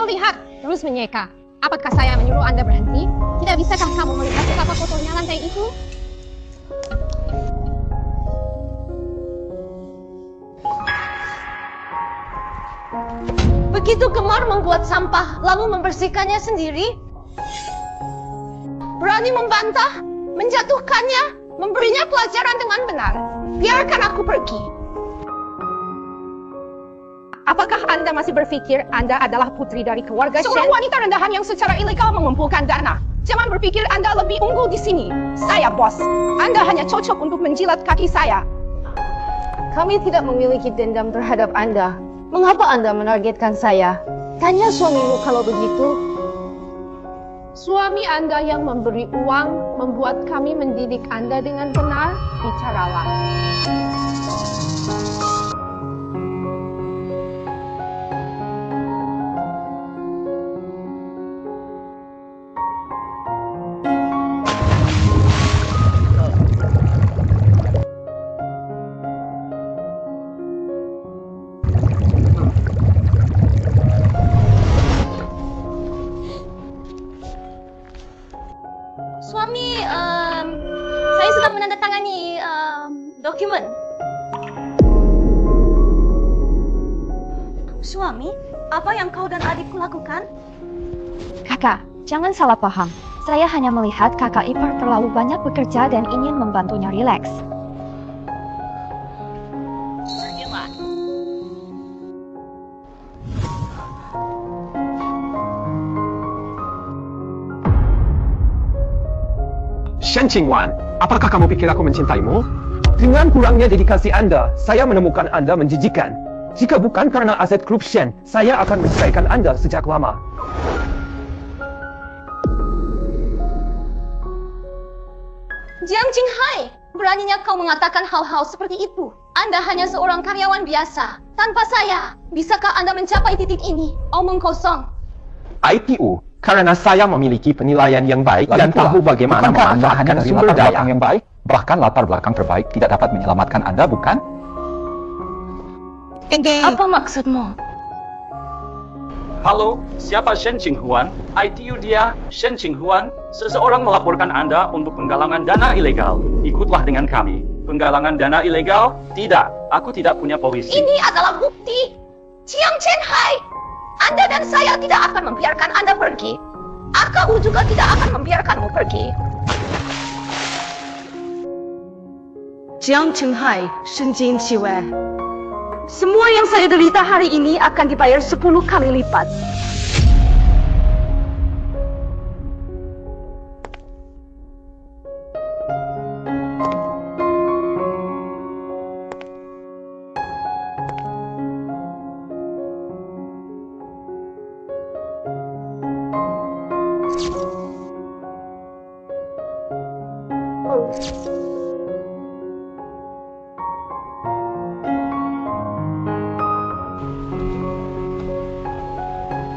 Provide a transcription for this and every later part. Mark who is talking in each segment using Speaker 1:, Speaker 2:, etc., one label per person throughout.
Speaker 1: lihat, terus menyeka. Apakah saya menyuruh Anda berhenti? Tidak bisakah kamu melihat betapa kotornya lantai itu? Begitu gemar membuat sampah, lalu membersihkannya sendiri? Berani membantah, menjatuhkannya, memberinya pelajaran dengan benar. Biarkan aku pergi. Apakah Anda masih berpikir Anda adalah putri dari keluarga Shen? Seorang wanita rendahan yang secara ilegal mengumpulkan dana. Jangan berpikir Anda lebih unggul di sini. Saya bos. Anda hanya cocok untuk menjilat kaki saya. Kami tidak memiliki dendam terhadap Anda. Mengapa Anda menargetkan saya? Tanya suamimu kalau begitu. Suami Anda yang memberi uang membuat kami mendidik Anda dengan benar. Bicaralah.
Speaker 2: Suami, saya sedang menandatangani dokumen. Suami, apa yang kau dan adikku lakukan?
Speaker 3: Kakak, jangan salah paham. Saya hanya melihat kakak ipar terlalu banyak bekerja dan ingin membantunya rileks.
Speaker 2: Pergilah.
Speaker 4: 申请完, apakah kamu pikir aku mencintaimu? Dengan kurangnya dedikasi Anda, saya menemukan Anda menjijikan. Jika bukan karena aset klub Shen, saya akan menceraikan Anda sejak lama.
Speaker 2: Jiang Qinghai, beraninya kau mengatakan hal-hal seperti itu. Anda hanya seorang karyawan biasa. Tanpa saya, bisakah Anda mencapai titik ini? Omong kosong.
Speaker 4: IPU, karena saya memiliki penilaian yang baik dan tahu bagaimana memanfaatkan sumber daya
Speaker 5: yang baik, bahkan latar belakang terbaik tidak dapat menyelamatkan Anda, bukan?
Speaker 2: Apa maksudmu?
Speaker 6: Halo, siapa Shen Qinghuan? ITU dia, Shen Qinghuan. Seseorang melaporkan Anda untuk penggalangan dana ilegal. Ikutlah dengan kami. Penggalangan dana ilegal? Tidak, aku tidak punya polisi.
Speaker 2: Ini adalah bukti. Jiang Qinghai, Anda dan saya tidak akan membiarkan Anda pergi. Aku juga tidak akan membiarkanmu pergi. Jiang Qinghai, Shenjin Qiwei. Semua yang saya derita hari ini akan dibayar 10 kali lipat.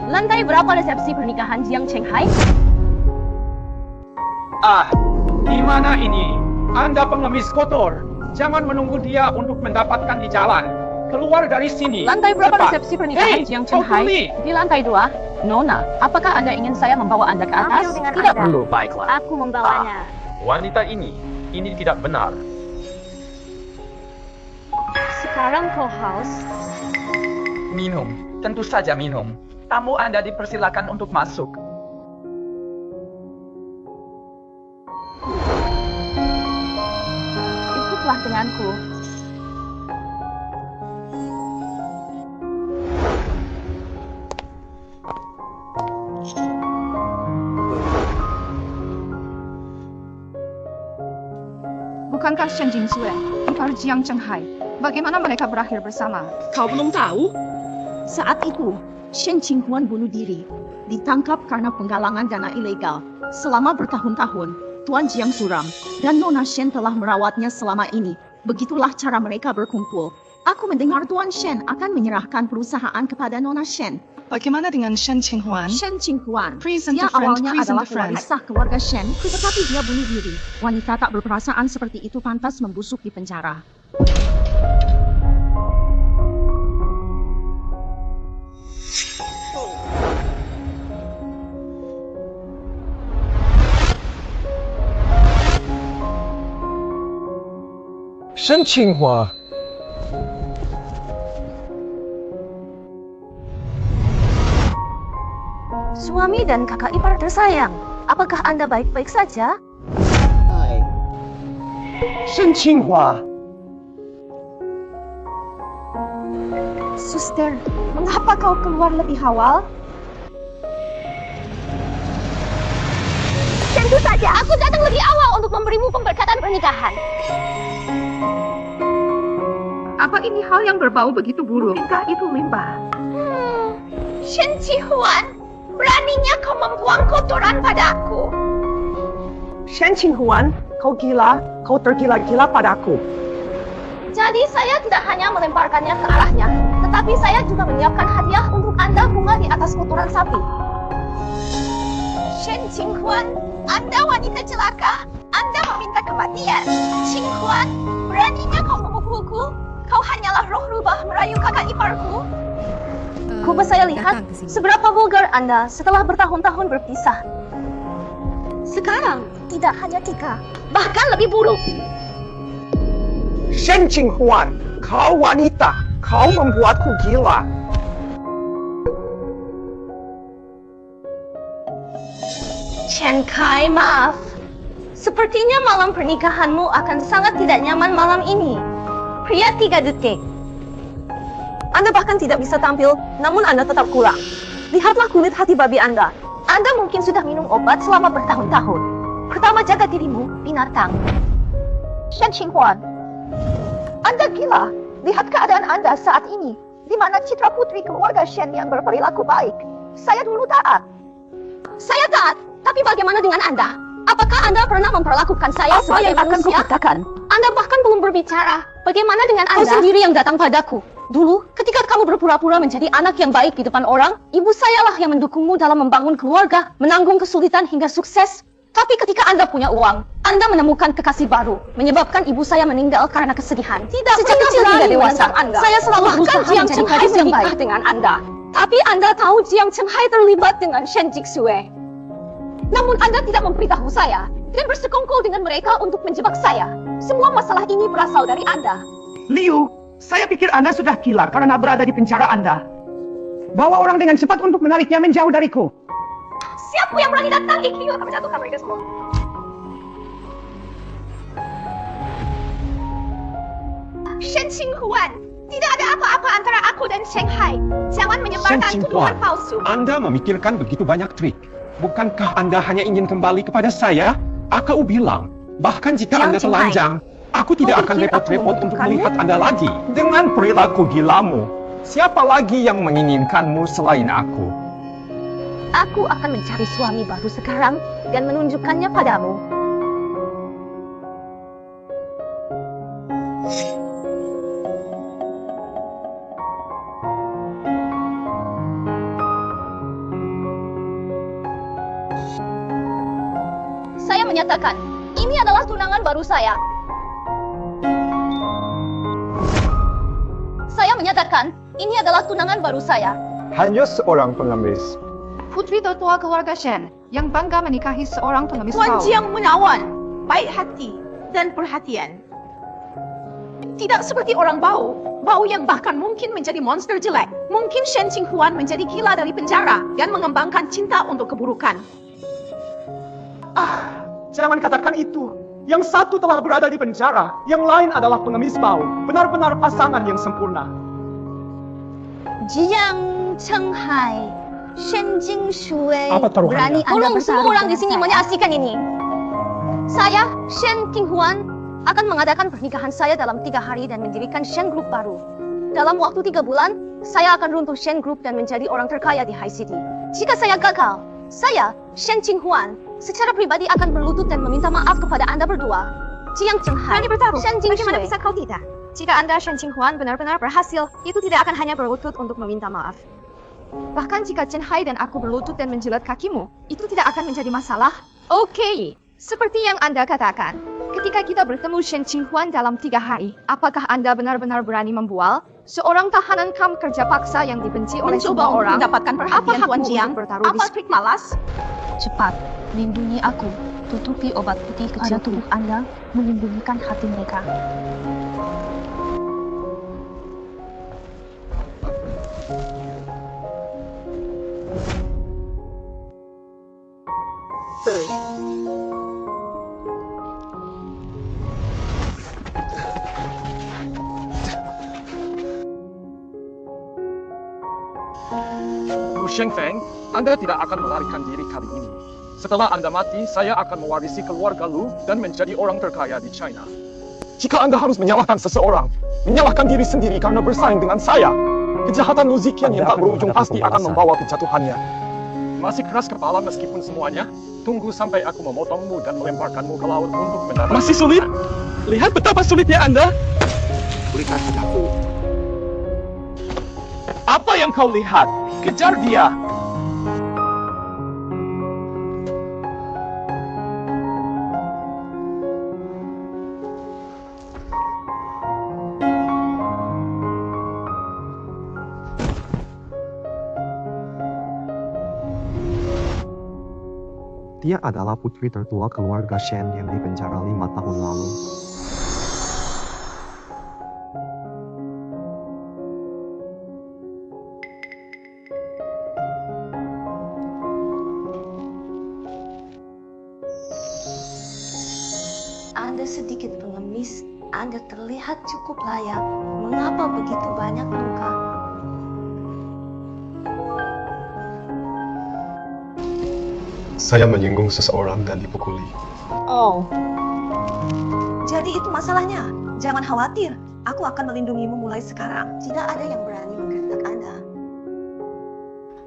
Speaker 2: Lantai berapa resepsi pernikahan Jiang Qinghai?
Speaker 4: di mana ini? Anda pengemis kotor. Jangan menunggu dia untuk mendapatkan di jalan. Keluar dari sini.
Speaker 1: Lantai berapa
Speaker 4: Cepat.
Speaker 1: resepsi pernikahan Jiang Qinghai? Di lantai 2. Nona, apakah Anda ingin saya membawa Anda ke atas?
Speaker 2: Ambil dengan
Speaker 1: Tidak
Speaker 2: Anda.
Speaker 1: perlu.
Speaker 6: Baiklah.
Speaker 2: Aku membawanya.
Speaker 6: Wanita ini tidak benar.
Speaker 1: Sekarang kau haus.
Speaker 5: Minum, tentu saja minum. Tamu Anda dipersilakan untuk masuk.
Speaker 1: Ikutlah denganku.
Speaker 7: Bukankah Shen Jingsue, ipar Jiang Qinghai? Bagaimana mereka berakhir bersama?
Speaker 8: Kau belum tahu? Saat itu, Shen Qinghuan bunuh diri. Ditangkap karena penggalangan dana ilegal. Selama bertahun-tahun, Tuan Jiang suram, dan Nona Shen telah merawatnya selama ini. Begitulah cara mereka berkumpul. Aku mendengar Tuan Shen akan menyerahkan perusahaan kepada Nona Shen.
Speaker 9: Bagaimana dengan Shen Qinghuan?
Speaker 8: Shen Qinghuan,
Speaker 9: Present
Speaker 8: dia
Speaker 9: a friend,
Speaker 8: awalnya
Speaker 9: present
Speaker 8: adalah
Speaker 9: a friend.
Speaker 8: pewaris sah keluarga Shen, tetapi dia bunuh diri. Wanita tak berperasaan seperti itu pantas membusuk di penjara.
Speaker 4: Shen Qinghua.
Speaker 2: Suami dan kakak ipar tersayang, apakah Anda baik-baik saja?
Speaker 4: Hai. Shen Qinghua.
Speaker 3: Suster, mengapa kau keluar lebih awal?
Speaker 2: Tentu saja, aku datang lebih awal untuk memberimu pemberkatan pernikahan.
Speaker 7: Apa ini hal yang berbau begitu buruk? Mungkinkah itu limbah?
Speaker 2: Shen Qinhuan, beraninya kau membuang kotoran padaku.
Speaker 1: Shen Qinhuan, kau gila, kau tergila-gila padaku.
Speaker 2: Jadi saya tidak hanya melemparkannya ke arahnya, tetapi saya juga menyiapkan hadiah untuk Anda bunga di atas kotoran sapi. Shen Qinhuan, Anda wanita celaka. Anda meminta kematian. Qinhuan, beraninya kau memukulku? Kau hanyalah roh rubah merayu kakak iparku. Coba saya lihat seberapa vulgar Anda setelah bertahun-tahun berpisah. Sekarang tidak hanya tika, bahkan lebih buruk.
Speaker 4: Shen Qinhuan, kau wanita, kau membuatku gila.
Speaker 2: Chen Kai, maaf. Sepertinya malam pernikahanmu akan sangat tidak nyaman malam ini. Pria 3 detik. Anda bahkan tidak bisa tampil, namun Anda tetap kurang. Lihatlah kulit hati babi Anda. Anda mungkin sudah minum obat selama bertahun-tahun. Pertama, jaga dirimu, binatang. Shen Qinhuan, Anda gila. Lihat keadaan Anda saat ini, di mana citra putri keluarga Shen yang berperilaku baik. Saya dulu taat. Saya taat, tapi bagaimana dengan Anda? Apakah Anda pernah memperlakukan saya sebagai manusia? Anda bahkan belum berbicara. Bagaimana dengan Anda? Kau sendiri yang datang padaku. Dulu, ketika kamu berpura-pura menjadi anak yang baik di depan orang, ibu sayalah yang mendukungmu dalam membangun keluarga, menanggung kesulitan hingga sukses. Tapi ketika Anda punya uang, Anda menemukan kekasih baru, menyebabkan ibu saya meninggal karena kesedihan. Sejak kecil hingga dewasa, saya selalu berusaha menjadi gadis yang baik dengan Anda. Tapi Anda tahu Jiang Chenghai terlibat dengan Shen Jixue. Namun Anda tidak memberitahu saya dan bersekongkol dengan mereka untuk menjebak saya. Semua masalah ini berasal dari Anda.
Speaker 1: Liu, saya pikir Anda sudah gila karena berada di penjara Anda. Bawa orang dengan cepat untuk menariknya menjauh dariku.
Speaker 2: Siapa yang berani datang? Liu akan menjatuhkan mereka semua. Shen Qinhuan, tidak ada apa-apa antara aku dan Shanghai. Jangan menyebarkan tuduhan palsu.
Speaker 4: Anda memikirkan begitu banyak trik. Bukankah Anda hanya ingin kembali kepada saya? Aku bilang, bahkan jika Anda telanjang, aku tidak akan repot-repot untuk melihat Anda lagi. Dengan perilaku gilamu, siapa lagi yang menginginkanmu selain aku?
Speaker 2: Aku akan mencari suami baru sekarang dan menunjukkannya padamu. Saya menyatakan, ini adalah tunangan baru saya. Saya menyatakan, ini adalah tunangan baru saya.
Speaker 4: Hanya seorang pengemis.
Speaker 7: Putri tertua keluarga Shen yang bangga menikahi seorang pengemis
Speaker 8: Tuan
Speaker 7: bau.
Speaker 8: Jiang menawan, baik hati dan perhatian. Tidak seperti orang bau, bau yang bahkan mungkin menjadi monster jelek. Mungkin Shen Qinhuan menjadi gila dari penjara dan mengembangkan cinta untuk keburukan.
Speaker 4: Jangan katakan itu. Yang satu telah berada di penjara, yang lain adalah pengemis bau. Benar-benar pasangan yang sempurna.
Speaker 2: Jiang Chenghai, Shen Jingxue,
Speaker 4: Apa taruhannya?
Speaker 2: berani Anda
Speaker 3: Tolong
Speaker 2: bertarung
Speaker 3: semua orang
Speaker 2: dengan
Speaker 3: di sini
Speaker 2: saya.
Speaker 3: menyaksikan ini.
Speaker 2: Saya, Shen Qinhuan, akan mengadakan pernikahan saya dalam 3 hari dan mendirikan Shen Group baru. Dalam waktu 3 bulan, saya akan runtuh Shen Group dan menjadi orang terkaya di High City. Jika saya gagal, saya, Shen Qinhuan, secara pribadi akan berlutut dan meminta maaf kepada Anda berdua. Jiang Chenghai,
Speaker 3: Berani bertarung.
Speaker 2: Shen Jingxue.
Speaker 3: Bagaimana bisa kau tidak? Jika Anda Shen Qinhuan benar-benar berhasil, itu tidak akan hanya berlutut untuk meminta maaf. Bahkan jika Chen Hai dan aku berlutut dan menjilat kakimu, itu tidak akan menjadi masalah. Oke, seperti yang Anda katakan, ketika kita bertemu Shen Qinhuan dalam 3 hari, apakah Anda benar-benar berani membual seorang tahanan kamp kerja paksa yang dibenci oleh
Speaker 8: Mencoba
Speaker 3: semua
Speaker 8: untuk
Speaker 3: orang?
Speaker 8: mendapatkan
Speaker 3: Apa
Speaker 8: perhatian
Speaker 3: hakmu
Speaker 8: Tuan Jiang?
Speaker 3: untuk bertaruh di
Speaker 8: Apa trik malas?
Speaker 2: Cepat, lindungi aku.
Speaker 8: tutupi obat putih kecil tubuh Anda, melindungikan hati mereka.
Speaker 10: Bu Shengfeng, Anda tidak akan melarikan diri kali ini. Setelah Anda mati, saya akan mewarisi keluarga Lu dan menjadi orang terkaya di China. Jika Anda harus menyalahkan seseorang, menyalahkan diri sendiri karena bersaing dengan saya, kejahatan Lu Ziqian yang tak berujung pasti akan membawa kejatuhannya. Masih keras kepala meskipun semuanya? Tunggu sampai aku memotongmu dan melemparkanmu ke laut untuk mendarat. Masih sulit? Lihat betapa sulitnya Anda.
Speaker 4: Berikan padaku.
Speaker 10: Apa yang kau lihat? Kejar dia!
Speaker 11: Dia adalah putri tertua keluarga Shen yang dipenjara 5 tahun lalu.
Speaker 2: Anda sedikit pengemis, Anda terlihat cukup layak. Mengapa begitu banyak luka?
Speaker 11: Saya menyinggung seseorang dan dipukuli.
Speaker 2: Oh. Jadi itu masalahnya. Jangan khawatir. Aku akan melindungimu mulai sekarang. Tidak ada yang berani menggertak Anda.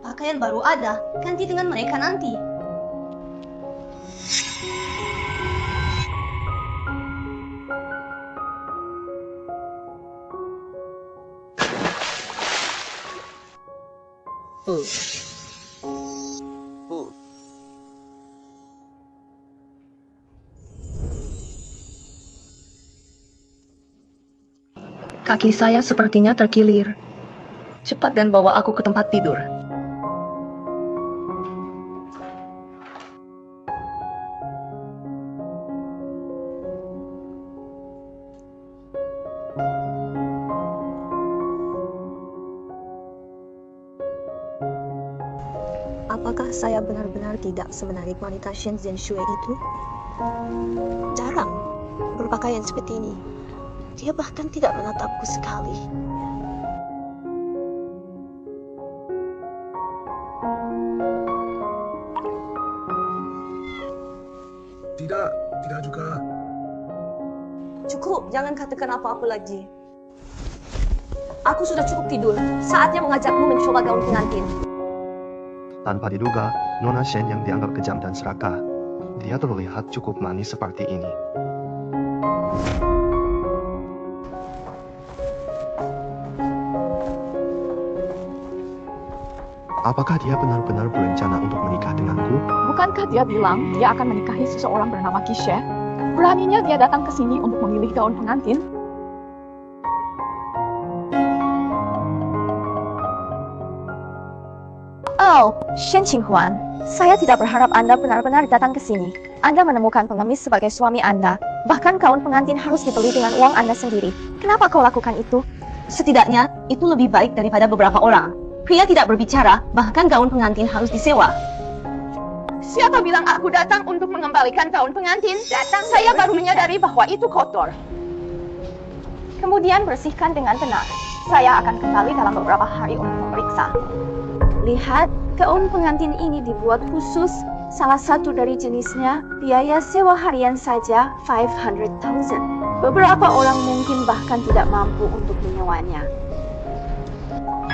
Speaker 2: Pakaian baru ada, ganti dengan mereka nanti.
Speaker 8: Kaki saya sepertinya terkilir. Cepat dan bawa aku ke tempat tidur.
Speaker 2: Apakah saya benar-benar tidak semenarik wanita Shen Zhenshui itu? Jarang berpakaian seperti ini. Dia bahkan tidak menatapku sekali.
Speaker 10: Tidak juga.
Speaker 2: Cukup, jangan katakan apa-apa lagi. Aku sudah cukup tidur. Saatnya mengajakmu mencoba gaun pengantin.
Speaker 11: Tanpa diduga, Nona Shen yang dianggap kejam dan serakah. Dia terlihat cukup manis seperti ini. Apakah dia benar-benar berencana untuk menikah denganku?
Speaker 7: Bukankah dia bilang dia akan menikahi seseorang bernama Kishe? Beraninya dia datang ke sini untuk memilih gaun pengantin?
Speaker 3: Oh, Shen Qinghuan, saya tidak berharap Anda benar-benar datang ke sini. Anda menemukan pengemis sebagai suami Anda. Bahkan gaun pengantin harus dibeli dengan uang Anda sendiri. Kenapa kau lakukan itu?
Speaker 2: Setidaknya, itu lebih baik daripada beberapa orang. Pria tidak berbicara, bahkan gaun pengantin harus disewa.
Speaker 1: Siapa bilang aku datang untuk mengembalikan gaun pengantin? Saya baru menyadari bahwa itu kotor.
Speaker 3: Kemudian bersihkan dengan benar. Saya akan kembali dalam beberapa hari untuk memeriksa. Lihat, gaun pengantin ini dibuat khusus. Salah satu dari jenisnya, biaya sewa harian saja 500,000. Beberapa orang mungkin bahkan tidak mampu untuk menyewanya.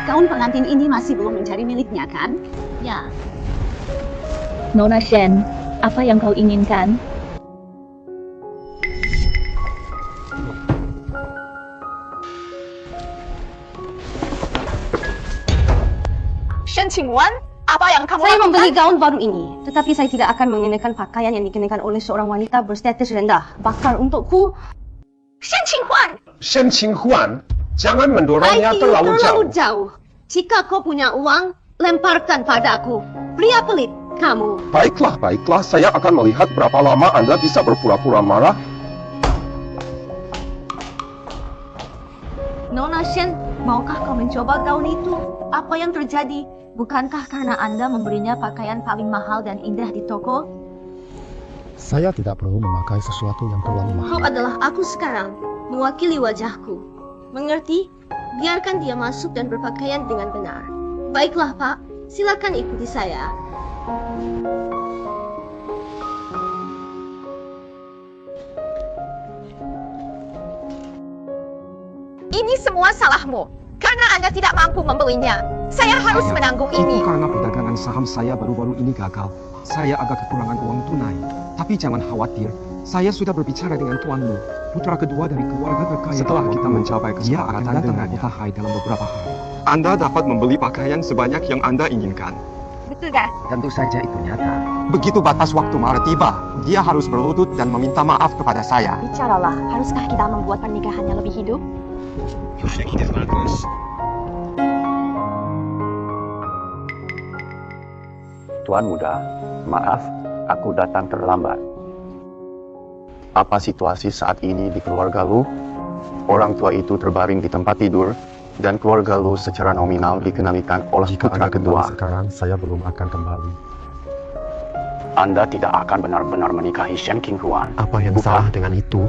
Speaker 8: Gaun pengantin ini masih belum menjadi miliknya, kan?
Speaker 2: Ya.
Speaker 8: Nona Shen, apa yang kau inginkan?
Speaker 1: Shen Qinghuan, apa yang kamu
Speaker 2: Saya
Speaker 1: lakukan?
Speaker 2: membeli gaun baru ini, tetapi saya tidak akan mengenakan pakaian yang dikenakan oleh seorang wanita berstatus rendah. Bahkan untukku,
Speaker 1: Shen Qinghuan!
Speaker 4: Shen Qinghuan, jangan mendorongnya terlalu jauh.
Speaker 2: jauh. Jika kau punya uang, lemparkan padaku. Pria pelit, kamu.
Speaker 10: Baiklah, saya akan melihat berapa lama Anda bisa berpura-pura marah.
Speaker 2: Nona Shen, maukah kau mencoba gaun itu? Apa yang terjadi? Bukankah karena Anda memberinya pakaian paling mahal dan indah di toko?
Speaker 11: Saya tidak perlu memakai sesuatu yang terlalu mahal.
Speaker 2: Kau adalah aku sekarang, mewakili wajahku. Mengerti? Biarkan dia masuk dan berpakaian dengan benar. Baiklah, Pak. Silakan ikuti saya.
Speaker 3: Ini semua salahmu. Karena Anda tidak mampu membelinya. Saya harus menanggung ini.
Speaker 4: Itu karena perdagangan saham saya baru-baru ini gagal. Saya agak kekurangan uang tunai. Tapi jangan khawatir, saya sudah berbicara dengan tuanmu, putra kedua dari keluarga terkaya. Setelah kita mencapai kesepakatan dengan Kota Hai dalam beberapa hari, Anda dapat membeli pakaian sebanyak yang Anda inginkan.
Speaker 3: Betul gak?
Speaker 4: Tentu saja itu nyata. Begitu batas waktu Maret tiba, dia harus berlutut dan meminta maaf kepada saya.
Speaker 3: Bicaralah, haruskah kita membuat pernikahannya lebih hidup?
Speaker 6: Tuan muda, maaf, aku datang terlambat. Apa situasi saat ini di keluarga lu? Orang tua itu terbaring di tempat tidur, dan keluarga lu secara nominal dikendalikan oleh putra kedua.
Speaker 11: Sekarang saya belum akan kembali.
Speaker 6: Anda tidak akan benar-benar menikahi Shen Qinghuan.
Speaker 11: Apa yang salah dengan itu?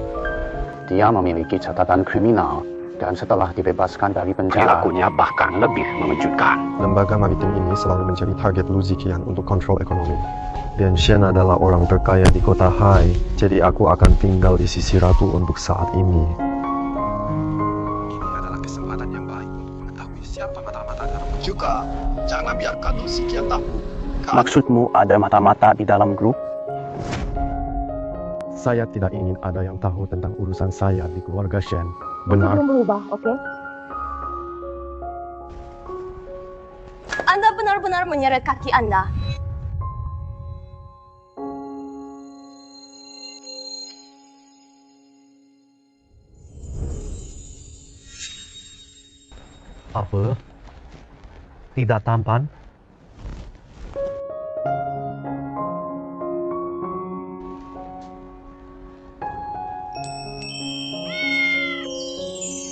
Speaker 6: Dia memiliki catatan kriminal, dan setelah dibebaskan dari penjara, perilakunya bahkan lebih mengejutkan.
Speaker 11: Lembaga maritim ini selalu menjadi target Lu Ziqian untuk kontrol ekonomi. Dan Shen adalah orang terkaya di kota Hai, jadi aku akan tinggal di sisi ratu untuk saat ini. Ini adalah kesempatan yang baik untuk mengetahui siapa mata-mata dalam grup. Juga, jangan biarkan Lu Ziqian tahu.
Speaker 6: Maksudmu ada mata-mata di dalam grup?
Speaker 11: Saya tidak ingin ada yang tahu tentang urusan saya di keluarga Shen. Benar?
Speaker 3: Belum berubah, oke?
Speaker 2: Anda benar-benar menyeret kaki Anda.
Speaker 11: Apa? Tidak tampan?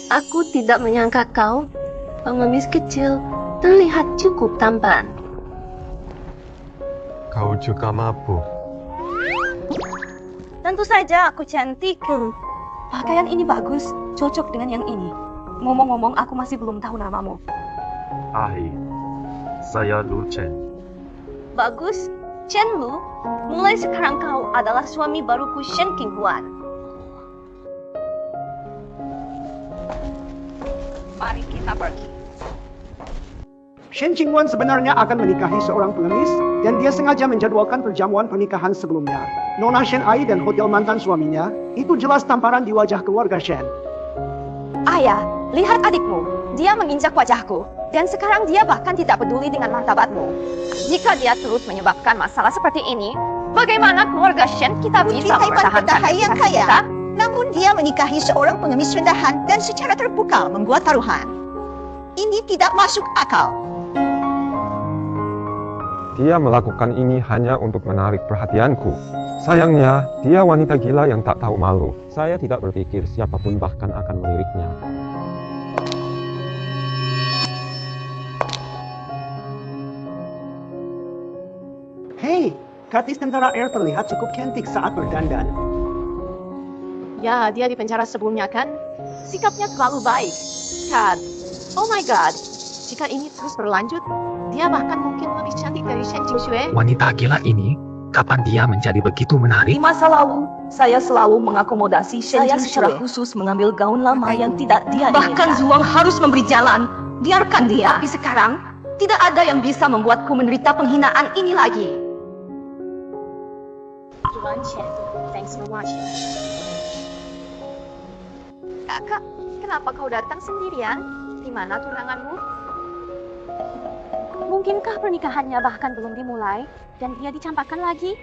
Speaker 2: Aku tidak menyangka kau, pengemis kecil, terlihat cukup tampan.
Speaker 11: Kau juga mabuk.
Speaker 2: Tentu saja aku cantik. Pakaian ini bagus, cocok dengan yang ini. Ngomong-ngomong, aku masih belum tahu namamu.
Speaker 11: Hai, saya Lu Chen.
Speaker 2: Bagus, Chen Lu. Mulai sekarang kau adalah suami baruku Shen Qinghuan.
Speaker 1: Mari kita pergi. Shen Qinghuan sebenarnya akan menikahi seorang pengemis dan dia sengaja menjadwalkan perjamuan pernikahan sebelumnya. Nona Shen Ai dan hotel mantan suaminya, itu jelas tamparan di wajah keluarga Shen.
Speaker 3: Ayah, lihat adikmu. Dia menginjak wajahku. Dan sekarang dia bahkan tidak peduli dengan martabatmu. Jika dia terus menyebabkan masalah seperti ini, bagaimana keluarga Shen kita bisa mempertahankan
Speaker 8: yang
Speaker 3: reputasi
Speaker 8: kaya.
Speaker 3: kita?
Speaker 8: Namun dia menikahi seorang pengemis rendahan dan secara terbuka membuat taruhan. Ini tidak masuk akal.
Speaker 4: Dia melakukan ini hanya untuk menarik perhatianku. Sayangnya, dia wanita gila yang tak tahu malu. Saya tidak berpikir siapapun bahkan akan meliriknya.
Speaker 1: Hei, gadis tentara air terlihat cukup cantik saat berdandan.
Speaker 7: Ya, dia di penjara sebelumnya kan? Sikapnya terlalu baik. God. Oh my god. Jika ini terus berlanjut, dia bahkan mungkin lebih cantik dari Shen Jingxue.
Speaker 5: Wanita gila ini, kapan dia menjadi begitu menarik?
Speaker 12: Di masa lalu, saya selalu mengakomodasi Shen
Speaker 2: Saya
Speaker 12: Jingxue.
Speaker 2: secara khusus mengambil gaun lama yang tidak dia
Speaker 8: Bahkan
Speaker 2: inginkan.
Speaker 8: Zuang harus memberi jalan. Biarkan dia.
Speaker 2: Tapi sekarang, tidak ada yang bisa membuatku menderita penghinaan ini lagi.
Speaker 3: Yuan Chen, thanks for watching. Kakak, kenapa kau datang sendirian? Di mana tunanganmu? Mungkinkah pernikahannya bahkan belum dimulai dan dia dicampakkan lagi?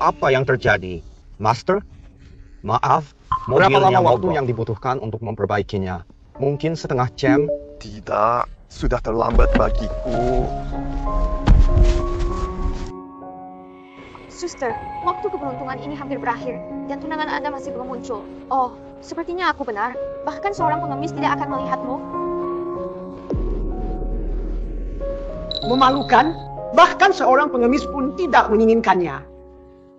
Speaker 13: Apa yang terjadi, Master? Maaf,
Speaker 10: Berapa
Speaker 13: mobilnya
Speaker 10: lama waktu
Speaker 13: mogok.
Speaker 10: yang dibutuhkan untuk memperbaikinya? Mungkin setengah jam?
Speaker 11: Tidak. Sudah terlambat bagiku.
Speaker 3: Suster, waktu keberuntungan ini hampir berakhir dan tunangan Anda masih belum muncul. Oh, sepertinya aku benar. Bahkan seorang pengemis tidak akan melihatmu.
Speaker 14: Memalukan, bahkan seorang pengemis pun tidak menginginkannya.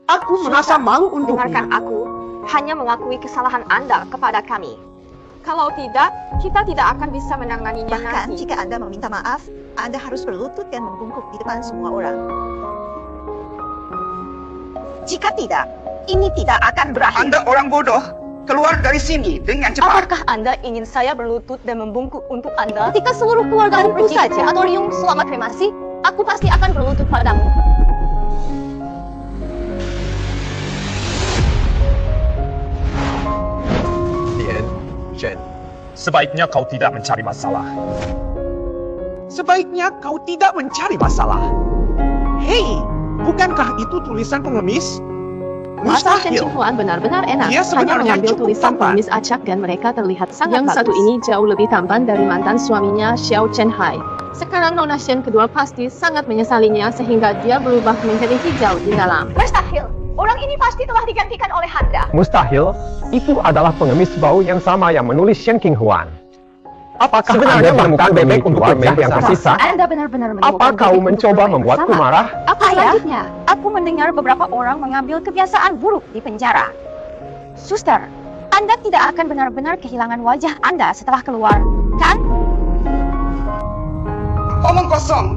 Speaker 14: Aku merasa malu untuknya.
Speaker 3: Dengarkan aku, hanya mengakui kesalahan Anda kepada kami. Kalau tidak, kita tidak akan bisa menanganinya
Speaker 2: Bahkan
Speaker 3: nanti.
Speaker 2: jika Anda meminta maaf, Anda harus berlutut dan membungkuk di depan semua orang.
Speaker 1: Jika tidak, ini tidak akan berakhir.
Speaker 14: Anda orang bodoh. Keluar dari sini dengan cepat.
Speaker 2: Apakah Anda ingin saya berlutut dan membungkuk untuk Anda? Ketika seluruh keluarga pergi ke krematorium selama kremasi, aku pasti akan berlutut padamu.
Speaker 10: Lien, Shen, sebaiknya kau tidak mencari masalah.
Speaker 14: Sebaiknya kau tidak mencari masalah. Hei, bukankah itu tulisan pengemis?
Speaker 7: Master Shen
Speaker 14: Mustahil.
Speaker 7: Qinghuan benar-benar enak.
Speaker 14: Dia
Speaker 7: Hanya
Speaker 14: sebenarnya
Speaker 7: mengambil
Speaker 14: cukup
Speaker 7: tulisan
Speaker 14: tampan.
Speaker 7: pengemis acak dan mereka terlihat sangat
Speaker 2: Yang
Speaker 7: bagus.
Speaker 2: satu
Speaker 7: ini jauh lebih tampan dari mantan suaminya Xiao Chenhai. Sekarang Nona Shen kedua pasti sangat menyesalinya sehingga dia berubah menjadi hijau di dalam.
Speaker 2: Mustahil. Orang ini pasti telah digantikan oleh Anda.
Speaker 4: Mustahil, itu adalah pengemis bau yang sama yang menulis Shen Qinghuan. Apakah
Speaker 10: Sebenarnya
Speaker 4: Anda menemukan bebek untuk wajah yang tersisa?
Speaker 3: Anda benar-benar
Speaker 4: Apa
Speaker 3: menemukan
Speaker 4: kau
Speaker 3: bebek untuk
Speaker 4: mencoba
Speaker 3: orang yang
Speaker 4: membuatku
Speaker 3: sama.
Speaker 4: marah?
Speaker 3: Apa selanjutnya? Aku mendengar beberapa orang mengambil kebiasaan buruk di penjara. Suster, Anda tidak akan benar-benar kehilangan wajah Anda setelah keluar, kan?
Speaker 14: Omong kosong.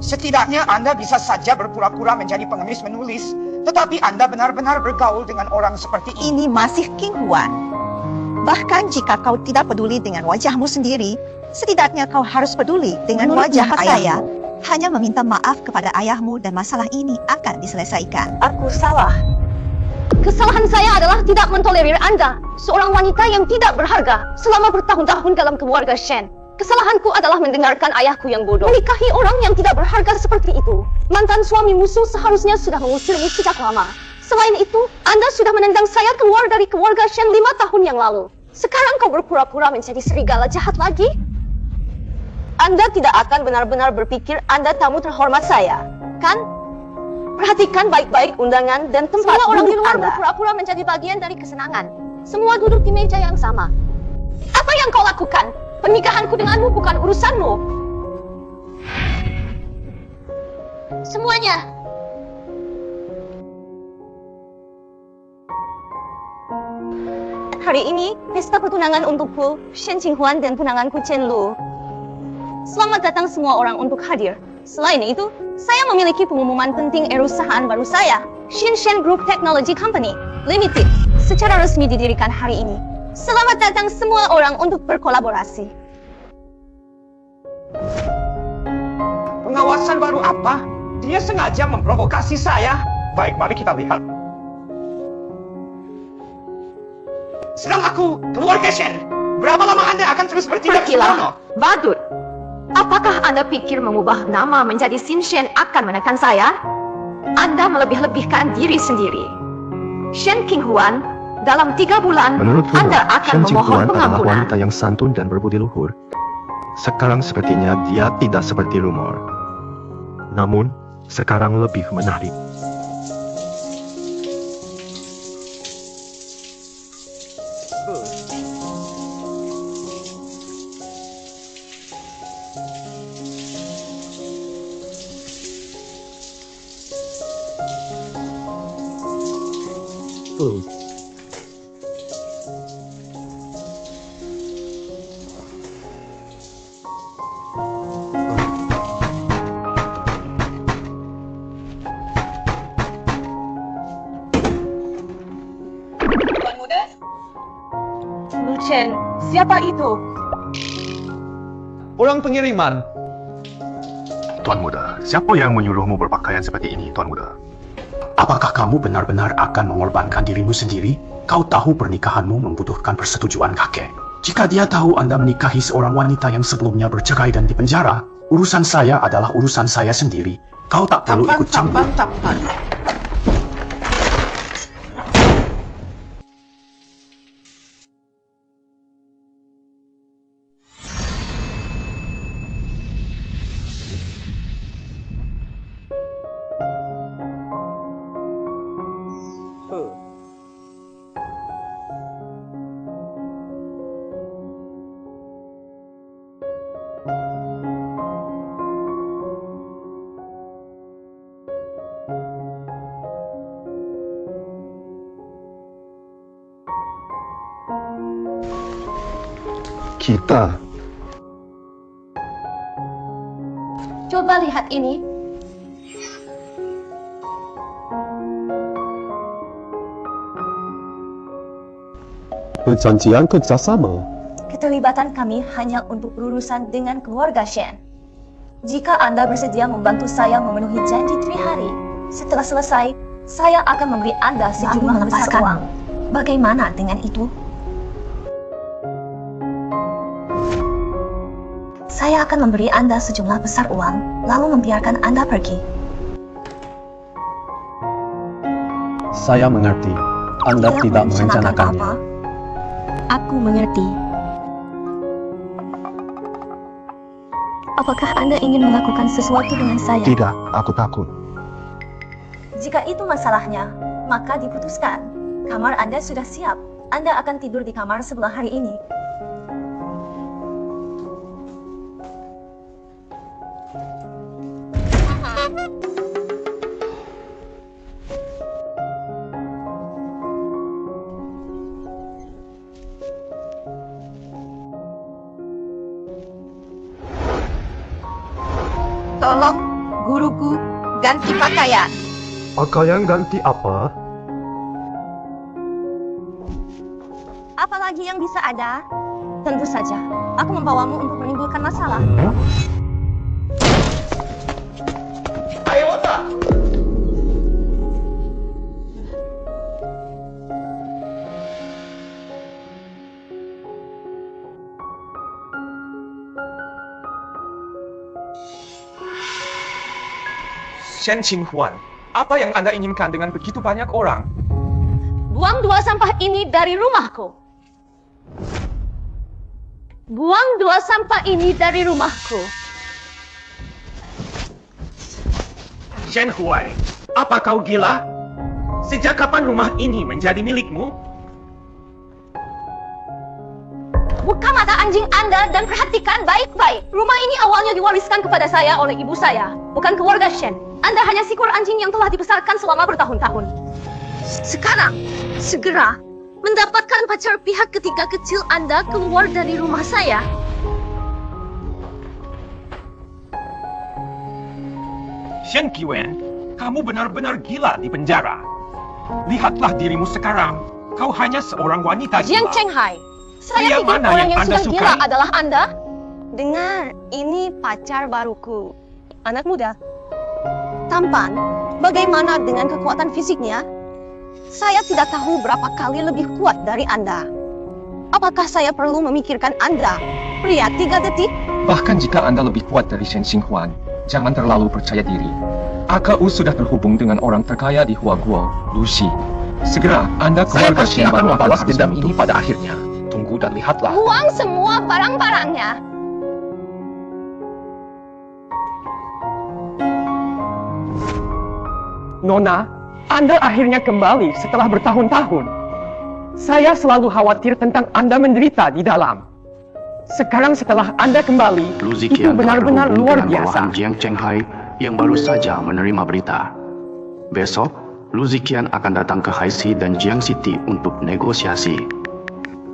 Speaker 14: Setidaknya Anda bisa saja berpura-pura menjadi pengemis menulis, tetapi Anda benar-benar bergaul dengan orang seperti ini.
Speaker 2: Ini masih Qinghuan. Bahkan jika kau tidak peduli dengan wajahmu sendiri, setidaknya kau harus peduli dengan
Speaker 1: Menurut
Speaker 2: wajah
Speaker 1: pendapat
Speaker 2: ayah. Hanya meminta maaf kepada ayahmu dan masalah ini akan diselesaikan.
Speaker 1: Aku salah.
Speaker 2: Kesalahan saya adalah tidak mentolerir Anda, seorang wanita yang tidak berharga selama bertahun-tahun dalam keluarga Shen. Kesalahanku adalah mendengarkan ayahku yang bodoh menikahi orang yang tidak berharga seperti itu. Mantan suami musuh seharusnya sudah mengusirmu sejak lama. Selain itu, Anda sudah menendang saya keluar dari keluarga Shen 5 tahun yang lalu. Sekarang kau berpura-pura menjadi serigala jahat lagi? Anda tidak akan benar-benar berpikir Anda tamu terhormat saya, kan? Perhatikan baik-baik undangan dan tempat
Speaker 3: Semua orang di
Speaker 2: duduk
Speaker 3: luar
Speaker 2: Anda.
Speaker 3: berpura-pura menjadi bagian dari kesenangan. Semua duduk di meja yang sama.
Speaker 2: Apa yang kau lakukan? Pernikahanku denganmu bukan urusanmu. Semuanya. Hari ini, pesta pertunangan untukku, Shen Qinghuan dan tunanganku Chen Lu. Selamat datang semua orang untuk hadir. Selain itu, saya memiliki pengumuman penting perusahaan baru saya, Shinshen Group Technology Company Limited, secara resmi didirikan hari ini. Selamat datang semua orang untuk berkolaborasi.
Speaker 14: Pengawasan baru apa? Dia sengaja memprovokasi saya. Baik, mari kita lihat. Sedang aku keluar ke Shen. Berapa lama Anda akan terus bertindak sembrono?
Speaker 7: Badut, apakah Anda pikir mengubah nama menjadi Shinshen akan menekan saya? Anda melebih-lebihkan diri sendiri. Shen Qinghuan, dalam 3 bulan,
Speaker 11: Menurutku,
Speaker 7: Anda akan
Speaker 11: Shen
Speaker 7: memohon
Speaker 11: Qinghuan adalah
Speaker 7: pengampunan.
Speaker 11: wanita yang santun dan berbudi luhur. Sekarang sepertinya dia tidak seperti rumor. Namun, sekarang lebih menarik.
Speaker 1: Chen, siapa itu?
Speaker 10: Orang pengiriman.
Speaker 11: Tuan Muda, siapa yang menyuruhmu berpakaian seperti ini, Tuan Muda?
Speaker 15: Apakah kamu benar-benar akan mengorbankan dirimu sendiri? Kau tahu pernikahanmu membutuhkan persetujuan kakek. Jika dia tahu Anda menikahi seorang wanita yang sebelumnya bercerai dan dipenjara, urusan saya adalah urusan saya sendiri. Kau tak perlu ikut campur.
Speaker 14: Tampan.
Speaker 11: Kita.
Speaker 2: Coba lihat ini.
Speaker 11: Perjanjian kerjasama.
Speaker 2: Keterlibatan kami hanya untuk berurusan dengan keluarga Shen. Jika Anda bersedia membantu saya memenuhi janji 3 hari, setelah selesai, saya akan memberi Anda sejumlah besar uang. Bagaimana dengan itu? Saya akan memberi Anda sejumlah besar uang, lalu membiarkan Anda pergi.
Speaker 11: Saya mengerti. Anda tidak merencanakannya.
Speaker 2: Aku mengerti. Apakah Anda ingin melakukan sesuatu dengan saya?
Speaker 11: Tidak, aku takut.
Speaker 2: Jika itu masalahnya, maka diputuskan. Kamar Anda sudah siap. Anda akan tidur di kamar sebelah hari ini.
Speaker 3: Tolong, guruku, ganti pakaian.
Speaker 11: Pakaian ganti apa?
Speaker 2: Apa lagi yang bisa ada? Tentu saja, aku membawamu untuk menimbulkan masalah.
Speaker 14: Ayo, Wata!
Speaker 4: Shen Qinghuan, apa yang Anda inginkan dengan begitu banyak orang?
Speaker 2: Buang 2 sampah ini dari rumahku. Buang 2 sampah ini dari rumahku.
Speaker 4: Shen Huai, apa kau gila? Sejak kapan rumah ini menjadi milikmu?
Speaker 2: Buka mata anjing Anda dan perhatikan baik-baik. Rumah ini awalnya diwariskan kepada saya oleh ibu saya, bukan keluarga Shen. Anda hanya seekor anjing yang telah dibesarkan selama bertahun-tahun. Sekarang, segera mendapatkan pacar pihak ketiga kecil Anda keluar dari rumah saya.
Speaker 4: Shen Qiwen, kamu benar-benar gila di penjara. Lihatlah dirimu sekarang. Kau hanya seorang wanita
Speaker 2: Jiang
Speaker 4: gila.
Speaker 2: Chenghai,
Speaker 4: Pria
Speaker 2: saya pikir
Speaker 4: mana
Speaker 2: orang
Speaker 4: yang
Speaker 2: yang
Speaker 4: Anda
Speaker 2: sudah gila
Speaker 4: sukai?
Speaker 2: adalah Anda. Dengar, ini pacar baruku. Anak muda. Tampan. Bagaimana dengan kekuatan fisiknya? Saya tidak tahu berapa kali lebih kuat dari Anda. Apakah saya perlu memikirkan Anda? Pria 3 detik?
Speaker 4: Bahkan jika Anda lebih kuat dari Shen Qinghuan, jangan terlalu percaya diri. AKU sudah terhubung dengan orang terkaya di Huaguo, Lucy. Segera, Anda keluarga Shen akan membalas dendam ini pada akhirnya. Tunggu dan lihatlah.
Speaker 2: Buang semua barang-barangnya.
Speaker 4: Nona, Anda akhirnya kembali setelah bertahun-tahun. Saya selalu khawatir tentang Anda menderita di dalam. Sekarang setelah Anda kembali,
Speaker 15: Lu
Speaker 4: itu
Speaker 15: Ziqian
Speaker 4: benar-benar
Speaker 15: terhubung
Speaker 4: luar
Speaker 15: dengan
Speaker 4: biasa.
Speaker 15: bawahan Jiang Chenghai yang baru saja menerima berita. Besok, Lu Ziqian akan datang ke Haixi dan Jiang City untuk negosiasi.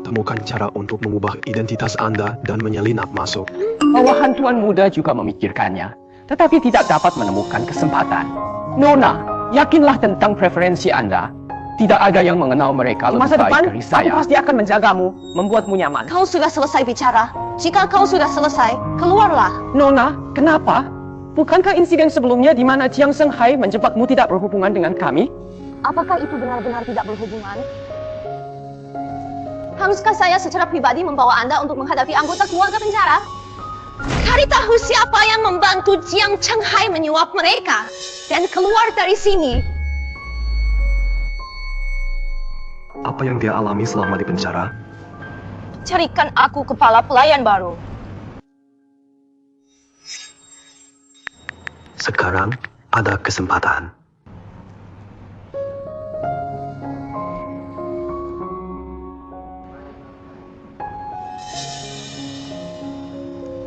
Speaker 11: Temukan cara untuk mengubah identitas Anda dan menyelinap masuk.
Speaker 4: Bawahan Tuan Muda juga memikirkannya, tetapi tidak dapat menemukan kesempatan. Nona, yakinlah tentang preferensi Anda. Tidak ada yang mengenal mereka lebih baik dari saya. Aku pasti akan menjagamu, membuatmu nyaman.
Speaker 2: Kau sudah selesai bicara. Jika kau sudah selesai, keluarlah.
Speaker 4: Nona, kenapa? Bukankah insiden sebelumnya di mana Jiang Shenghai menjebakmu tidak berhubungan dengan kami?
Speaker 2: Apakah itu benar-benar tidak berhubungan? Haruskah saya secara pribadi membawa Anda untuk menghadapi anggota keluarga penjara? Cari tahu siapa yang membantu Jiang Chenghai menyuap mereka dan keluar dari sini.
Speaker 11: Apa yang dia alami selama di penjara?
Speaker 2: Carikan aku kepala pelayan baru.
Speaker 11: Sekarang ada kesempatan.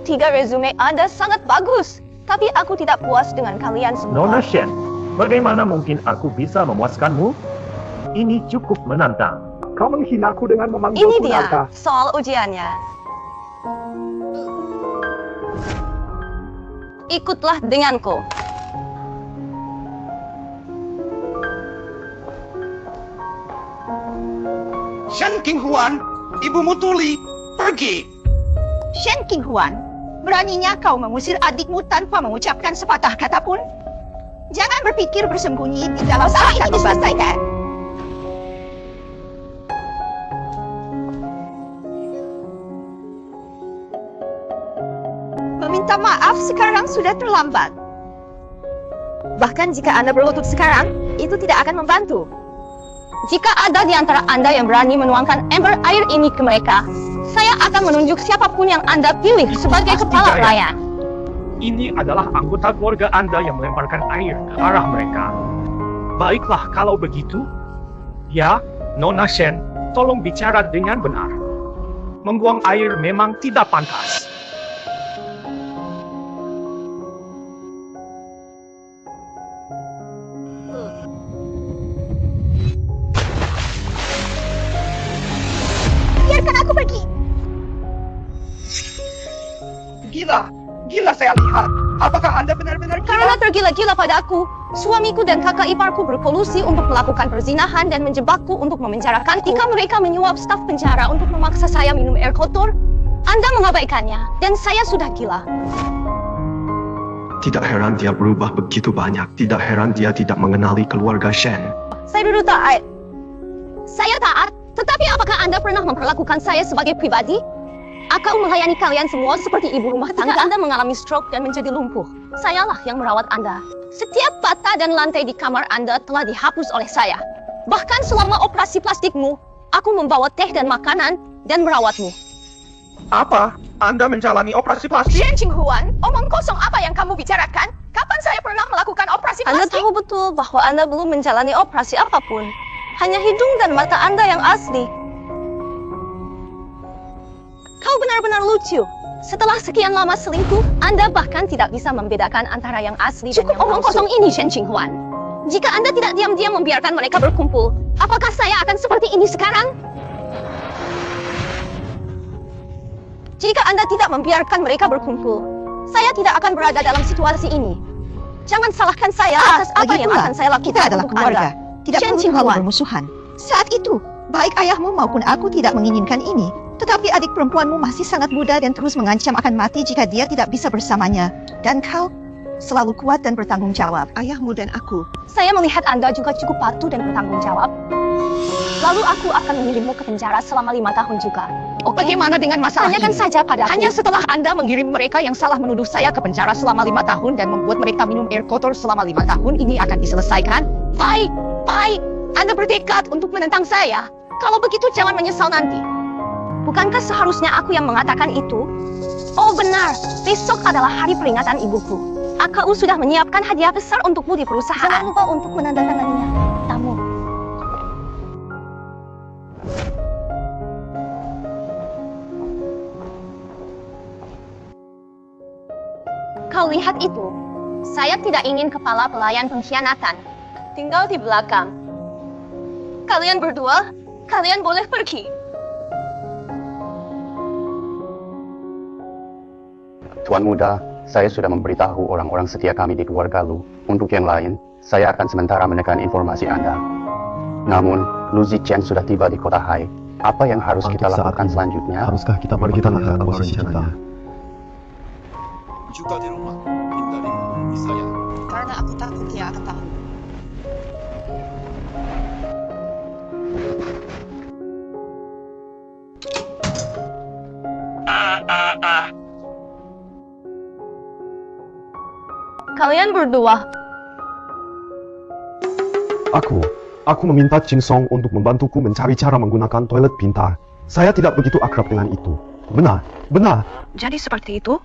Speaker 2: Tiga resume Anda sangat bagus, tapi aku tidak puas dengan kalian semua.
Speaker 16: Nona Shen, bagaimana mungkin aku bisa memuaskanmu? Ini cukup menantang. Kau menghinaku dengan memanggilku
Speaker 2: Ini dia,
Speaker 16: Nata.
Speaker 2: soal ujiannya. Ikutlah denganku.
Speaker 14: Shen Qinghuan, ibumu tuli, pergi.
Speaker 1: Shen Qinghuan, beraninya kau mengusir adikmu tanpa mengucapkan sepatah kata pun? Jangan berpikir bersembunyi di dalam masalah ini diselesaikan. Meminta maaf sekarang sudah terlambat.
Speaker 2: Bahkan jika Anda berlutut sekarang, itu tidak akan membantu. Jika ada di antara Anda yang berani menuangkan ember air ini ke mereka, saya akan menunjuk siapapun yang Anda pilih sebagai kepala pelayan.
Speaker 16: Ini adalah anggota keluarga Anda yang melemparkan air ke arah mereka. Baiklah kalau begitu. Ya, Nona Shen, tolong bicara dengan benar. Membuang air memang tidak pantas.
Speaker 1: Biarkan aku pergi.
Speaker 14: Gila saya lihat. Apakah Anda benar-benar gila?
Speaker 2: Karena tergila-gila padaku, suamiku dan kakak iparku berkolusi untuk melakukan perzinahan dan menjebakku untuk memenjarakanku. Ketika mereka menyuap staf penjara untuk memaksa saya minum air kotor, Anda mengabaikannya, dan saya sudah gila.
Speaker 11: Tidak heran dia berubah begitu banyak. Tidak heran dia tidak mengenali keluarga Shen.
Speaker 2: Saya dulu taat. Saya taat, tetapi apakah Anda pernah memperlakukan saya sebagai pribadi? Aku melayani kalian semua seperti ibu rumah tangga. Anda mengalami stroke dan menjadi lumpuh, sayalah yang merawat Anda. Setiap bata dan lantai di kamar Anda telah dihapus oleh saya. Bahkan selama operasi plastikmu, aku membawa teh dan makanan dan merawatmu.
Speaker 10: Apa? Anda menjalani operasi plastik?
Speaker 1: Shen Qinghuan, omong kosong apa yang kamu bicarakan? Kapan saya pernah melakukan operasi
Speaker 2: Anda
Speaker 1: plastik?
Speaker 2: tahu betul bahwa Anda belum menjalani operasi apapun. Hanya hidung dan mata Anda yang asli. Kau benar-benar lucu. Setelah sekian lama selingkuh, Anda bahkan tidak bisa membedakan antara yang asli dan yang palsu. Cukup omong kosong ini, Shen Qinghuan. Jika Anda tidak diam-diam membiarkan mereka berkumpul, apakah saya akan seperti ini sekarang? Jika Anda tidak membiarkan mereka berkumpul, saya tidak akan berada dalam situasi ini. Jangan salahkan saya atas apa yang akan saya lakukan
Speaker 1: kita adalah
Speaker 2: untuk
Speaker 1: keluarga.
Speaker 2: Anda.
Speaker 1: Tidak perlu selalu bermusuhan. Saat itu, baik ayahmu maupun aku tidak menginginkan ini. Tetapi adik perempuanmu masih sangat muda dan terus mengancam akan mati jika dia tidak bisa bersamanya. Dan kau selalu kuat dan bertanggung jawab. Ayahmu dan aku.
Speaker 2: Saya melihat Anda juga cukup patuh dan bertanggung jawab. Lalu aku akan mengirimmu ke penjara selama 5 tahun juga.
Speaker 1: Bagaimana dengan masalah
Speaker 2: Tanyakan
Speaker 1: ini?
Speaker 2: saja padaku.
Speaker 1: Hanya setelah Anda mengirim mereka yang salah menuduh saya ke penjara selama 5 tahun dan membuat mereka minum air kotor selama 5 tahun, ini akan diselesaikan? Baik. Anda bertekad untuk menentang saya. Kalau begitu jangan menyesal nanti.
Speaker 2: Bukankah seharusnya aku yang mengatakan itu? Oh benar, besok adalah hari peringatan ibuku. AKU sudah menyiapkan hadiah besar untukmu di perusahaan. Jangan lupa untuk menandatanganinya. Tamu. Kau lihat itu? Saya tidak ingin kepala pelayan pengkhianatan. Tinggal di belakang. Kalian berdua, kalian boleh pergi.
Speaker 17: Tuan Muda, saya sudah memberitahu orang-orang setia kami di keluarga Lu. Untuk yang lain, saya akan sementara menekan informasi Anda. Namun, Lu Ziqian sudah tiba di kota Hai. Apa yang harus kita lakukan selanjutnya?
Speaker 11: Haruskah kita pergi tanah ke rencananya?
Speaker 10: Juga di rumah, hindari saya.
Speaker 8: Karena aku takut dia akan tahu.
Speaker 2: Kalian berdua.
Speaker 11: Aku meminta Chin Song untuk membantuku mencari cara menggunakan toilet pintar. Saya tidak begitu akrab dengan itu. Benar.
Speaker 1: Jadi seperti itu?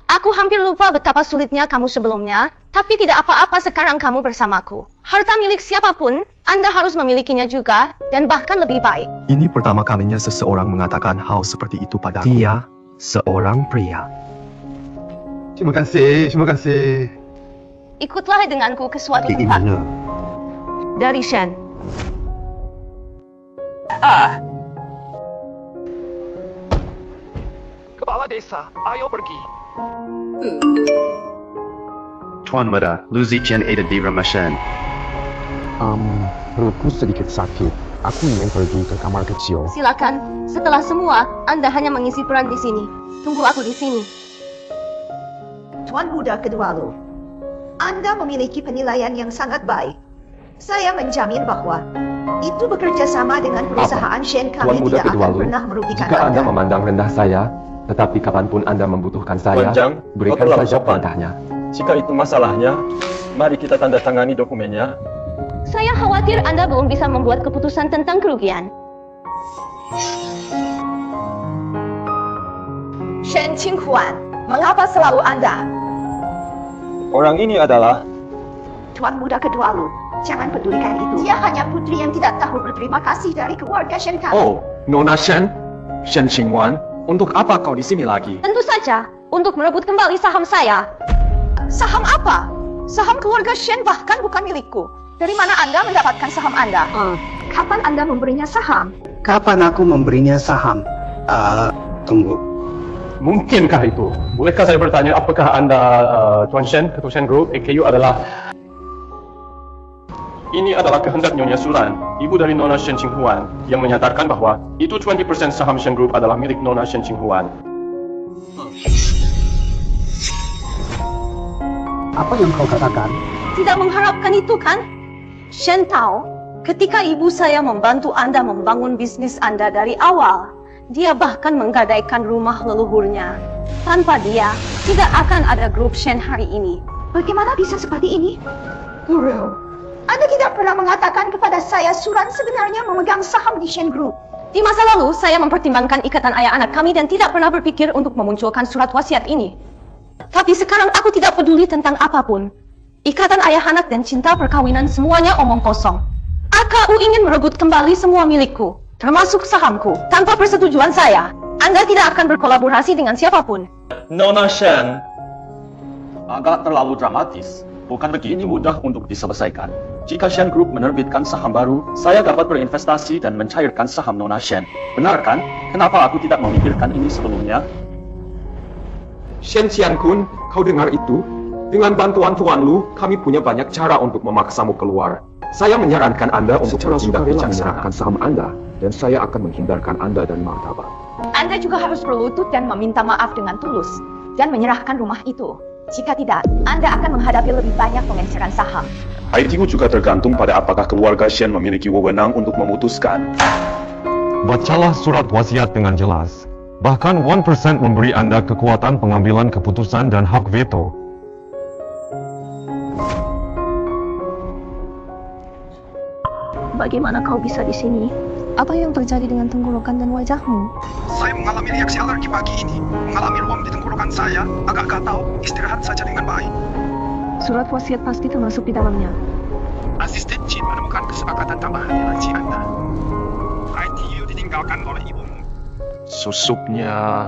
Speaker 2: Aku hampir lupa betapa sulitnya kamu sebelumnya, tapi tidak apa-apa sekarang kamu bersamaku. Harta milik siapapun, Anda harus memilikinya juga, dan bahkan lebih baik.
Speaker 11: Ini pertama kalinya seseorang mengatakan hal seperti itu padaku. Dia seorang pria. Terima kasih.
Speaker 2: Ikutlah denganku ke suatu tempat.
Speaker 11: Gimana?
Speaker 2: Dari Shen.
Speaker 10: desa, ayo pergi.
Speaker 17: Tuan Muda, Lu Ziqian ada di rumah Shen.
Speaker 11: Perutku sedikit sakit. Aku ingin pergi ke kamar kecil.
Speaker 2: Silakan. Setelah semua, Anda hanya mengisi peran di sini. Tunggu aku di sini.
Speaker 8: Tuan Muda Kedwalu, Anda memiliki penilaian yang sangat baik. Saya menjamin bahwa itu bekerja sama dengan perusahaan Shen
Speaker 4: Tuan
Speaker 8: kami
Speaker 4: Muda
Speaker 8: tidak akan
Speaker 4: Kedwalu,
Speaker 8: pernah merugikan
Speaker 4: jika Anda
Speaker 8: Anda.
Speaker 4: memandang rendah saya, tetapi kapanpun Anda membutuhkan saya,
Speaker 6: Tuan Zhang,
Speaker 4: berikan
Speaker 6: kau terlalu
Speaker 4: saja
Speaker 6: sopan.
Speaker 4: perintahnya.
Speaker 6: Jika itu masalahnya, mari kita tanda tangani dokumennya.
Speaker 2: Saya khawatir Anda belum bisa membuat keputusan tentang kerugian.
Speaker 8: Shen Qinghuan, mengapa selalu Anda?
Speaker 6: Orang ini adalah
Speaker 8: Tuan Muda Kedwalu, jangan pedulikan itu. Dia hanya putri yang tidak tahu berterima kasih dari keluarga Shen kami.
Speaker 10: Oh, Nona Shen? Shen Qinghuan, untuk apa kau di sini lagi?
Speaker 2: Tentu saja, untuk merebut kembali saham saya.
Speaker 1: Saham apa? Saham keluarga Shen bahkan bukan milikku. Dari mana Anda mendapatkan saham Anda? Kapan Anda memberinya saham?
Speaker 15: Kapan aku memberinya saham? Tunggu.
Speaker 10: Mungkinkah itu? Bolehkah saya bertanya, apakah Anda Tuan Shen, Ketua Shen Group, AKU adalah... Ini adalah kehendak Nyonya Suran, ibu dari Nona Shen Qinghuan, yang menyatakan bahwa itu 20% saham Shen Group adalah milik Nona Shen Qinghuan.
Speaker 15: Apa yang kau katakan?
Speaker 2: Tidak mengharapkan itu kan? Shen tahu, ketika ibu saya membantu Anda membangun bisnis Anda dari awal, dia bahkan menggadaikan rumah leluhurnya. Tanpa dia, tidak akan ada grup Shen hari ini.
Speaker 8: Bagaimana bisa seperti ini? Guru, Anda tidak pernah mengatakan kepada saya Suran sebenarnya memegang saham di Shen Group.
Speaker 2: Di masa lalu, saya mempertimbangkan ikatan ayah anak kami dan tidak pernah berpikir untuk memunculkan surat wasiat ini. Tapi sekarang aku tidak peduli tentang apapun. Ikatan ayah anak dan cinta perkawinan semuanya omong kosong. AKU ingin merebut kembali semua milikku, termasuk sahamku, tanpa persetujuan saya. Anda tidak akan berkolaborasi dengan siapapun.
Speaker 6: Nona Shen. Agak terlalu dramatis. Bukan begitu mudah untuk diselesaikan. Jika Shen Group menerbitkan saham baru, saya dapat berinvestasi dan mencairkan saham Nona Shen. Benar kan? Kenapa aku tidak memikirkan ini sebelumnya?
Speaker 4: Shen Qiankun, kau dengar itu? Dengan bantuan Tuan Lu, kami punya banyak cara untuk memaksamu keluar. Saya menyarankan Anda untuk bertindak bijaksana menyerahkan saham Anda, dan saya akan menghindarkan Anda dari martabat.
Speaker 1: Anda juga harus berlutut dan meminta maaf dengan tulus, dan menyerahkan rumah itu. Jika tidak, Anda akan menghadapi lebih banyak pengenceran saham.
Speaker 10: ITU juga tergantung pada apakah keluarga Shen memiliki wewenang untuk memutuskan.
Speaker 11: Bacalah surat wasiat dengan jelas. Bahkan 1% memberi Anda kekuatan pengambilan keputusan dan hak veto.
Speaker 8: Bagaimana kau bisa di sini?
Speaker 3: Apa yang terjadi dengan tenggorokan dan wajahmu?
Speaker 10: Saya mengalami reaksi alergi pagi ini. Mengalami ruam di tenggorokan saya. Agak gatal. Istirahat saja dengan baik.
Speaker 3: Surat wasiat pasti termasuk di dalamnya.
Speaker 10: Asisten Chin menemukan kesepakatan tambahan di laci Anda. ITU ditinggalkan oleh ibumu. Susuknya...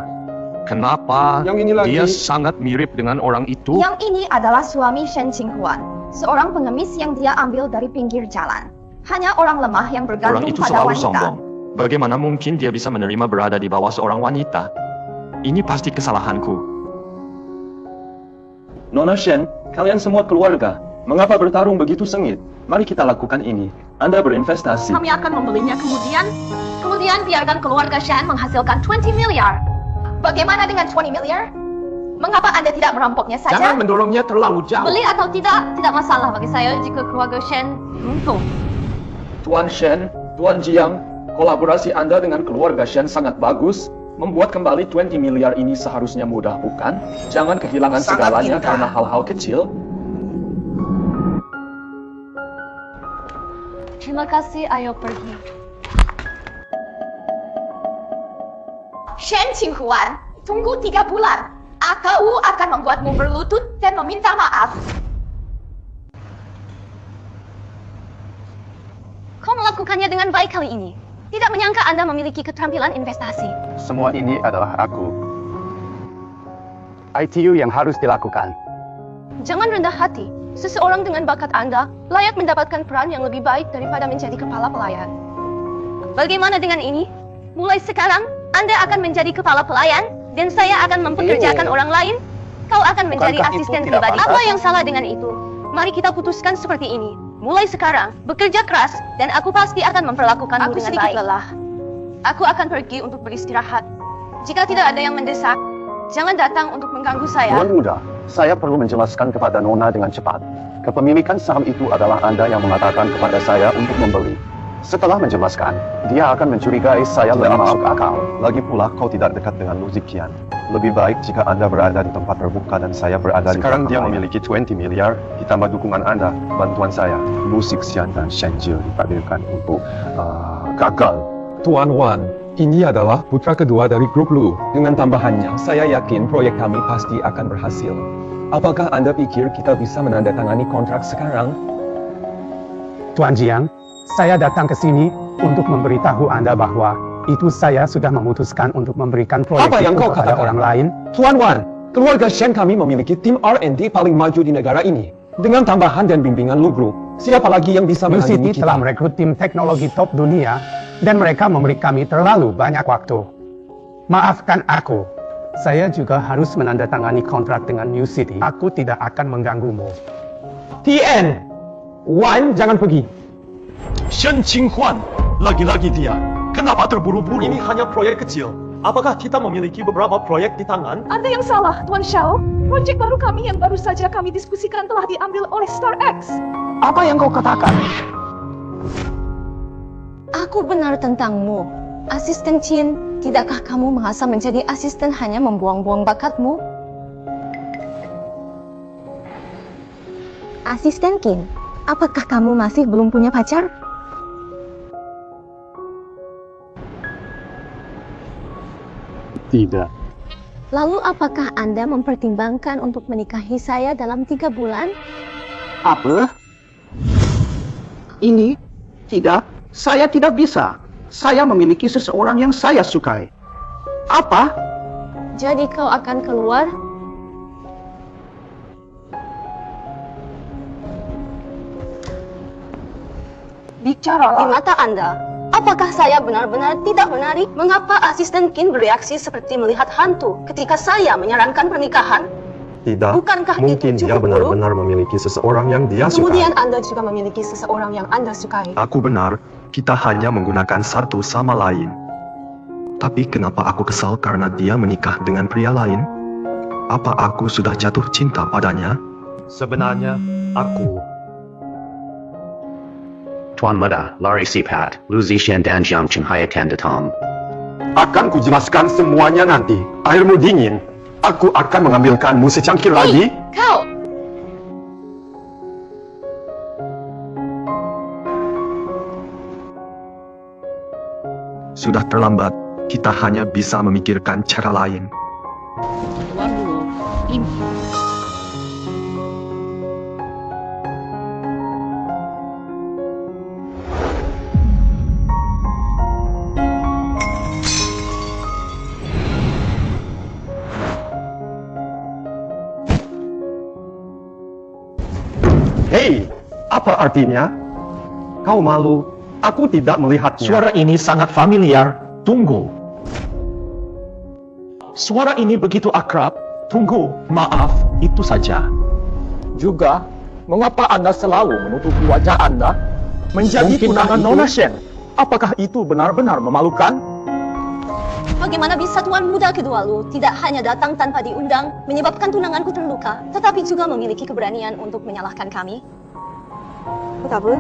Speaker 10: Kenapa
Speaker 4: Yang ini lagi.
Speaker 10: dia sangat mirip dengan orang itu?
Speaker 1: Yang ini adalah suami Shen Qinghuan, seorang pengemis yang dia ambil dari pinggir jalan. Hanya orang lemah yang bergantung
Speaker 6: Orang itu
Speaker 1: pada
Speaker 6: selalu
Speaker 1: wanita.
Speaker 6: sombong. Bagaimana mungkin dia bisa menerima berada di bawah seorang wanita? Ini pasti kesalahanku. Nona Shen, kalian semua keluarga. Mengapa bertarung begitu sengit? Mari kita lakukan ini. Anda berinvestasi.
Speaker 2: Kami akan membelinya kemudian biarkan keluarga Shen menghasilkan 20 miliar.
Speaker 1: Bagaimana dengan 20 miliar? Mengapa Anda tidak merampoknya saja?
Speaker 10: Jangan mendorongnya terlalu jauh.
Speaker 2: Beli atau tidak masalah bagi saya jika keluarga Shen beruntung.
Speaker 10: Tuan Shen, Tuan Jiang, kolaborasi Anda dengan keluarga Shen sangat bagus. Membuat kembali 20 miliar ini seharusnya mudah, bukan? Jangan kehilangan
Speaker 14: Sangat
Speaker 10: segalanya
Speaker 14: indah.
Speaker 10: karena hal-hal kecil.
Speaker 2: Terima kasih, ayo pergi.
Speaker 1: Shen Qinghuan, tunggu 3 bulan. AKU akan membuatmu berlutut dan meminta maaf.
Speaker 2: Kau melakukannya dengan baik kali ini. Tidak menyangka Anda memiliki keterampilan investasi.
Speaker 17: Semua ini adalah aku. ITU yang harus dilakukan.
Speaker 2: Jangan rendah hati. Seseorang dengan bakat Anda layak mendapatkan peran yang lebih baik daripada menjadi kepala pelayan. Bagaimana dengan ini? Mulai sekarang, Anda akan menjadi kepala pelayan dan saya akan mempekerjakan orang lain, kau akan menjadi
Speaker 17: Bukankah itu
Speaker 2: asisten
Speaker 17: tidak
Speaker 2: pribadi.
Speaker 17: pantas?
Speaker 2: Apa yang salah dengan itu? Mari kita putuskan seperti ini. Mulai sekarang, bekerja keras, dan aku pasti akan memperlakukanmu
Speaker 3: Aku
Speaker 2: dengan
Speaker 3: sedikit
Speaker 2: baik.
Speaker 3: lelah. Aku akan pergi untuk beristirahat. Jika tidak ada yang mendesak, jangan datang untuk mengganggu saya.
Speaker 17: Tuan Muda, saya perlu menjelaskan kepada Nona dengan cepat. Kepemilikan saham itu adalah Anda yang mengatakan kepada saya untuk membeli. Setelah menjelaskan, dia akan mencurigai saya lebih masuk akal.
Speaker 11: Lagi pula kau tidak dekat dengan Lu Ziqian. Lebih baik jika Anda berada di tempat terbuka dan saya berada di
Speaker 17: Sekarang
Speaker 11: tempat
Speaker 17: dia
Speaker 11: lain.
Speaker 17: memiliki
Speaker 11: 20 miliar, ditambah dukungan Anda, bantuan saya. Lu Ziqian dan Shen Jie ditakdirkan untuk gagal.
Speaker 4: Tuan Wan, ini adalah putra kedua dari grup Lu. Dengan tambahannya, saya yakin proyek kami pasti akan berhasil. Apakah Anda pikir kita bisa menandatangani kontrak sekarang?
Speaker 15: Tuan Jiang, saya datang ke sini untuk memberitahu Anda bahwa itu saya sudah memutuskan untuk memberikan proyek
Speaker 4: Apa yang
Speaker 15: itu
Speaker 4: kau
Speaker 15: kepada
Speaker 4: katakan?
Speaker 15: orang lain.
Speaker 4: Tuan Wan, keluarga Shen kami memiliki tim R&D paling maju di negara ini. Dengan tambahan dan bimbingan Lu Group, siapa lagi yang bisa
Speaker 15: Lu
Speaker 4: melindungi
Speaker 15: City
Speaker 4: kita?
Speaker 15: telah merekrut tim teknologi top dunia dan mereka memberi kami terlalu banyak waktu. Maafkan aku, saya juga harus menandatangani kontrak dengan New City. Aku tidak akan mengganggumu.
Speaker 4: TN, Wan jangan pergi.
Speaker 10: Shen Qinghuan, lagi-lagi dia. Kenapa terburu-buru? Ini hanya proyek kecil. Apakah kita memiliki beberapa proyek di tangan?
Speaker 9: Anda yang salah, Tuan Xiao. Proyek baru kami yang baru saja kami diskusikan telah diambil oleh StarX.
Speaker 15: Apa yang kau katakan?
Speaker 2: Aku benar tentangmu. Asisten Chin, tidakkah kamu merasa menjadi asisten hanya membuang-buang bakatmu? Asisten Qin, apakah kamu masih belum punya pacar?
Speaker 17: Tidak.
Speaker 2: Lalu apakah Anda mempertimbangkan untuk menikahi saya dalam 3 bulan?
Speaker 13: Apa? Ini? Tidak, saya tidak bisa. Saya memiliki seseorang yang saya sukai. Apa?
Speaker 2: Jadi kau akan keluar?
Speaker 14: Bicaralah.
Speaker 2: Di mata Anda, apakah saya benar-benar tidak menarik? Mengapa asisten Qin bereaksi seperti melihat hantu ketika saya menyarankan pernikahan?
Speaker 11: Tidak,
Speaker 2: Bukankah
Speaker 11: mungkin
Speaker 2: itu
Speaker 11: dia
Speaker 2: cukup buruk?
Speaker 11: benar-benar memiliki seseorang yang dia
Speaker 2: Kemudian
Speaker 11: sukai.
Speaker 2: Anda juga memiliki seseorang yang Anda sukai.
Speaker 11: Aku benar, kita hanya menggunakan satu sama lain. Tapi kenapa aku kesal karena dia menikah dengan pria lain? Apa aku sudah jatuh cinta padanya? Sebenarnya, aku...
Speaker 18: Tuan Muda, Lari Sipat, Lu Zishan dan Jiang Chenghaya Tom.
Speaker 11: Akan kujelaskan semuanya nanti. Airmu dingin. Aku akan mengambilkanmu secangkir lagi.
Speaker 3: Kau!
Speaker 11: Sudah terlambat. Kita hanya bisa memikirkan cara lain.
Speaker 8: Tuan Lu, ini.
Speaker 11: Hei, apa artinya? Kau malu? Aku tidak melihatnya.
Speaker 16: Suara ini sangat familiar. Tunggu. Suara ini begitu akrab. Tunggu, maaf, itu saja.
Speaker 10: Juga, mengapa Anda selalu menutupi wajah Anda? Menjadi
Speaker 16: Mungkinkah
Speaker 10: tunangan
Speaker 16: itu-
Speaker 10: Nona Shen. Apakah itu benar-benar memalukan?
Speaker 2: Bagaimana bisa tuan muda kedua Lu tidak hanya datang tanpa diundang, menyebabkan tunanganku terluka, tetapi juga memiliki keberanian untuk menyalahkan kami? Betapa?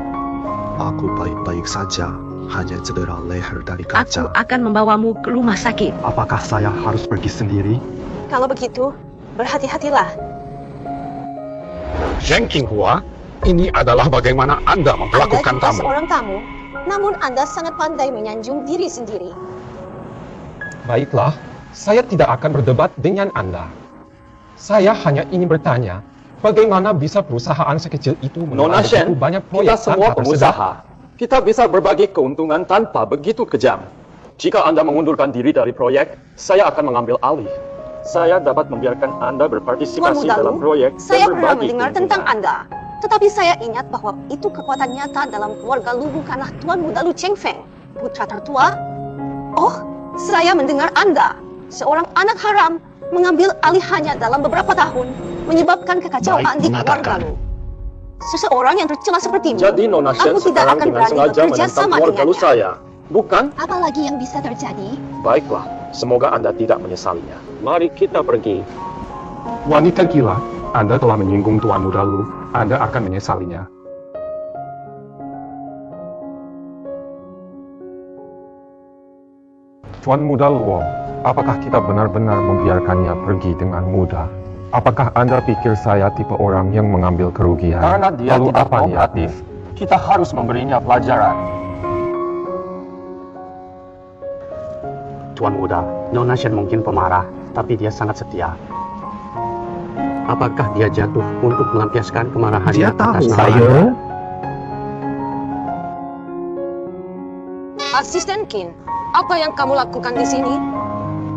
Speaker 11: Aku baik-baik saja. Hanya cedera leher dari
Speaker 7: Aku
Speaker 11: kaca.
Speaker 7: akan membawamu ke rumah sakit.
Speaker 11: Apakah saya harus pergi sendiri?
Speaker 2: Kalau begitu, berhati-hatilah.
Speaker 15: Zheng Qinghua, ini adalah bagaimana Anda memperlakukan
Speaker 2: Anda juga
Speaker 15: tamu.
Speaker 2: seorang tamu, namun Anda sangat pandai menyanjung diri sendiri.
Speaker 4: Baiklah, saya tidak akan berdebat dengan Anda. Saya hanya ingin bertanya, bagaimana bisa perusahaan sekecil itu
Speaker 6: Nona
Speaker 4: menolak
Speaker 6: Shen,
Speaker 4: begitu banyak proyek
Speaker 6: kita semua
Speaker 4: tanpa
Speaker 6: pengusaha. Kita bisa berbagi keuntungan tanpa begitu kejam. Jika Anda mengundurkan diri dari proyek, saya akan mengambil alih. Saya dapat membiarkan Anda
Speaker 2: Tuan
Speaker 6: berpartisipasi
Speaker 2: Muda
Speaker 6: dalam
Speaker 2: Lu,
Speaker 6: proyek
Speaker 2: saya
Speaker 6: dan
Speaker 2: pernah
Speaker 6: berbagi
Speaker 2: mendengar
Speaker 6: keuntungan.
Speaker 2: tentang Anda. Tetapi saya ingat bahwa itu kekuatan nyata dalam keluarga Lu bukanlah Tuan Muda Lu Cheng Feng, putra tertua. Oh, saya mendengar Anda. Seorang anak haram mengambil alihannya dalam beberapa tahun, menyebabkan kekacauan di keluarga lu. Seseorang yang tercela sepertimu,
Speaker 10: Jadi Nona Shen
Speaker 2: aku tidak
Speaker 10: sekarang
Speaker 2: akan
Speaker 10: dengan
Speaker 2: berani
Speaker 10: sengaja
Speaker 2: bekerja
Speaker 10: menentang
Speaker 2: sama
Speaker 10: keluarga lu
Speaker 2: dengannya.
Speaker 10: saya, bukan?
Speaker 3: Apalagi yang bisa terjadi?
Speaker 10: Baiklah, semoga Anda tidak menyesalinya. Mari kita pergi.
Speaker 4: Wanita gila, Anda telah menyinggung Tuan Muda Lu. Anda akan menyesalinya. Tuan Muda Luo, apakah kita benar-benar membiarkannya pergi dengan mudah? Apakah Anda pikir saya tipe orang yang mengambil kerugian?
Speaker 10: Karena dia
Speaker 4: Lalu
Speaker 10: tidak
Speaker 4: apa
Speaker 10: kooperatif,
Speaker 4: niatnya?
Speaker 10: kita harus memberinya pelajaran.
Speaker 17: Tuan Muda, Nona Shen mungkin pemarah, tapi dia sangat setia. Apakah dia jatuh untuk melampiaskan kemarahannya
Speaker 11: Dia tahu.
Speaker 17: atas nama
Speaker 11: Saya?
Speaker 17: Anda?
Speaker 2: Asisten Qin, apa yang kamu lakukan di sini?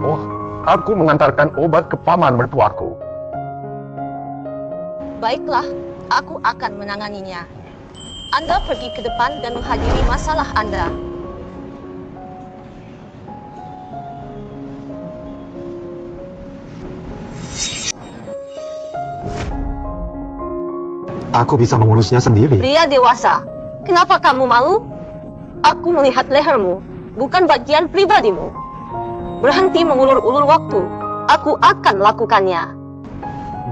Speaker 4: Oh, aku mengantarkan obat ke paman mertuaku.
Speaker 2: Baiklah, aku akan menanganinya. Anda pergi ke depan dan menghadiri masalah Anda.
Speaker 11: Aku bisa mengurusnya sendiri.
Speaker 2: Pria dewasa, kenapa kamu malu? Aku melihat lehermu, bukan bagian pribadimu. Berhenti mengulur-ulur waktu. Aku akan lakukannya.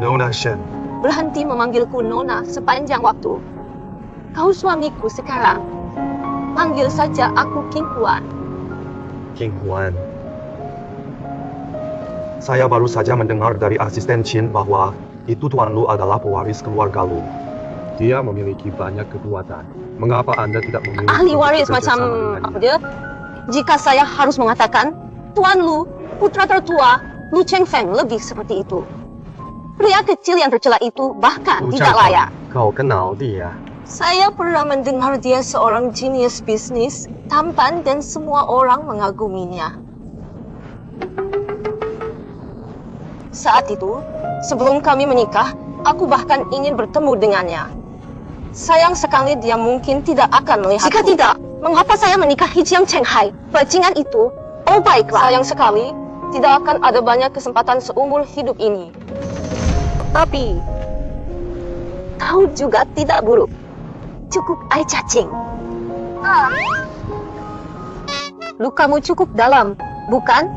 Speaker 11: Nona Shen.
Speaker 2: Berhenti memanggilku Nona sepanjang waktu. Kau suamiku sekarang. Panggil saja aku King Huan.
Speaker 11: King Huan. Saya baru saja mendengar dari asisten Qin bahwa itu Tuan Lu adalah pewaris keluarga Lu. Dia memiliki banyak kekuatan. Mengapa Anda tidak memilih
Speaker 2: Ahli
Speaker 11: untuk
Speaker 2: waris
Speaker 11: bekerja
Speaker 2: macam
Speaker 11: sama dengannya?
Speaker 2: apa dia? Jika saya harus mengatakan, Tuan Lu, putra tertua, Lu Chengfeng lebih seperti itu. Pria kecil yang tercela itu bahkan
Speaker 11: Lu
Speaker 2: tidak
Speaker 11: Chengfeng,
Speaker 2: layak.
Speaker 11: Kau kenal dia?
Speaker 2: Saya pernah mendengar dia seorang jenius bisnis, tampan dan semua orang mengaguminya. Saat itu, sebelum kami menikah, aku bahkan ingin bertemu dengannya. Sayang sekali dia mungkin tidak akan melihatku. Jika tidak, mengapa saya menikahi Jiang Chenghai? Bajingan itu, oh baiklah. Sayang sekali, tidak akan ada banyak kesempatan seumur hidup ini. Tapi, kau juga tidak buruk. Cukup air cacing. Lukamu cukup dalam, bukan?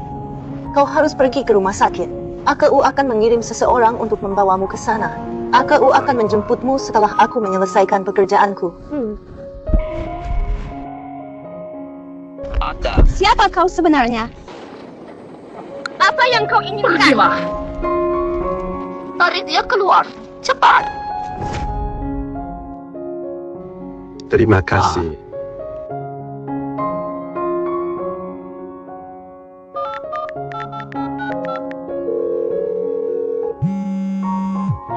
Speaker 2: Kau harus pergi ke rumah sakit. AKU akan mengirim seseorang untuk membawamu ke sana. AKU akan menjemputmu setelah aku menyelesaikan pekerjaanku.
Speaker 3: Siapa kau sebenarnya?
Speaker 2: Apa yang kau inginkan?
Speaker 3: Pergilah.
Speaker 2: Tarik dia keluar. Cepat.
Speaker 11: Terima kasih.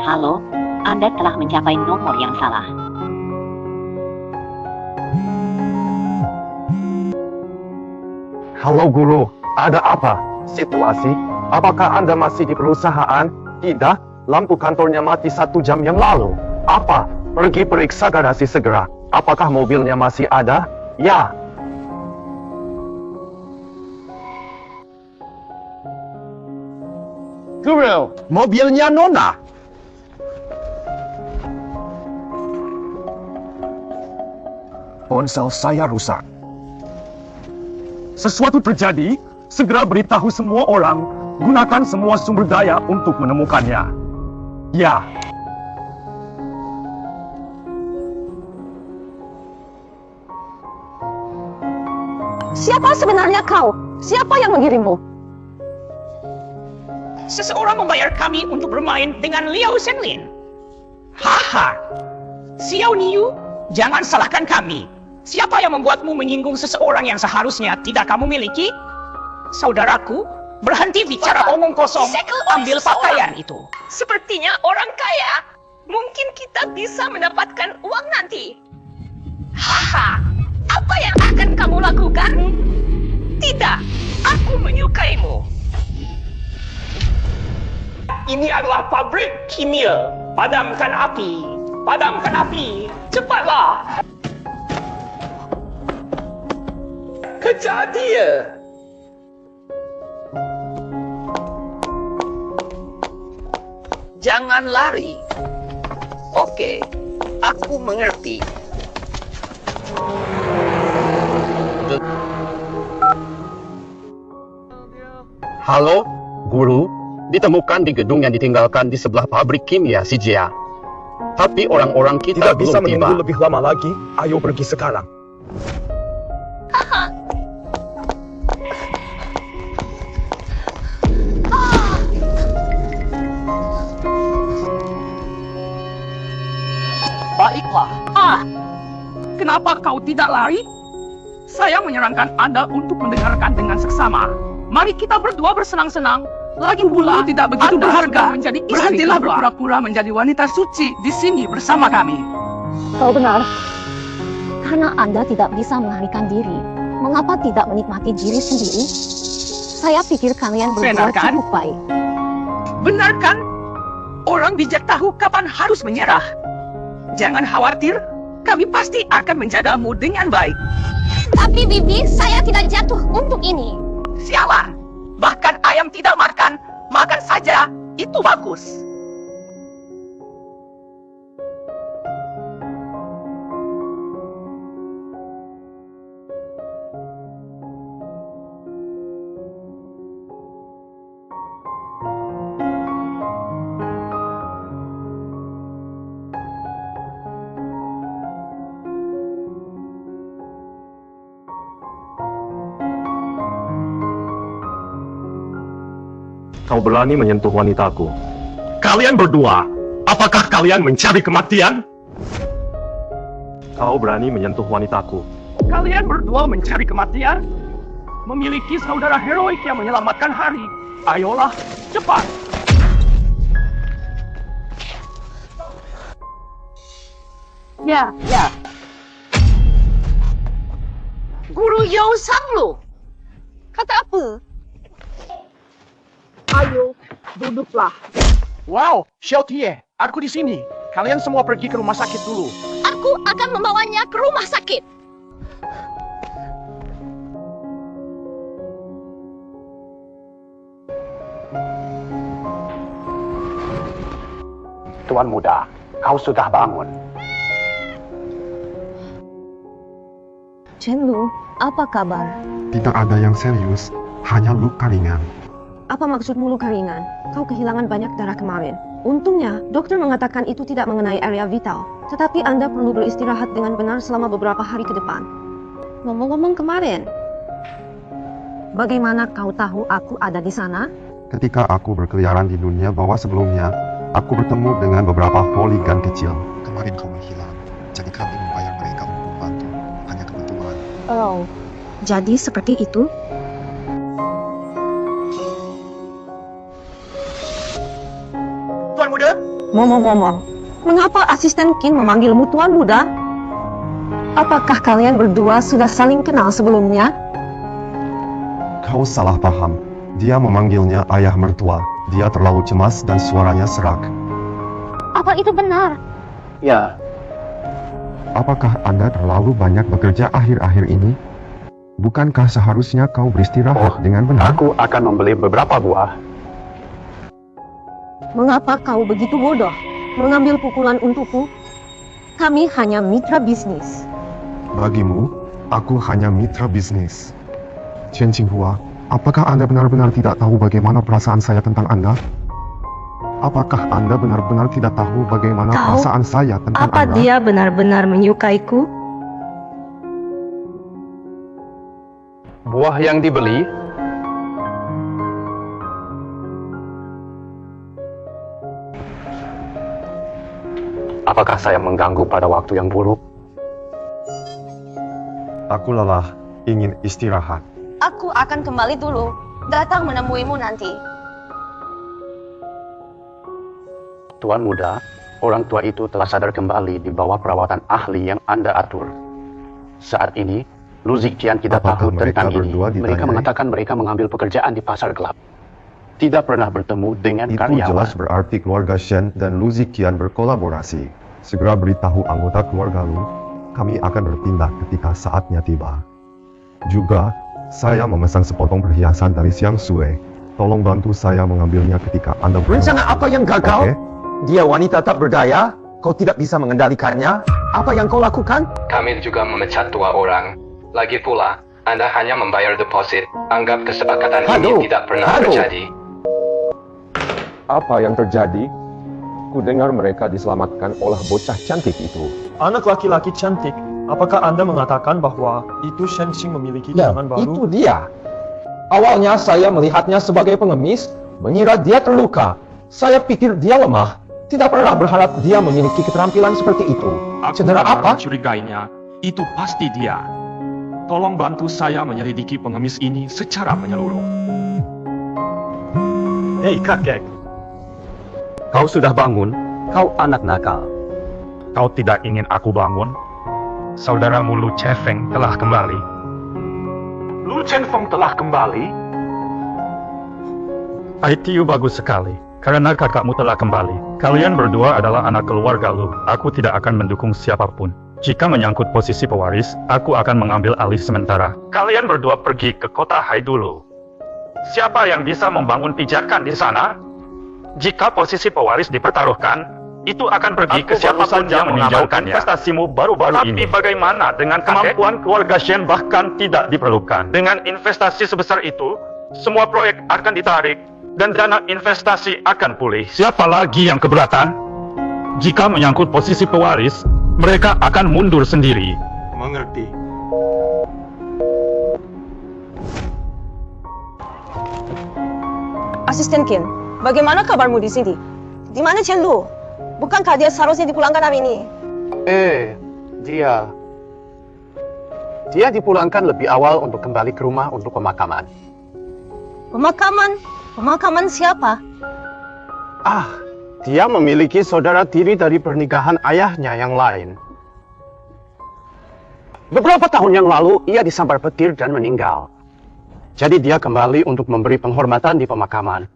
Speaker 19: Halo, Anda telah mencapai nomor yang salah.
Speaker 4: Halo guru, ada apa? Situasi? Apakah Anda masih di perusahaan? Tidak, lampu kantornya mati 1 jam yang lalu. Apa? Pergi periksa garasi segera. Apakah mobilnya masih ada? Ya.
Speaker 13: Guru, mobilnya Nona. Ponsel saya rusak.
Speaker 10: Sesuatu terjadi, segera beritahu semua orang, gunakan semua sumber daya untuk menemukannya. Ya.
Speaker 2: Siapa sebenarnya kau? Siapa yang mengirimmu?
Speaker 20: Seseorang membayar kami untuk bermain dengan Liao Shenlin. Haha. Xiao Niu, jangan salahkan kami. Siapa yang membuatmu menyinggung seseorang yang seharusnya tidak kamu miliki? Saudaraku, berhenti bicara omong kosong. Ambil pakaian itu.
Speaker 2: Sepertinya orang kaya. Mungkin kita bisa mendapatkan uang nanti. Haha. Apa yang akan kamu lakukan? Tidak. Aku menyukaimu.
Speaker 20: Ini adalah pabrik kimia. Padamkan api. Padamkan api. Cepatlah. Kejar dia. Jangan lari. Oke, aku mengerti.
Speaker 17: Halo, guru. Ditemukan di gedung yang ditinggalkan di sebelah pabrik kimia Sijia. Tapi orang-orang kita
Speaker 16: Tidak bisa
Speaker 17: belum tiba.
Speaker 16: menunggu lebih lama lagi. Ayo pergi sekarang.
Speaker 20: Baiklah. Kenapa kau tidak lari? Saya menyarankan Anda untuk mendengarkan dengan seksama. Mari kita berdua bersenang-senang. Lagi pula tidak begitu berharga menjadi istri. Berhentilah berpura-pura menjadi wanita suci di sini bersama kami.
Speaker 2: Kau benar. Karena Anda tidak bisa melarikan diri, mengapa tidak menikmati diri sendiri? Saya pikir kalian berdua
Speaker 20: Benar kan?
Speaker 2: cukup baik.
Speaker 20: Benar kan? Orang bijak tahu kapan harus menyerah. Jangan khawatir, kami pasti akan menjagamu dengan baik.
Speaker 2: Tapi Bibi, saya tidak jatuh untuk ini.
Speaker 20: Sialan, bahkan ayam tidak makan, makan saja, itu bagus.
Speaker 16: Kau berani menyentuh wanitaku. Kalian berdua, apakah kalian mencari kematian? Kau berani menyentuh wanitaku.
Speaker 20: Kalian berdua mencari kematian? Memiliki saudara heroik yang menyelamatkan hari. Ayolah, cepat.
Speaker 2: Ya. Guru Yao Sanglu. Kata apa?
Speaker 10: Ayo, duduklah. Wow, Xiao Tie, aku di sini. Kalian semua pergi ke rumah sakit dulu.
Speaker 2: Aku akan membawanya ke rumah sakit.
Speaker 17: Tuan muda, kau sudah bangun.
Speaker 2: Chen Lu, apa kabar?
Speaker 11: Tidak ada yang serius, hanya luka ringan.
Speaker 2: Apa maksudmu luka ringan? Kau kehilangan banyak darah kemarin. Untungnya, dokter mengatakan itu tidak mengenai area vital. Tetapi Anda perlu beristirahat dengan benar selama beberapa hari ke depan. Ngomong-ngomong kemarin, bagaimana kau tahu aku ada di sana?
Speaker 11: Ketika aku berkeliaran di dunia bawah sebelumnya, aku bertemu dengan beberapa holigan kecil. Kemarin kau menghilang, jadi kami membayar mereka untuk membantu. Hanya kebetulan.
Speaker 2: Oh, jadi seperti itu?
Speaker 20: Tuan muda?
Speaker 2: Ngomong-ngomong, mengapa asisten Kin memanggilmu Tuan Muda? Apakah kalian berdua sudah saling kenal sebelumnya?
Speaker 11: Kau salah paham. Dia memanggilnya ayah mertua. Dia terlalu cemas dan suaranya serak.
Speaker 2: Apa itu benar?
Speaker 17: Ya.
Speaker 11: Apakah Anda terlalu banyak bekerja akhir-akhir ini? Bukankah seharusnya kau beristirahat dengan benar?
Speaker 17: Aku akan membeli beberapa buah.
Speaker 2: Mengapa kau begitu bodoh mengambil pukulan untukku? Kami hanya mitra bisnis.
Speaker 11: Bagimu, aku hanya mitra bisnis. Chen Qinghua, apakah Anda benar-benar tidak tahu bagaimana perasaan saya tentang Anda? Apakah Anda benar-benar tidak tahu bagaimana perasaan saya tentang
Speaker 2: Apa
Speaker 11: Anda?
Speaker 2: dia benar-benar menyukaiku?
Speaker 17: Buah yang dibeli? Apakah saya mengganggu pada waktu yang buruk?
Speaker 11: Aku lelah, ingin istirahat.
Speaker 2: Aku akan kembali dulu. Datang menemuimu nanti.
Speaker 17: Tuan muda, orang tua itu telah sadar kembali di bawah perawatan ahli yang Anda atur. Saat ini, Lu Ziqian tidak tahu tentang ini. Mereka mengatakan mereka mengambil pekerjaan di pasar gelap. Tidak pernah bertemu dengan
Speaker 11: Itu
Speaker 17: karyawan.
Speaker 11: jelas berarti keluarga Shen dan Lu Ziqian berkolaborasi. Segera beritahu anggota keluarga Lu. Kami akan bertindak ketika saatnya tiba. Juga, saya memesan sepotong perhiasan dari Xiang Sui. Tolong bantu saya mengambilnya ketika Anda
Speaker 4: Rencana apa yang gagal?
Speaker 11: Oke?
Speaker 4: Dia wanita tak berdaya, kau tidak bisa mengendalikannya. Apa yang kau lakukan?
Speaker 17: Kami juga memecat 2 orang. Lagi pula, Anda hanya membayar deposit. Anggap kesepakatan ini tidak pernah terjadi.
Speaker 10: Apa yang terjadi? Ku dengar mereka diselamatkan oleh bocah cantik itu.
Speaker 11: Anak laki-laki cantik, apakah Anda mengatakan bahwa itu Shenqing memiliki
Speaker 4: Ya,
Speaker 11: tangan baru?
Speaker 4: itu dia. Awalnya saya melihatnya sebagai pengemis, mengira dia terluka. Saya pikir dia lemah. Tidak pernah berharap dia memiliki keterampilan seperti itu. Cedera apa?
Speaker 15: Mencurigainya, itu pasti dia. Tolong bantu saya menyelidiki pengemis ini secara menyeluruh.
Speaker 11: Hei kakek, kau sudah bangun? Kau anak nakal.
Speaker 16: Kau tidak ingin aku bangun? Saudaramu Lu Chefeng telah kembali.
Speaker 15: Lu Chenfeng telah kembali?
Speaker 16: ITU bagus sekali, karena kakakmu telah kembali. Kalian berdua adalah anak keluarga Lu. Aku tidak akan mendukung siapapun. Jika menyangkut posisi pewaris, aku akan mengambil alih sementara. Kalian berdua pergi ke kota Hai dulu. Siapa yang bisa membangun pijakan di sana? Jika posisi pewaris dipertaruhkan, itu akan pergi ke siapapun yang meninggalkan investasimu baru-baru ini. Tapi bagaimana dengan kemampuan keluarga Shen bahkan tidak diperlukan? Dengan investasi sebesar itu, semua proyek akan ditarik dan dana investasi akan pulih. Siapa lagi yang keberatan? Jika menyangkut posisi pewaris, mereka akan mundur sendiri.
Speaker 11: Mengerti.
Speaker 2: Asisten Qin, bagaimana kabarmu di sini? Di mana Chen Lu? Bukankah dia seharusnya dipulangkan hari ini?
Speaker 17: Dia dipulangkan lebih awal untuk kembali ke rumah untuk pemakaman.
Speaker 2: Pemakaman? Pemakaman siapa?
Speaker 17: Dia memiliki saudara tiri dari pernikahan ayahnya yang lain. Beberapa tahun yang lalu, ia disambar petir dan meninggal. Jadi dia kembali untuk memberi penghormatan di pemakaman.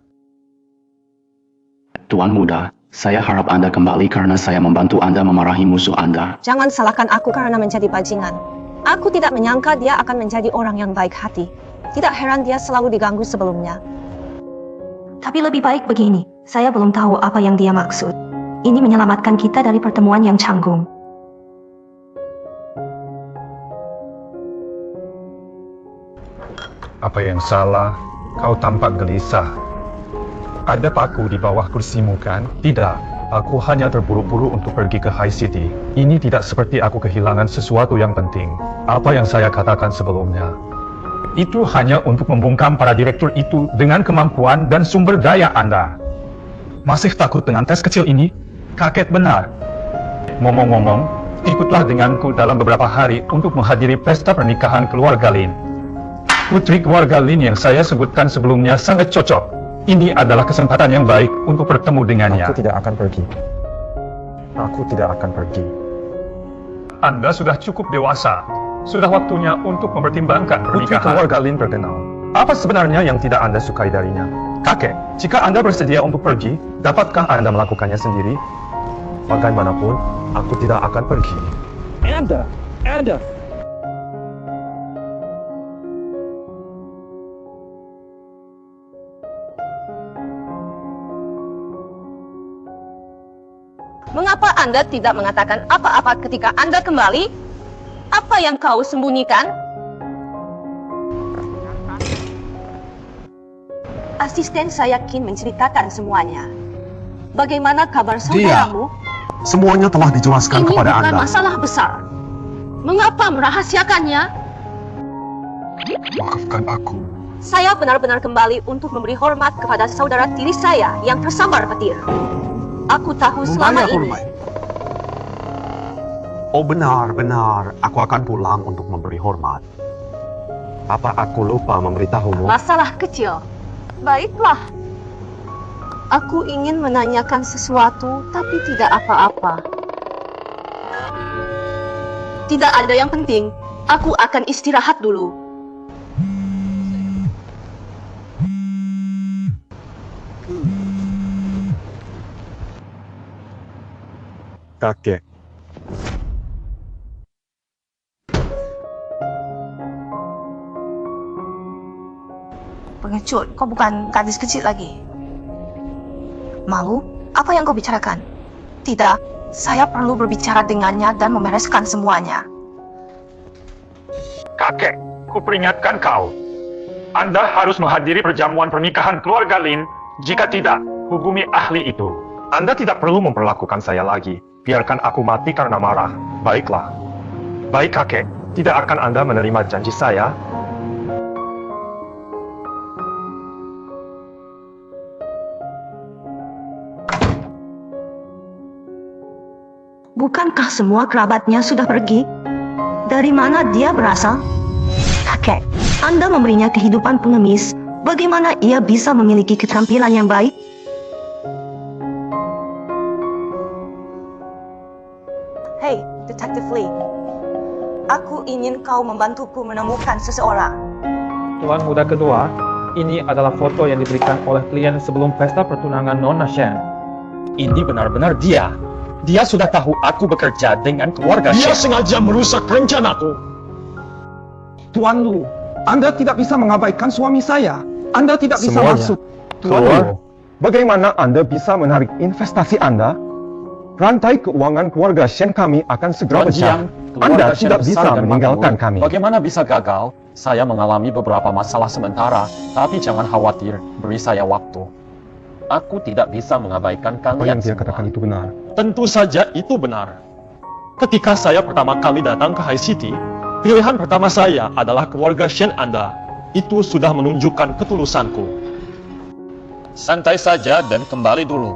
Speaker 18: Tuan Muda, saya harap Anda kembali karena saya membantu Anda memarahi musuh Anda.
Speaker 2: Jangan salahkan aku karena menjadi bajingan. Aku tidak menyangka dia akan menjadi orang yang baik hati. Tidak heran dia selalu diganggu sebelumnya.
Speaker 3: Tapi lebih baik begini, saya belum tahu apa yang dia maksud. Ini menyelamatkan kita dari pertemuan yang canggung.
Speaker 16: Apa yang salah? Kau tampak gelisah. Ada paku di bawah kursimu kan? Tidak, aku hanya terburu-buru untuk pergi ke High City. Ini tidak seperti aku kehilangan sesuatu yang penting. Apa yang saya katakan sebelumnya. Itu hanya untuk membungkam para direktur itu dengan kemampuan dan sumber daya Anda. Masih takut dengan tes kecil ini? Kaget benar. Ngomong-ngomong, ikutlah denganku dalam beberapa hari untuk menghadiri pesta pernikahan keluarga Lin. Putri keluarga Lin yang saya sebutkan sebelumnya sangat cocok. Ini adalah kesempatan yang baik untuk bertemu dengannya.
Speaker 10: Aku tidak akan pergi. Aku tidak akan pergi.
Speaker 16: Anda sudah cukup dewasa. Sudah waktunya untuk mempertimbangkan
Speaker 10: Putri
Speaker 16: pernikahan.
Speaker 10: keluarga Lin terkenal.
Speaker 16: Apa sebenarnya yang tidak Anda sukai darinya? Kakek, jika Anda bersedia untuk pergi, dapatkah Anda melakukannya sendiri?
Speaker 10: Bagaimanapun, aku tidak akan pergi.
Speaker 4: Anda.
Speaker 2: Mengapa Anda tidak mengatakan apa-apa ketika Anda kembali? Apa yang kau sembunyikan? Asisten saya Qin menceritakan semuanya. Bagaimana kabar saudaramu?
Speaker 15: Semuanya telah dijelaskan
Speaker 2: Ini
Speaker 15: kepada
Speaker 2: bukan
Speaker 15: Anda.
Speaker 2: masalah besar. Mengapa merahasiakannya?
Speaker 15: Maafkan aku.
Speaker 2: Saya benar-benar kembali untuk memberi hormat kepada saudara tiri saya yang tersambar petir. Aku tahu selama ini.
Speaker 15: Oh benar, aku akan pulang untuk memberi hormat.
Speaker 11: Apa aku lupa memberitahumu?
Speaker 2: Masalah kecil. Baiklah. Aku ingin menanyakan sesuatu, tapi tidak apa-apa. Tidak ada yang penting. Aku akan istirahat dulu.
Speaker 11: Kakek,
Speaker 2: Pengecut, kau bukan gadis kecil lagi. Malu? Apa yang kau bicarakan? Tidak, saya perlu berbicara dengannya dan membereskan semuanya.
Speaker 16: Kakek, kuperingatkan kau. Anda harus menghadiri perjamuan pernikahan keluarga Lin. Jika tidak, hubungi ahli itu.
Speaker 10: Anda tidak perlu memperlakukan saya lagi. Biarkan aku mati karena marah. Baiklah. Baik kakek, tidak akan Anda menerima janji saya?
Speaker 2: Bukankah semua kerabatnya sudah pergi? Dari mana dia berasal? Kakek, Anda memberinya kehidupan pengemis. Bagaimana ia bisa memiliki keterampilan yang baik? Hei, Detective Lee. Aku ingin kau membantuku menemukan seseorang.
Speaker 4: Tuan muda kedua, ini adalah foto yang diberikan oleh klien sebelum pesta pertunangan Nona Shen.
Speaker 10: Ini benar-benar dia. Dia sudah tahu aku bekerja dengan keluarga
Speaker 15: Dia
Speaker 10: Shen.
Speaker 15: sengaja merusak rencanaku.
Speaker 4: Tuan Lu, Anda tidak bisa mengabaikan suami saya. Anda tidak bisa
Speaker 10: Semuanya
Speaker 4: masuk.
Speaker 10: Tuan Lu, bagaimana Anda bisa menarik investasi Anda? Rantai keuangan keluarga Shen kami akan segera pecah. Anda tidak bisa meninggalkan kami.
Speaker 6: Bagaimana bisa gagal? Saya mengalami beberapa masalah sementara, tapi jangan khawatir, beri saya waktu. Aku tidak bisa mengabaikan
Speaker 10: Apa
Speaker 6: kalian
Speaker 10: yang dia
Speaker 6: semua.
Speaker 10: katakan itu benar?
Speaker 15: Tentu saja itu benar. Ketika saya pertama kali datang ke High City, pilihan pertama saya adalah keluarga Shen Anda. Itu sudah menunjukkan ketulusanku.
Speaker 6: Santai saja dan kembali dulu.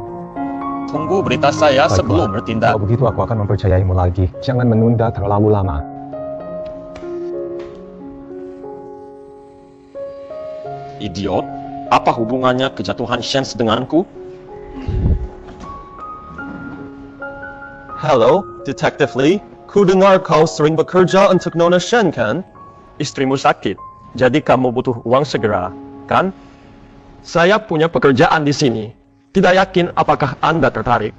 Speaker 6: Tunggu berita saya
Speaker 10: Baiklah.
Speaker 6: sebelum bertindak.
Speaker 10: Kalau begitu aku akan mempercayaimu lagi. Jangan menunda terlalu lama.
Speaker 6: Idiot, apa hubungannya kejatuhan Shen denganku?
Speaker 10: Halo, Detective Lee. Ku dengar kau sering bekerja untuk Nona Shen, kan? Istrimu sakit, jadi kamu butuh uang segera, kan? Saya punya pekerjaan di sini. Tidak yakin apakah Anda tertarik.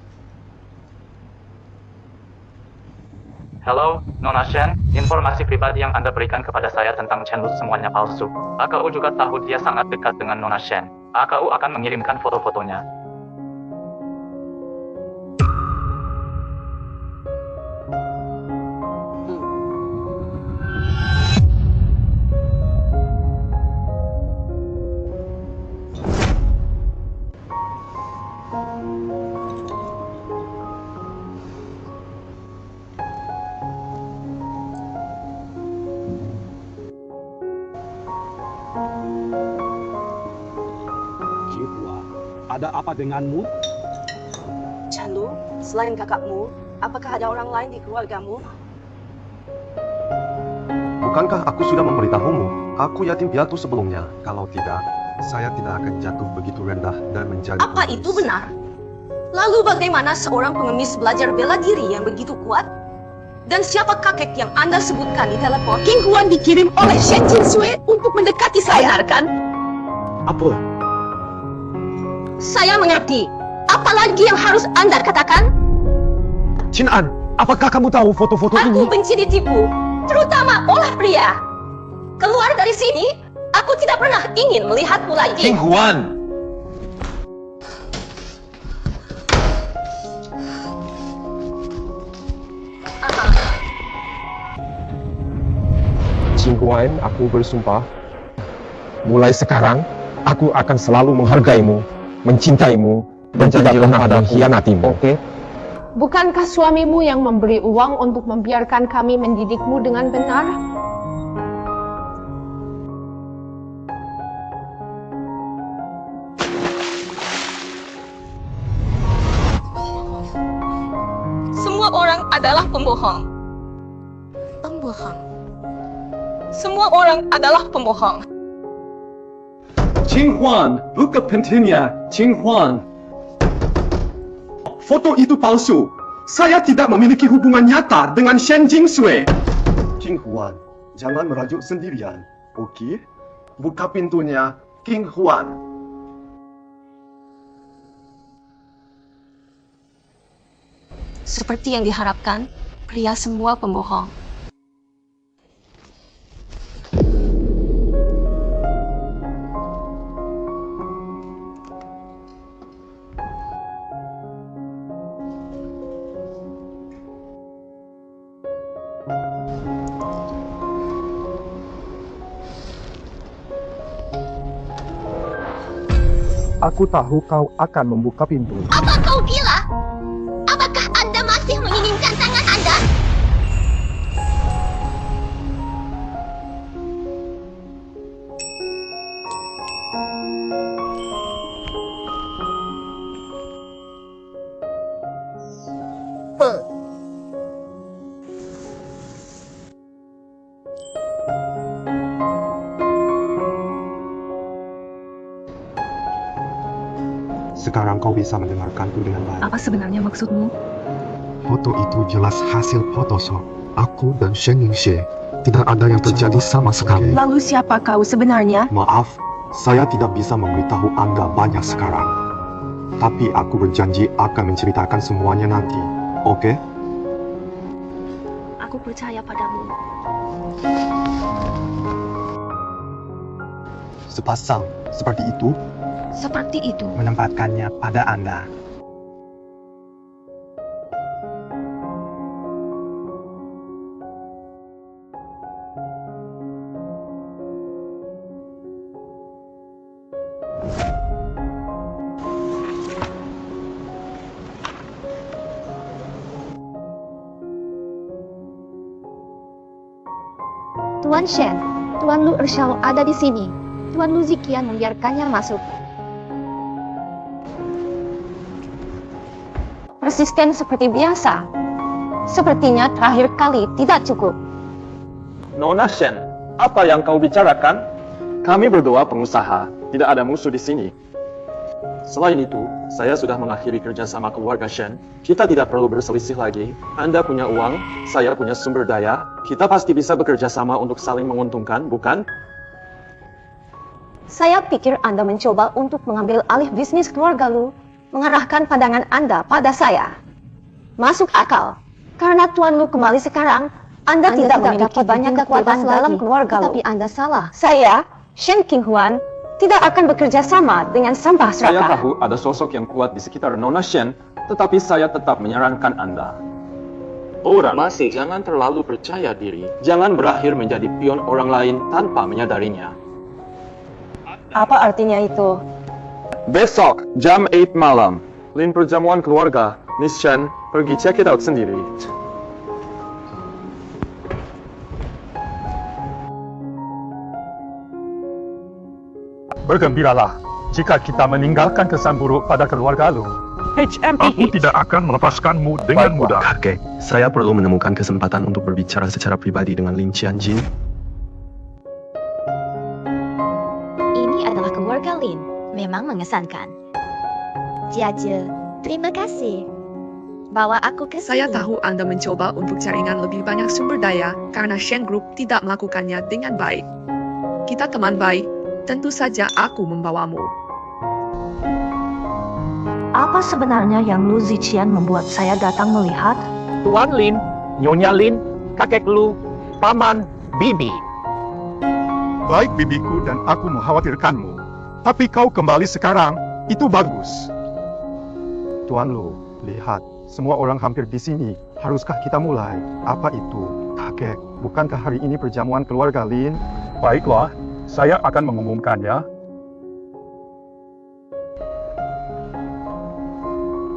Speaker 6: Halo, Nona Shen. Informasi pribadi yang Anda berikan kepada saya tentang Chen Lu semuanya palsu. AKU juga tahu dia sangat dekat dengan Nona Shen. AKU akan mengirimkan foto-fotonya.
Speaker 13: Ada apa denganmu?
Speaker 2: Chen Lu, selain kakakmu, apakah ada orang lain di keluargamu?
Speaker 11: Bukankah aku sudah memberitahumu? Aku yatim piatu sebelumnya. Kalau tidak, saya tidak akan jatuh begitu rendah dan menjadi
Speaker 2: Apa
Speaker 11: pengemis.
Speaker 2: itu benar? Lalu bagaimana seorang pengemis belajar bela diri yang begitu kuat? Dan siapa kakek yang Anda sebutkan di telepon?
Speaker 8: King Huan dikirim oleh Shen Jinsui untuk mendekati saya.
Speaker 2: Benarkan?
Speaker 13: Apa?
Speaker 2: Saya mengerti. Apa lagi yang harus Anda katakan?
Speaker 10: Chin An, apakah kamu tahu foto-foto ini?
Speaker 2: Aku benci ditipu, terutama oleh pria. Keluar dari sini, aku tidak pernah ingin melihatmu lagi.
Speaker 10: King Huan! King Huan, aku bersumpah. Mulai sekarang, aku akan selalu menghargaimu, mencintaimu, dan tidak pernah mengkhianatimu. Oke?
Speaker 1: Bukankah suamimu yang memberi uang untuk membiarkan kami mendidikmu dengan benar?
Speaker 2: Semua orang adalah pembohong. Pembohong. Semua orang adalah pembohong.
Speaker 10: Qing Huan, buka pintunya, Qing Huan. Foto itu palsu. Saya tidak memiliki hubungan nyata dengan Shen Jinsui.
Speaker 11: King Huan, jangan merajuk sendirian, oke? Buka pintunya, King Huan.
Speaker 2: Seperti yang diharapkan, pria semua pembohong.
Speaker 10: Aku tahu kau akan membuka pintu.
Speaker 2: Apa kau gila? Apakah Anda masih menginginkan tangan Anda?
Speaker 11: Sekarang kau bisa mendengarkanku dengan baik.
Speaker 9: Apa sebenarnya maksudmu?
Speaker 11: Foto itu jelas hasil Photoshop. Aku dan Shen Yingxie tidak ada yang terjadi sama sekali.
Speaker 8: Lalu siapa kau sebenarnya?
Speaker 11: Maaf, saya tidak bisa memberitahu Anda banyak sekarang. Tapi aku berjanji akan menceritakan semuanya nanti. Oke?
Speaker 7: Aku percaya padamu.
Speaker 11: Sepasang seperti itu
Speaker 8: Seperti itu.
Speaker 11: menempatkannya pada Anda.
Speaker 3: Tuan Shen, Tuan Lu Ershao ada di sini. Tuan Lu Ziqian membiarkannya masuk.
Speaker 2: Persisten seperti biasa. Sepertinya terakhir kali tidak cukup.
Speaker 10: Nona Shen, apa yang kau bicarakan? Kami berdua pengusaha, tidak ada musuh di sini. Selain itu, saya sudah mengakhiri kerjasama keluarga Shen. Kita tidak perlu berselisih lagi. Anda punya uang, saya punya sumber daya. Kita pasti bisa bekerja sama untuk saling menguntungkan, bukan?
Speaker 2: Saya pikir Anda mencoba untuk mengambil alih bisnis keluarga Lu, mengarahkan pandangan Anda pada saya. Masuk akal. Karena Tuan Lu kembali sekarang, Anda tidak memiliki banyak kekuatan dalam keluarga Lu.
Speaker 3: Tapi Anda salah.
Speaker 2: Saya, Shen Qinghuan, tidak akan bekerja sama dengan sampah
Speaker 10: Saya
Speaker 2: serakah.
Speaker 10: tahu ada sosok yang kuat di sekitar Nona Shen, tetapi saya tetap menyarankan Anda. Orang masih jangan terlalu percaya diri. Jangan berakhir menjadi pion orang lain tanpa menyadarinya.
Speaker 2: Apa artinya itu?
Speaker 10: Besok, jam 8 malam. Lin perjamuan keluarga. Miss Shen, pergi check it out sendiri.
Speaker 16: Bergembiralah jika kita meninggalkan kesan buruk pada keluarga Lu. Aku tidak akan melepaskanmu dengan mudah.
Speaker 11: Kakek, saya perlu menemukan kesempatan untuk berbicara secara pribadi dengan Lin Qianjin.
Speaker 3: Ini adalah keluarga Lin. Memang mengesankan. Jiaje, terima kasih. Bawa aku ke sini.
Speaker 9: Saya tahu Anda mencoba untuk jaringan lebih banyak sumber daya karena Shen Group tidak melakukannya dengan baik. Kita teman baik, tentu saja aku membawamu.
Speaker 12: Apa sebenarnya yang Lu Ziqian membuat saya datang melihat?
Speaker 16: Tuan Lin, Nyonya Lin, kakek Lu, paman, bibi.
Speaker 10: Baik bibiku dan aku mengkhawatirkanmu. Tapi kau kembali sekarang, itu bagus. Tuan Lu, lihat, semua orang hampir di sini. Haruskah kita mulai? Apa itu? Kakek, bukankah hari ini perjamuan keluarga Lin?
Speaker 16: Baiklah, saya akan mengumumkannya.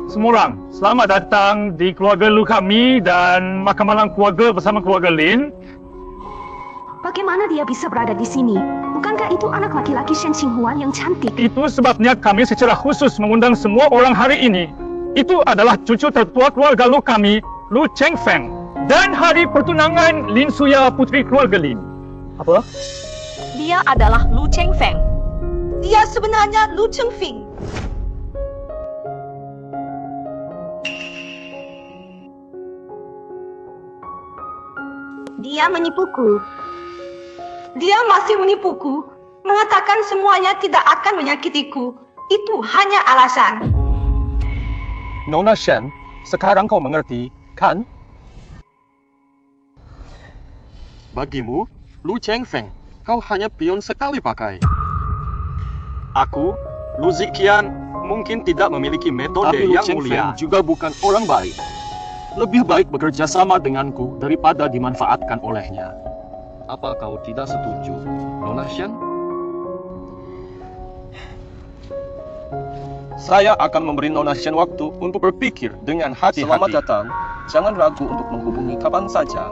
Speaker 16: Semua orang, selamat datang di keluarga Lu kami dan makan malam keluarga bersama keluarga Lin.
Speaker 9: Bagaimana dia bisa berada di sini? Bukankah itu anak laki-laki Shen Qinghuan yang cantik?
Speaker 16: Itu sebabnya kami secara khusus mengundang semua orang hari ini. Itu adalah cucu tertua keluarga Lu kami, Lu Chengfeng. Dan hari pertunangan Lin Suya putri keluarga Lin. Apa?
Speaker 7: Dia adalah Lu Chengfeng.
Speaker 2: Dia sebenarnya Lu Chengfeng. Dia menipuku. Dia masih menipuku. Mengatakan semuanya tidak akan menyakitiku. Itu hanya alasan.
Speaker 10: Nona Shen, sekarang kau mengerti, kan? Bagimu, Lu Chengfeng, kau hanya pion sekali pakai. Aku, Lu Ziqian, mungkin tidak memiliki metode yang mulia. Juga bukan orang baik. Lebih baik bekerja sama denganku daripada dimanfaatkan olehnya. Apa kau tidak setuju, Nona Shen? Saya akan memberi Nona Shen waktu untuk berpikir dengan hati-hati. Selamat datang. Jangan ragu untuk menghubungi kapan saja.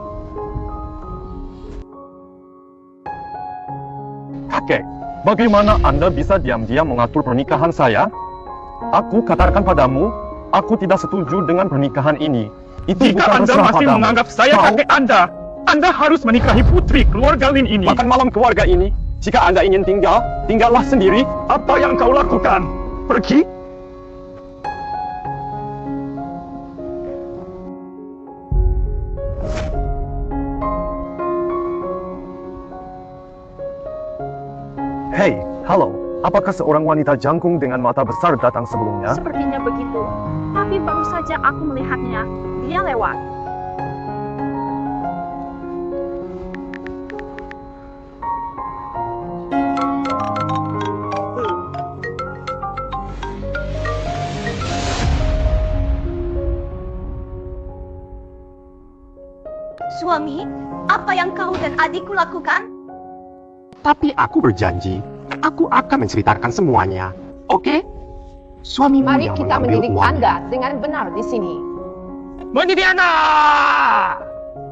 Speaker 10: Kakek, bagaimana Anda bisa diam-diam mengatur pernikahan saya? Aku katakan padamu, aku tidak setuju dengan pernikahan ini. Itu
Speaker 16: Jika
Speaker 10: bukan
Speaker 16: Anda
Speaker 10: terserah
Speaker 16: masih
Speaker 10: padamu.
Speaker 16: menganggap saya kakek Anda harus menikahi putri keluarga Lin ini.
Speaker 10: Makan malam keluarga ini. Jika Anda ingin tinggal, tinggallah sendiri.
Speaker 16: Apa yang kau lakukan? Pergi?
Speaker 10: Hei, halo. Apakah seorang wanita jangkung dengan mata besar datang sebelumnya?
Speaker 8: Sepertinya begitu. Tapi baru saja aku melihatnya. Dia lewat.
Speaker 2: Suami, apa yang kau dan adikku lakukan?
Speaker 21: Tapi aku berjanji, aku akan menceritakan semuanya. Oke? Suamimu
Speaker 1: Mari
Speaker 21: yang
Speaker 1: kita
Speaker 21: mengambil
Speaker 1: mendidik
Speaker 21: uangnya.
Speaker 1: Anda dengan benar di sini.
Speaker 16: Mendidik anak!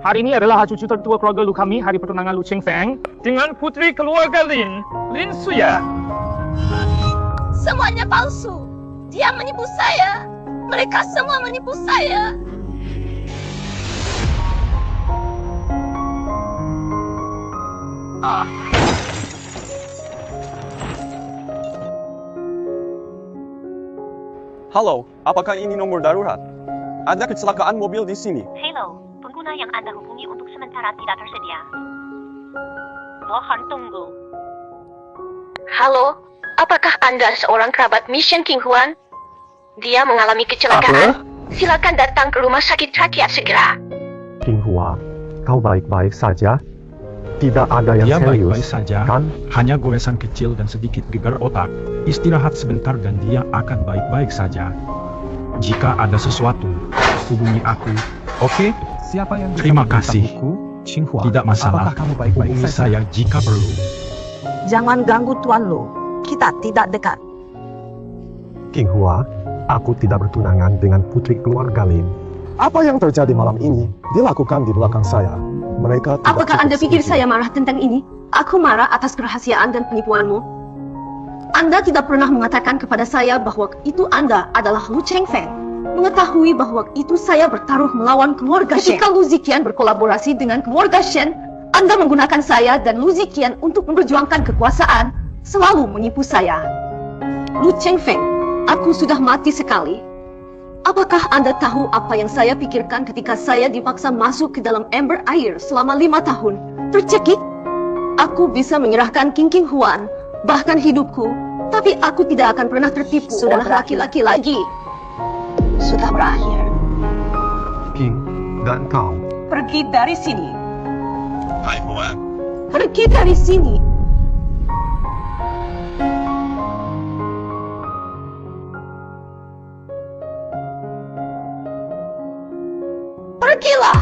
Speaker 16: Hari ini adalah cucu tertua keluarga Lu kami, hari pertunangan Lu Cheng Feng dengan putri keluarga Lin Suya.
Speaker 2: Semuanya palsu. Dia menipu saya. Mereka semua menipu saya.
Speaker 10: Halo, apakah ini nomor darurat? Ada kecelakaan mobil di sini.
Speaker 19: Hello, pengguna yang Anda hubungi untuk sementara tidak tersedia. Mohon tunggu.
Speaker 2: Halo, apakah Anda seorang kerabat Mission King Huan? Dia mengalami kecelakaan. Silakan datang ke rumah sakit rakyat segera.
Speaker 11: King Hua, kau baik-baik saja? Tidak ada yang
Speaker 15: Dia
Speaker 11: serius,
Speaker 15: baik-baik saja,
Speaker 11: kan?
Speaker 15: hanya goresan kecil dan sedikit gegar otak. Istirahat sebentar dan dia akan baik-baik saja. Jika ada sesuatu, hubungi aku. Oke?
Speaker 22: Siapa yang bisa
Speaker 15: Terima kasih.
Speaker 22: memberitahuku? Xinhua,
Speaker 15: Tidak masalah.
Speaker 22: apakah kamu baik-baik
Speaker 15: Hubungi
Speaker 22: saja?
Speaker 15: saya jika perlu.
Speaker 12: Jangan ganggu Tuan Lu. Kita tidak dekat.
Speaker 11: King Hua, aku tidak bertunangan dengan putri keluarga Lin. Apa yang terjadi malam ini dilakukan di belakang saya. Mereka tidak
Speaker 2: Apakah
Speaker 11: cukup
Speaker 2: Anda pikir
Speaker 11: setuju.
Speaker 2: saya marah tentang ini? Aku marah atas kerahasiaan dan penipuanmu. Anda tidak pernah mengatakan kepada saya bahwa itu Anda adalah Lu Cheng Feng. Mengetahui bahwa itu saya bertaruh melawan keluarga Shen. Ketika Lu Ziqian berkolaborasi dengan keluarga Shen, Anda menggunakan saya dan Lu Ziqian untuk memperjuangkan kekuasaan, selalu menipu saya. Lu Cheng Feng, aku sudah mati sekali. Apakah Anda tahu apa yang saya pikirkan ketika saya dipaksa masuk ke dalam ember air selama 5 tahun? Tercekik? Aku bisa menyerahkan King Huan, bahkan hidupku, tapi aku tidak akan pernah tertipu oleh laki-laki lagi. Sudah berakhir.
Speaker 11: King, dan kau.
Speaker 2: Pergi dari sini.
Speaker 11: Hai Hua.
Speaker 2: Pergi dari sini. Pergilah.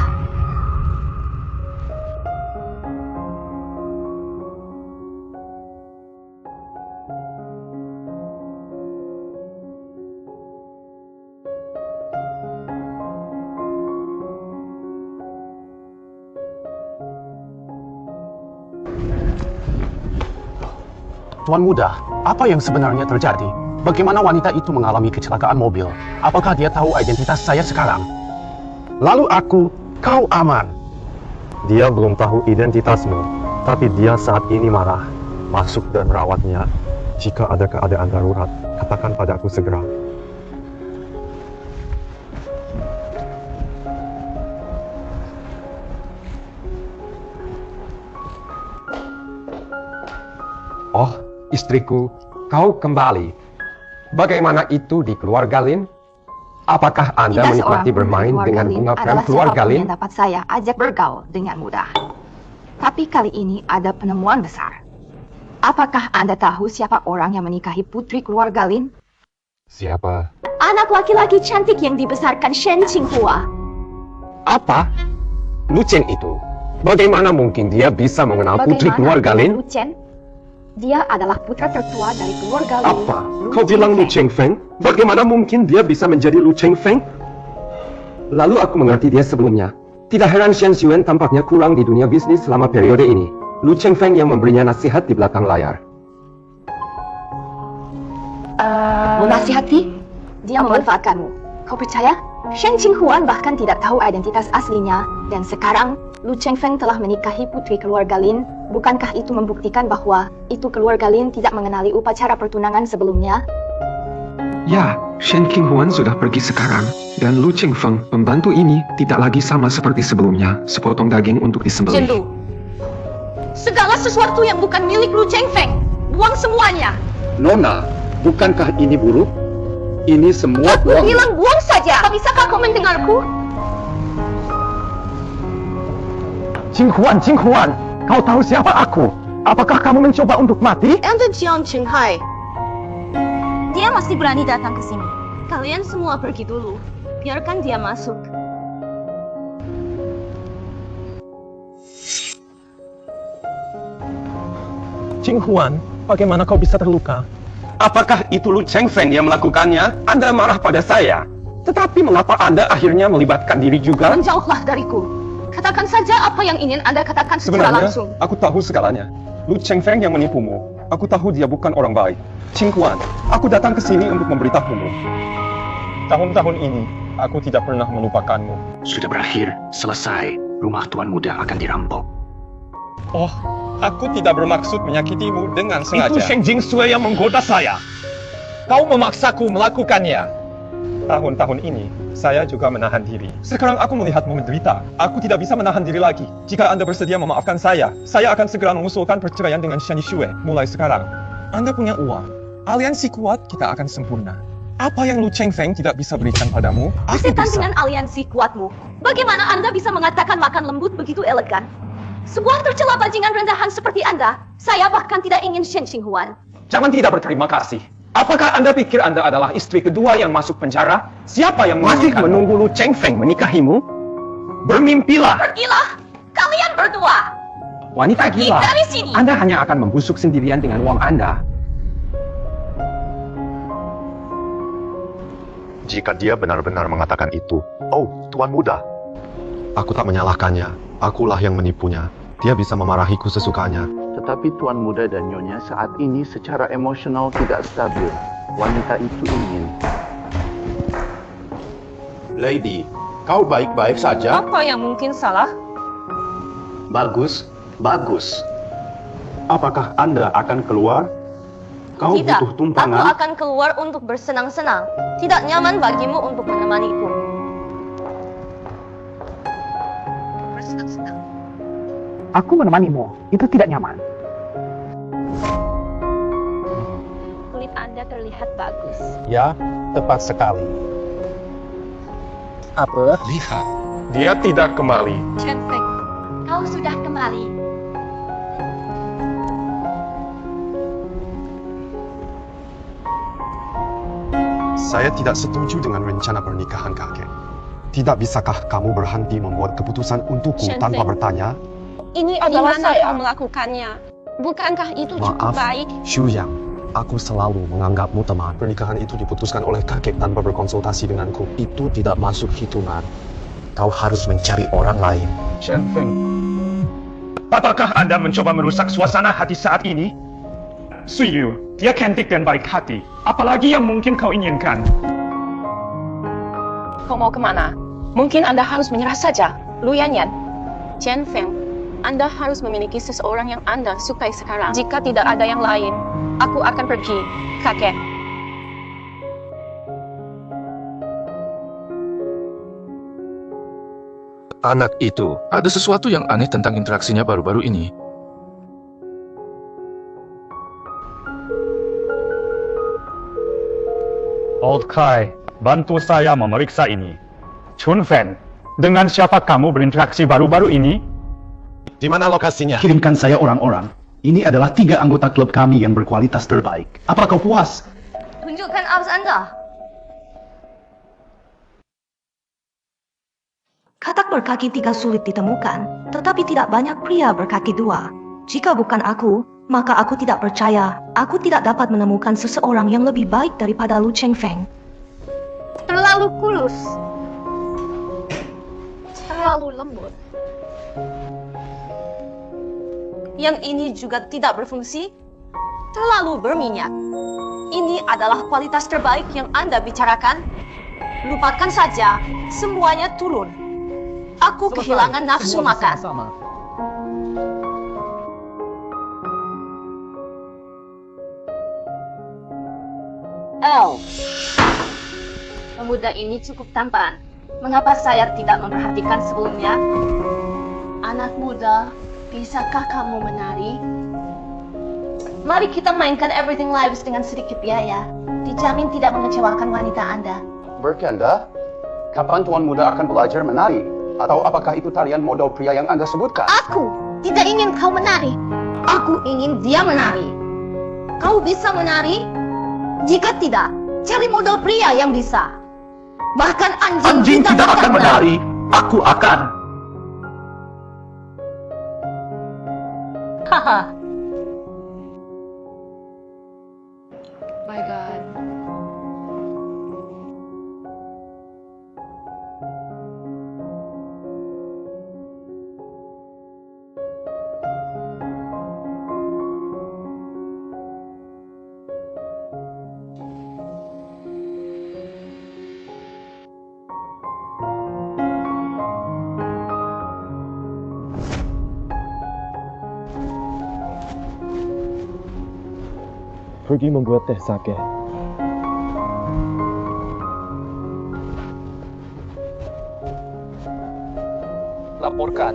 Speaker 15: Tuan Muda, apa yang sebenarnya terjadi? Bagaimana wanita itu mengalami kecelakaan mobil? Apakah dia tahu identitas saya sekarang? Lalu kau aman.
Speaker 11: Dia belum tahu identitasmu, tapi dia saat ini marah. Masuk dan merawatnya. Jika ada keadaan darurat, katakan padaku segera.
Speaker 4: Oh, istriku, kau kembali. Bagaimana itu di keluarga Lin? Apakah Anda
Speaker 3: Tidak
Speaker 4: menikmati
Speaker 3: seorang
Speaker 4: bermain
Speaker 3: keluarga
Speaker 4: dengan
Speaker 3: Lin
Speaker 4: bunga krem
Speaker 3: adalah
Speaker 4: keluarga
Speaker 3: siapapun
Speaker 4: Lin?
Speaker 3: yang dapat saya ajak bergaul dengan mudah. Tapi kali ini ada penemuan besar. Apakah Anda tahu siapa orang yang menikahi putri keluarga Lin?
Speaker 11: Siapa?
Speaker 2: Anak laki-laki cantik yang dibesarkan Shen Qinghua.
Speaker 4: Apa? Lu Chen itu? Bagaimana mungkin dia bisa mengenal putri keluarga Lin?
Speaker 3: Lu Chen?
Speaker 1: Dia adalah putra tertua dari keluarga Lu.
Speaker 4: Apa? Kau bilang Lu Cheng Feng? Bagaimana mungkin dia bisa menjadi Lu Cheng Feng? Lalu aku mengerti dia sebelumnya. Tidak heran Shen Xuan tampaknya kurang di dunia bisnis selama periode ini. Lu Cheng Feng yang memberinya nasihat di belakang layar.
Speaker 3: Menasihati? Dia memanfaatkanmu. Kau percaya? Shen Qinghuan bahkan tidak tahu identitas aslinya. Dan sekarang, Lu Cheng Feng telah menikahi putri keluarga Lin. Bukankah itu membuktikan bahwa itu keluarga Lin tidak mengenali upacara pertunangan sebelumnya?
Speaker 4: Ya, Shen Qinghuan sudah pergi sekarang. Dan Lu Cheng Feng, pembantu ini, tidak lagi sama seperti sebelumnya. Sepotong daging untuk disembelih.
Speaker 2: Jendu, segala sesuatu yang bukan milik Lu Cheng Feng, buang semuanya.
Speaker 13: Nona, bukankah ini buruk? Ini semua
Speaker 2: Aku
Speaker 13: uang.
Speaker 2: bilang buang saja. Bisakah kau mendengarku?
Speaker 4: Qinghuan, Qinghuan, kau tahu siapa aku? Apakah kamu mencoba untuk mati?
Speaker 2: Anda Jiang Qinghai.
Speaker 3: Dia masih berani datang ke sini. Kalian semua pergi dulu. Biarkan dia masuk.
Speaker 10: Qinghuan, bagaimana kau bisa terluka?
Speaker 4: Apakah itu Lu Cheng Feng yang melakukannya? Anda marah pada saya. Tetapi mengapa Anda akhirnya melibatkan diri juga?
Speaker 1: Menjauhlah dariku. Katakan saja apa yang ingin Anda katakan secara
Speaker 4: Sebenarnya,
Speaker 1: langsung.
Speaker 4: aku tahu segalanya. Lu Cheng Feng yang menipumu. Aku tahu dia bukan orang baik. Qinghuan, aku datang ke sini untuk memberitahumu. Tahun-tahun ini, aku tidak pernah melupakanmu.
Speaker 15: Sudah berakhir, selesai. Rumah Tuan Muda akan dirampok.
Speaker 10: Oh, aku tidak bermaksud menyakitimu dengan sengaja.
Speaker 16: Itu Shen Jingsui yang menggoda saya. Kau memaksaku melakukannya.
Speaker 10: Tahun-tahun ini, saya juga menahan diri. Sekarang aku melihatmu menderita. Aku tidak bisa menahan diri lagi. Jika Anda bersedia memaafkan saya akan segera mengusulkan perceraian dengan Shen Yixue mulai sekarang. Anda punya uang. Aliansi kuat, kita akan sempurna. Apa yang Lu Cheng Feng tidak bisa berikan padamu, aku
Speaker 2: Bersetan
Speaker 10: bisa.
Speaker 2: dengan aliansi kuatmu. Bagaimana Anda bisa mengatakan makan lembut begitu elegan? Sebuah tercela bajingan rendahan seperti Anda, saya bahkan tidak ingin Shen Qinghuan.
Speaker 4: Jangan tidak berterima kasih. Apakah Anda pikir Anda adalah istri kedua yang masuk penjara? Siapa yang masih menunggu Lu Cheng Feng menikahimu? Bermimpilah.
Speaker 2: Pergilah, kalian berdua.
Speaker 4: Wanita
Speaker 2: Pergi
Speaker 4: gila.
Speaker 2: dari sini.
Speaker 4: Anda hanya akan membusuk sendirian dengan uang Anda.
Speaker 11: Jika dia benar-benar mengatakan itu, oh, Tuan Muda. Aku tak menyalahkannya. Akulah yang menipunya. Dia bisa memarahiku sesukanya.
Speaker 17: Tetapi Tuan Muda dan Nyonya saat ini secara emosional tidak stabil. Wanita itu ingin.
Speaker 15: Lady, kau baik-baik saja?
Speaker 2: Apa yang mungkin salah?
Speaker 15: Bagus, bagus. Apakah Anda akan keluar? Kau
Speaker 2: Tidak,
Speaker 15: butuh tumpangan?
Speaker 2: aku akan keluar untuk bersenang-senang. Tidak nyaman bagimu untuk menemaniku. Bersenang-senang.
Speaker 20: Aku menemanimu. Itu tidak nyaman.
Speaker 2: Kulit Anda terlihat bagus.
Speaker 10: Ya, tepat sekali. Apa? Lihat, dia tidak kembali.
Speaker 3: Chen Feng, kau sudah kembali.
Speaker 11: Saya tidak setuju dengan rencana pernikahan kakek. Tidak bisakah kamu berhenti membuat keputusan untukku
Speaker 2: Shen
Speaker 11: tanpa
Speaker 2: Feng.
Speaker 11: bertanya?
Speaker 2: Ini adalah saya melakukannya. Bukankah itu cukup
Speaker 11: Maaf,
Speaker 2: baik?
Speaker 11: Xu Yang. Aku selalu menganggapmu teman. Pernikahan itu diputuskan oleh kakek tanpa berkonsultasi denganku. Itu tidak masuk hitungan. Kau harus mencari orang lain.
Speaker 10: Shen Feng.
Speaker 16: Apakah Anda mencoba merusak suasana hati saat ini? Suyu, dia cantik dan baik hati. Apalagi yang mungkin kau inginkan?
Speaker 1: Kau mau kemana? Mungkin Anda harus menyerah saja. Lu Yanyan.
Speaker 2: Chen Feng, Anda harus memiliki seseorang yang Anda sukai sekarang. Jika tidak ada yang lain, aku akan pergi, kakek.
Speaker 10: Anak itu, ada sesuatu yang aneh tentang interaksinya baru-baru ini.
Speaker 6: Old Kai, bantu saya memeriksa ini. Chun Fen, dengan siapa kamu berinteraksi baru-baru ini?
Speaker 15: Di mana lokasinya?
Speaker 13: Kirimkan saya orang-orang. Ini adalah 3 anggota klub kami yang berkualitas terbaik. Apa kau puas?
Speaker 2: Tunjukkan abs Anda.
Speaker 12: Katak berkaki 3 sulit ditemukan, tetapi tidak banyak pria berkaki 2. Jika bukan aku, Maka aku tidak percaya. Aku tidak dapat menemukan seseorang yang lebih baik daripada Lu Chengfeng.
Speaker 3: Terlalu kulus. Terlalu lembut.
Speaker 2: Yang ini juga tidak berfungsi. Terlalu berminyak. Ini adalah kualitas terbaik yang Anda bicarakan. Lupakan saja, semuanya turun. Aku kehilangan nafsu makan. Pemuda ini cukup tampan. Mengapa saya tidak memperhatikan sebelumnya? Anak muda, bisakah kamu menari? Mari kita mainkan Everything Lives dengan sedikit biaya. Dijamin tidak mengecewakan wanita Anda.
Speaker 17: Bercanda? Kapan tuan muda akan belajar menari? Atau apakah itu tarian model pria yang Anda sebutkan?
Speaker 2: Aku tidak ingin kau menari. Aku ingin dia menari. Kau bisa menari? Jika tidak, cari model pria yang bisa. Bahkan anjing
Speaker 10: tidak akan menari. Aku akan.
Speaker 2: Haha.
Speaker 9: My God.
Speaker 10: Pergi membuat teh sake.
Speaker 4: Laporkan.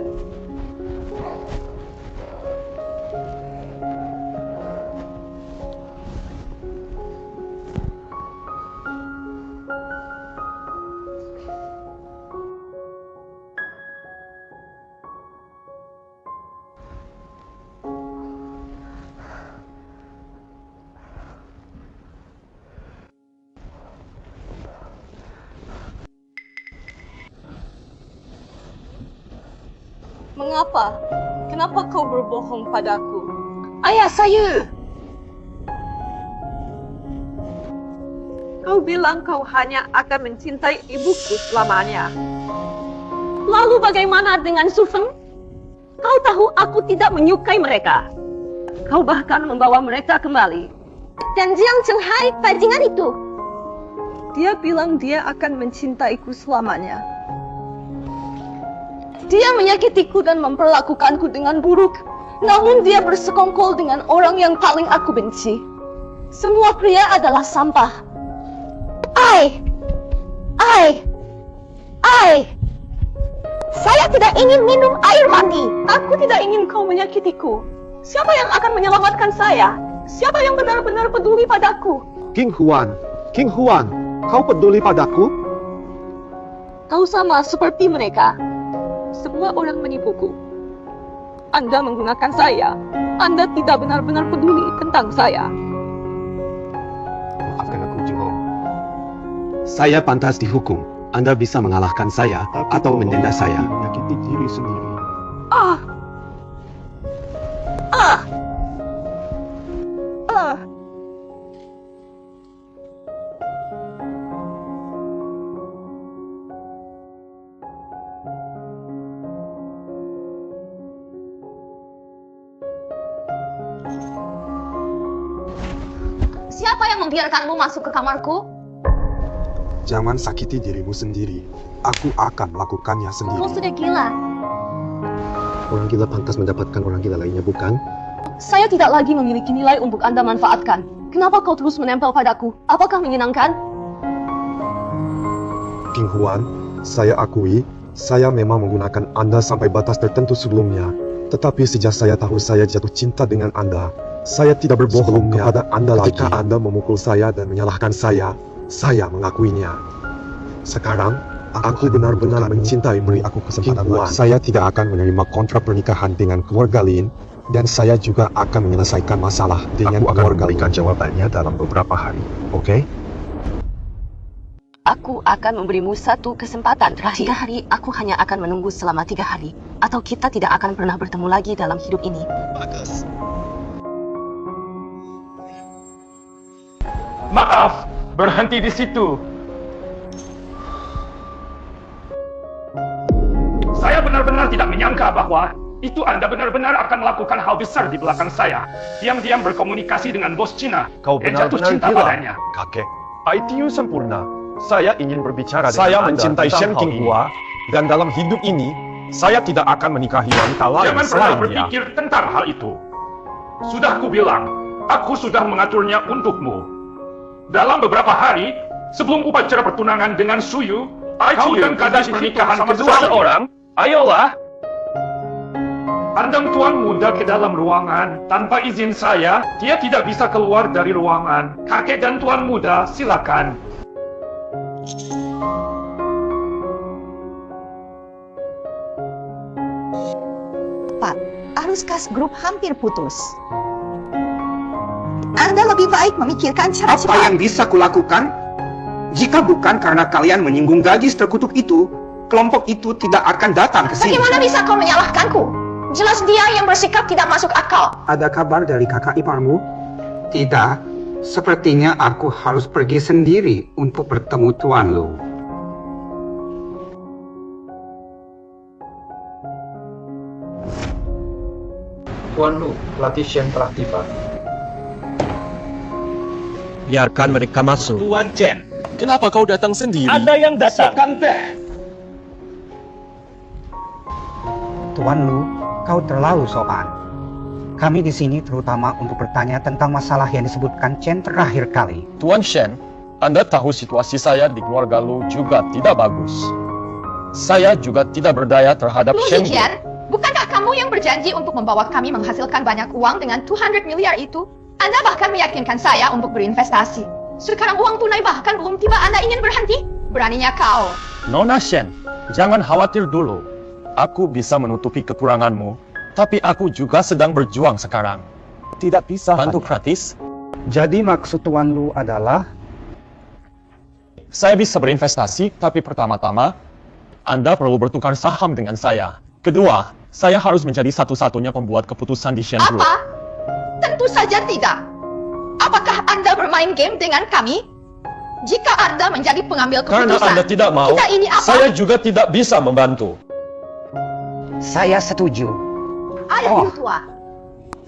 Speaker 2: Mengapa? Kenapa kau berbohong padaku? Ayah saya!
Speaker 7: Kau bilang kau hanya akan mencintai ibuku selamanya.
Speaker 2: Lalu bagaimana dengan Sufeng? Kau tahu aku tidak menyukai mereka. Kau bahkan membawa mereka kembali. Dan Jiang Chenghai, bajingan itu.
Speaker 7: Dia bilang dia akan mencintaiku selamanya.
Speaker 2: Dia menyakitiku dan memperlakukanku dengan buruk. Namun dia bersekongkol dengan orang yang paling aku benci. Semua pria adalah sampah. Saya tidak ingin minum air mati. Aku tidak ingin kau menyakitiku. Siapa yang akan menyelamatkan saya? Siapa yang benar-benar peduli padaku?
Speaker 11: King Huan, kau peduli padaku?
Speaker 2: Kau sama seperti mereka. Semua orang menipuku. Anda menggunakan saya. Anda tidak benar-benar peduli tentang saya.
Speaker 11: Maafkan aku, Jingho. Saya pantas dihukum. Anda bisa mengalahkan saya atau mendenda saya.
Speaker 10: Menyakiti diri sendiri.
Speaker 2: Siapa yang membiarkanmu masuk ke kamarku?
Speaker 11: Jangan sakiti dirimu sendiri. Aku akan melakukannya sendiri.
Speaker 2: Kau sudah gila.
Speaker 11: Orang gila pantas mendapatkan orang gila lainnya, bukan?
Speaker 2: Saya tidak lagi memiliki nilai untuk Anda manfaatkan. Kenapa kau terus menempel padaku? Apakah menyenangkan?
Speaker 11: King Huan, saya akui, saya memang menggunakan Anda sampai batas tertentu sebelumnya. Tetapi sejak saya tahu saya jatuh cinta dengan Anda, saya tidak berbohong kepada Anda lagi. Ketika Anda memukul saya dan menyalahkan saya mengakuinya. Sekarang, aku benar-benar mencintai. Beri aku kesempatan lagi. Saya tidak akan menerima kontrak pernikahan dengan keluarga Lin, dan saya juga akan menyelesaikan masalah dengan keluarga Lin. Aku akan memberikan jawabannya dalam beberapa hari, oke?
Speaker 2: Aku akan memberimu satu kesempatan terakhir. 3 hari, aku hanya akan menunggu selama 3 hari. Atau kita tidak akan pernah bertemu lagi dalam hidup ini.
Speaker 11: Bagus.
Speaker 10: Maaf, berhenti di situ. Saya benar-benar tidak menyangka bahwa itu Anda benar-benar akan melakukan hal besar di belakang saya. Diam-diam berkomunikasi dengan bos Cina.
Speaker 4: Kau
Speaker 10: dan jatuh
Speaker 4: benar-benar
Speaker 10: cinta
Speaker 4: gila,
Speaker 10: padanya.
Speaker 4: kakek. ITU sempurna. Saya ingin berbicara dengan
Speaker 10: Saya
Speaker 4: Anda
Speaker 10: mencintai
Speaker 4: tentang
Speaker 10: Shen
Speaker 4: hal
Speaker 10: Qinghua,
Speaker 4: ini. Dan dalam hidup ini, saya tidak akan menikahi wanita lain
Speaker 10: Jangan pernah
Speaker 4: selain dia.
Speaker 10: berpikir tentang hal itu. Sudah kubilang, aku sudah mengaturnya untukmu. Dalam beberapa hari, sebelum upacara pertunangan dengan Suyu, kau dan kadang pernikahan kedua seorang, ayolah. Pandang tuan muda ke dalam ruangan. Tanpa izin saya, dia tidak bisa keluar dari ruangan. Kakek dan tuan muda, silakan.
Speaker 8: Pak, arus kas grup hampir putus. Anda lebih baik memikirkan cara
Speaker 14: Apa yang bisa kulakukan? Jika bukan karena kalian menyinggung gadis terkutuk itu, kelompok itu tidak akan datang ke sini.
Speaker 2: Bagaimana bisa kau menyalahkanku? Jelas dia yang bersikap tidak masuk akal.
Speaker 14: Ada kabar dari kakak iparmu? Tidak. Sepertinya aku harus pergi sendiri untuk bertemu Tuan Lu.
Speaker 5: Tuan Lu, pelatih Shen telah tiba.
Speaker 4: Biarkan mereka masuk.
Speaker 6: Tuan Chen,
Speaker 10: kenapa kau datang sendiri?
Speaker 6: Ada yang datang.
Speaker 14: Tuan Lu, kau terlalu sopan. Kami di sini terutama untuk bertanya tentang masalah yang disebutkan Chen terakhir kali.
Speaker 10: Tuan Shen, Anda tahu situasi saya di keluarga Lu juga tidak bagus. Saya juga tidak berdaya terhadap
Speaker 3: Lu
Speaker 10: Shen.
Speaker 3: Zijian, bukankah kamu yang berjanji untuk membawa kami menghasilkan banyak uang dengan 200 miliar itu? Anda bahkan meyakinkan saya untuk berinvestasi. Sekarang uang tunai bahkan belum tiba, Anda ingin berhenti? Beraninya kau.
Speaker 10: Nona Shen, jangan khawatir dulu. Aku bisa menutupi kekuranganmu, tapi aku juga sedang berjuang sekarang. Tidak bisa bantu gratis.
Speaker 14: Jadi maksud Tuan Lu adalah?
Speaker 10: Saya bisa berinvestasi, tapi pertama-tama, Anda perlu bertukar saham dengan saya. Kedua, saya harus menjadi satu-satunya pembuat keputusan di Shen Group.
Speaker 3: Apa? Tentu saja tidak. Apakah Anda bermain game dengan kami? Jika Anda menjadi pengambil
Speaker 10: Karena
Speaker 3: keputusan,
Speaker 10: Anda tidak mau,
Speaker 3: kita ini apa?
Speaker 10: saya juga tidak bisa membantu.
Speaker 14: Saya setuju.
Speaker 3: Ayah tua.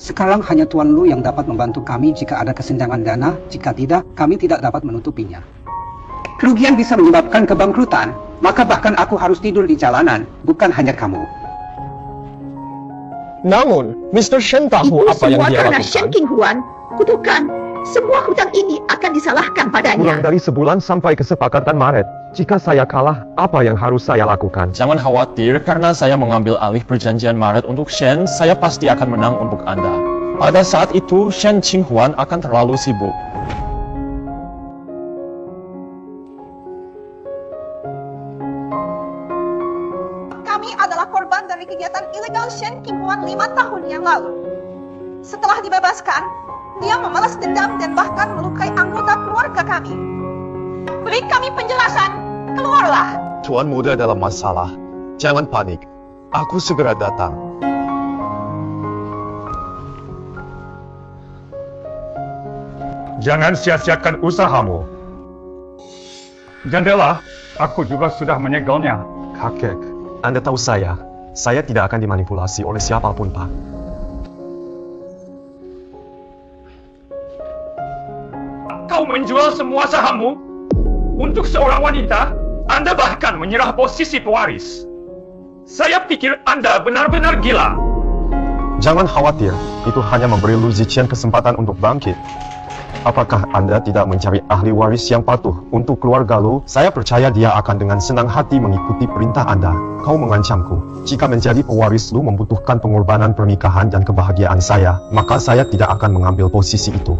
Speaker 14: Sekarang hanya Tuan Lu yang dapat membantu kami jika ada kesenjangan dana. Jika tidak, kami tidak dapat menutupinya. Kerugian bisa menyebabkan kebangkrutan. Maka bahkan aku harus tidur di jalanan, bukan hanya kamu.
Speaker 10: Namun, Mr. Shen tahu apa yang dia
Speaker 8: karena Shen
Speaker 10: lakukan.
Speaker 8: Qinghua. Kutukan, semua hutang ini akan disalahkan padanya.
Speaker 4: Kurang dari sebulan sampai kesepakatan Maret. Jika saya kalah, apa yang harus saya lakukan?
Speaker 10: Jangan khawatir, karena saya mengambil alih perjanjian Maret untuk Shen, saya pasti akan menang untuk Anda. Pada saat itu, Shen Qinghuan akan terlalu sibuk.
Speaker 1: Kami adalah korban dari kegiatan ilegal Shen Qinghua 5 tahun yang lalu. Setelah dibebaskan, dia membalas dendam dan bahkan melukai anggota keluarga kami. Beri kami penjelasan, keluarlah.
Speaker 11: Tuan muda dalam masalah. Jangan panik. Aku segera datang.
Speaker 10: Jangan sia-siakan usahamu. Jendela, aku juga sudah menyegelnya.
Speaker 11: Kakek, Anda tahu saya tidak akan dimanipulasi oleh siapapun, Pak.
Speaker 10: Kau menjual semua sahammu untuk seorang wanita. Anda bahkan menyerah posisi pewaris. Saya pikir Anda benar-benar gila.
Speaker 11: Jangan khawatir, itu hanya memberi Lu Zijian kesempatan untuk bangkit. Apakah Anda tidak mencari ahli waris yang patuh untuk keluarga Lu? Saya percaya dia akan dengan senang hati mengikuti perintah Anda. Kau mengancamku. Jika menjadi pewaris Lu membutuhkan pengorbanan pernikahan dan kebahagiaan saya, maka saya tidak akan mengambil posisi itu.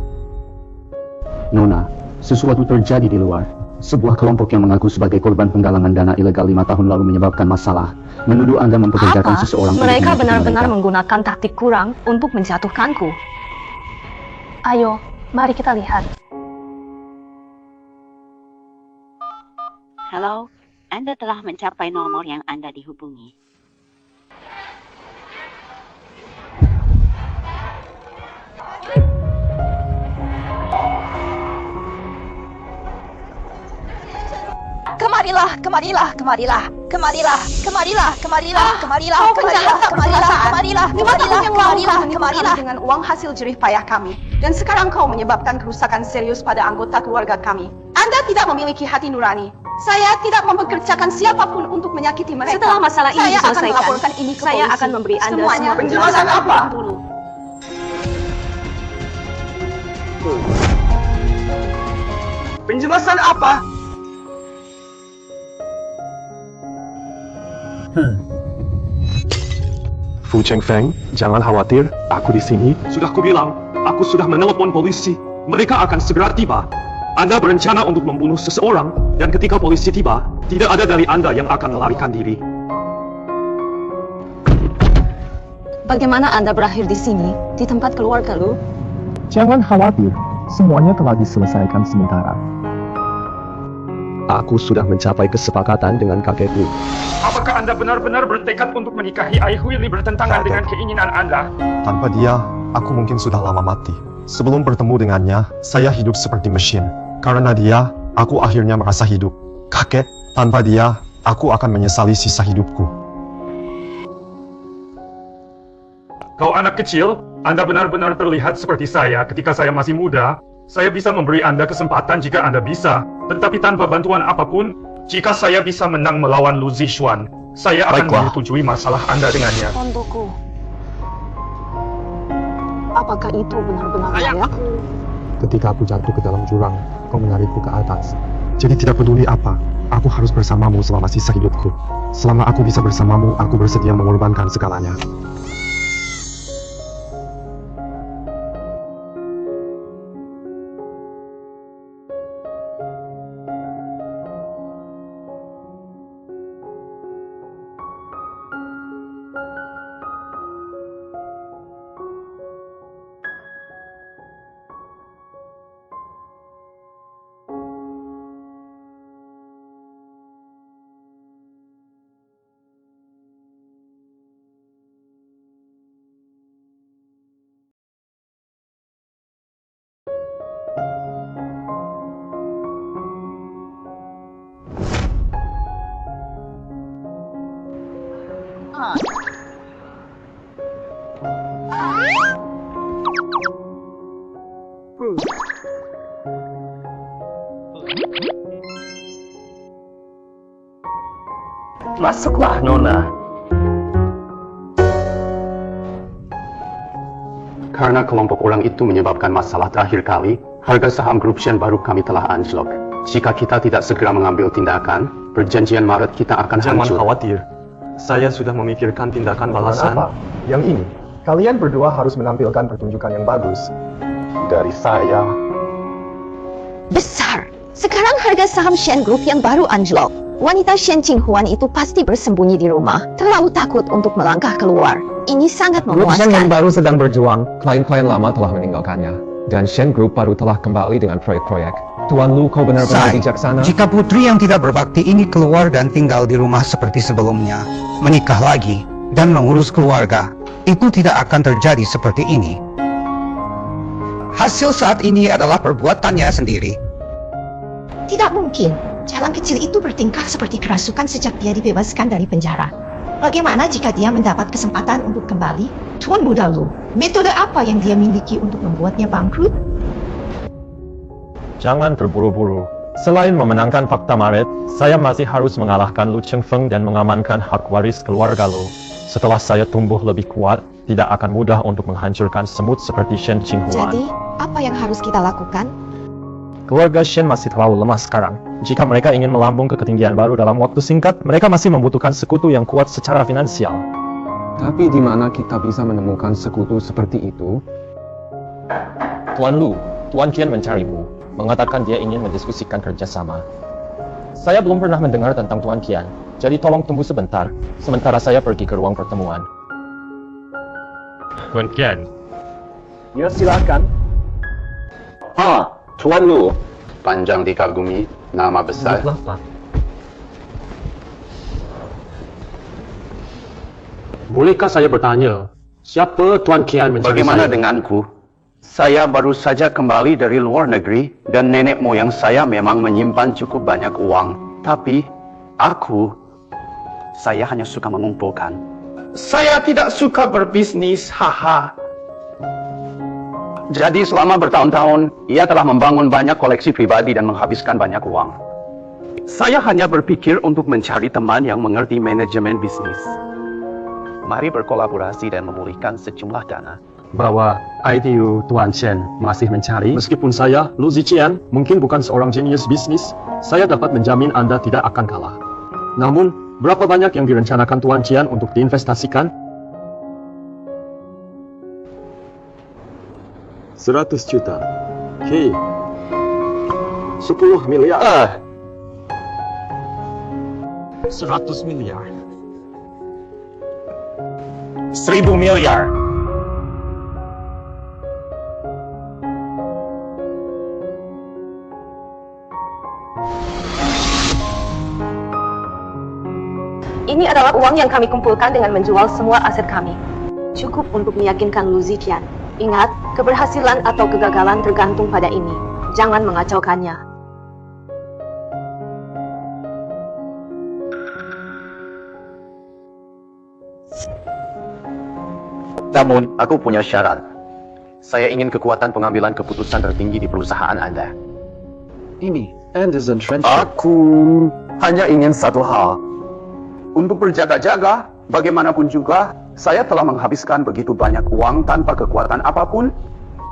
Speaker 17: Nona, sesuatu terjadi di luar. Sebuah kelompok yang mengaku sebagai korban penggalangan dana ilegal 5 tahun lalu menyebabkan masalah. Menuduh Anda mempekerjakan seseorang untuk
Speaker 12: Mereka
Speaker 17: menyakiti
Speaker 12: benar-benar
Speaker 17: mereka.
Speaker 12: menggunakan taktik kurang untuk menjatuhkanku. Ayo, mari kita lihat.
Speaker 19: Halo, Anda telah mencapai nomor yang Anda dihubungi.
Speaker 2: Kemarilah, kemarilah, kemarilah, kemarilah, kemarilah, kemarilah, kemarilah,
Speaker 1: Kau penjahat tak berperasaan.
Speaker 2: kemarilah,
Speaker 1: 5 tahun yang lalu
Speaker 2: kemarilah,
Speaker 1: kau menipu kami dengan uang hasil jerih payah kami. Dan sekarang kau menyebabkan kerusakan serius pada anggota keluarga kami. Anda tidak memiliki hati nurani. Saya tidak mempekerjakan siapapun untuk menyakiti mereka.
Speaker 2: Setelah masalah ini
Speaker 1: saya akan
Speaker 2: diselesaikan,
Speaker 1: melaporkan ini ke
Speaker 2: saya
Speaker 1: polisi.
Speaker 2: akan memberi Anda
Speaker 1: Semuanya
Speaker 2: semua
Speaker 1: penjelasan apa? Dulu.
Speaker 10: Penjelasan apa?
Speaker 11: Fu Chengfeng, jangan khawatir, aku di sini.
Speaker 10: Sudah kubilang, aku sudah menelepon polisi. Mereka akan segera tiba. Anda berencana untuk membunuh seseorang, dan ketika polisi tiba, tidak ada dari Anda yang akan melarikan diri.
Speaker 2: Bagaimana Anda berakhir di sini, di tempat keluarga lu?
Speaker 10: Jangan khawatir, semuanya telah diselesaikan sementara.
Speaker 11: Aku sudah mencapai kesepakatan dengan kakekku.
Speaker 16: Apakah Anda benar-benar bertekad untuk menikahi Ai Huili bertentangan dengan keinginan Anda?
Speaker 11: Tanpa dia, aku mungkin sudah lama mati. Sebelum bertemu dengannya, saya hidup seperti mesin. Karena dia, aku akhirnya merasa hidup. Kakek, tanpa dia, aku akan menyesali sisa hidupku.
Speaker 16: Kau anak kecil, Anda benar-benar terlihat seperti saya ketika saya masih muda. Saya bisa memberi Anda kesempatan jika Anda bisa, tetapi tanpa bantuan apapun, jika saya bisa menang melawan Lu Zixuan, saya akan menyetujui masalah Anda dengannya.
Speaker 8: Tontoku. Apakah itu benar-benar layak?
Speaker 11: Ketika aku jatuh ke dalam jurang, kau menarikku ke atas. Jadi tidak peduli apa, aku harus bersamamu selama sisa hidupku. Selama aku bisa bersamamu, aku bersedia mengorbankan segalanya.
Speaker 6: Masuklah, Nona.
Speaker 17: Karena kelompok orang itu menyebabkan masalah terakhir kali, harga saham grup Shen baru kami telah anjlok. Jika kita tidak segera mengambil tindakan, perjanjian Maret kita akan
Speaker 11: Jangan
Speaker 17: hancur.
Speaker 11: khawatir, saya sudah memikirkan tindakan balasan.
Speaker 10: Apa?
Speaker 11: Yang ini, kalian berdua harus menampilkan pertunjukan yang bagus.
Speaker 17: Dari saya.
Speaker 2: Besar. Sekarang harga saham Shen Group yang baru anjlok. Wanita Shen Qinghuan itu pasti bersembunyi di rumah, terlalu takut untuk melangkah keluar. Ini sangat
Speaker 4: Grup Shen yang
Speaker 2: memuaskan.
Speaker 4: baru sedang berjuang, klien-klien lama telah meninggalkannya. Dan Shen Group baru telah kembali dengan proyek-proyek. Tuan Lu, kau benar-benar bijaksana.
Speaker 14: Jika putri yang tidak berbakti ini keluar dan tinggal di rumah seperti sebelumnya, menikah lagi, dan mengurus keluarga, itu tidak akan terjadi seperti ini. Hasil saat ini adalah perbuatannya sendiri.
Speaker 2: Tidak mungkin. Jalan kecil itu bertingkah seperti kerasukan sejak dia dibebaskan dari penjara. Bagaimana jika dia mendapat kesempatan untuk kembali? Tuan Muda Lu, metode apa yang dia miliki untuk membuatnya bangkrut?
Speaker 11: Jangan terburu-buru. Selain memenangkan fakta Maret, saya masih harus mengalahkan Lu Chengfeng dan mengamankan hak waris keluarga Lu. Setelah saya tumbuh lebih kuat, tidak akan mudah untuk menghancurkan semut seperti Shen Qinghuan.
Speaker 2: Jadi, apa yang harus kita lakukan?
Speaker 11: Keluarga Shen masih terlalu lemah sekarang. Jika mereka ingin melambung ke ketinggian baru dalam waktu singkat, mereka masih membutuhkan sekutu yang kuat secara finansial.
Speaker 4: Tapi di mana kita bisa menemukan sekutu seperti itu?
Speaker 11: Tuan Lu, Tuan Qian mencarimu, mengatakan dia ingin mendiskusikan kerjasama. Saya belum pernah mendengar tentang Tuan Qian, jadi tolong tunggu sebentar, sementara saya pergi ke ruang pertemuan.
Speaker 16: Tuan Qian.
Speaker 11: Ya, silakan.
Speaker 17: Tuan Lu. Panjang dikagumi, nama besar.
Speaker 16: Bolehkah saya bertanya, siapa Tuan Qian mencari
Speaker 17: Bagaimana
Speaker 16: saya?
Speaker 17: denganku? Saya baru saja kembali dari luar negeri dan nenek moyang saya memang menyimpan cukup banyak uang. Tapi Saya hanya suka mengumpulkan.
Speaker 5: Saya tidak suka berbisnis, haha.
Speaker 17: Jadi selama bertahun-tahun, ia telah membangun banyak koleksi pribadi dan menghabiskan banyak uang. Saya hanya berpikir untuk mencari teman yang mengerti manajemen bisnis. Mari berkolaborasi dan memulihkan sejumlah dana.
Speaker 11: Bahwa ITU Tuan Chen masih mencari. Meskipun saya, Lu Ziqian, mungkin bukan seorang jenius bisnis, saya dapat menjamin Anda tidak akan kalah. Namun, berapa banyak yang direncanakan Tuan Chen untuk diinvestasikan? 100 juta. Oke. 10 miliar.
Speaker 16: 100 miliar.
Speaker 20: 1000 miliar.
Speaker 2: Ini adalah uang yang kami kumpulkan dengan menjual semua aset kami. Cukup untuk meyakinkan Lu Ziqian. Ingat, keberhasilan atau kegagalan tergantung pada ini. Jangan mengacaukannya.
Speaker 17: Namun, aku punya syarat. Saya ingin kekuatan pengambilan keputusan tertinggi di perusahaan Anda.
Speaker 4: Ini Anderson Trench.
Speaker 17: Aku hanya ingin satu hal. Untuk berjaga-jaga, bagaimanapun juga, saya telah menghabiskan begitu banyak uang tanpa kekuatan apapun.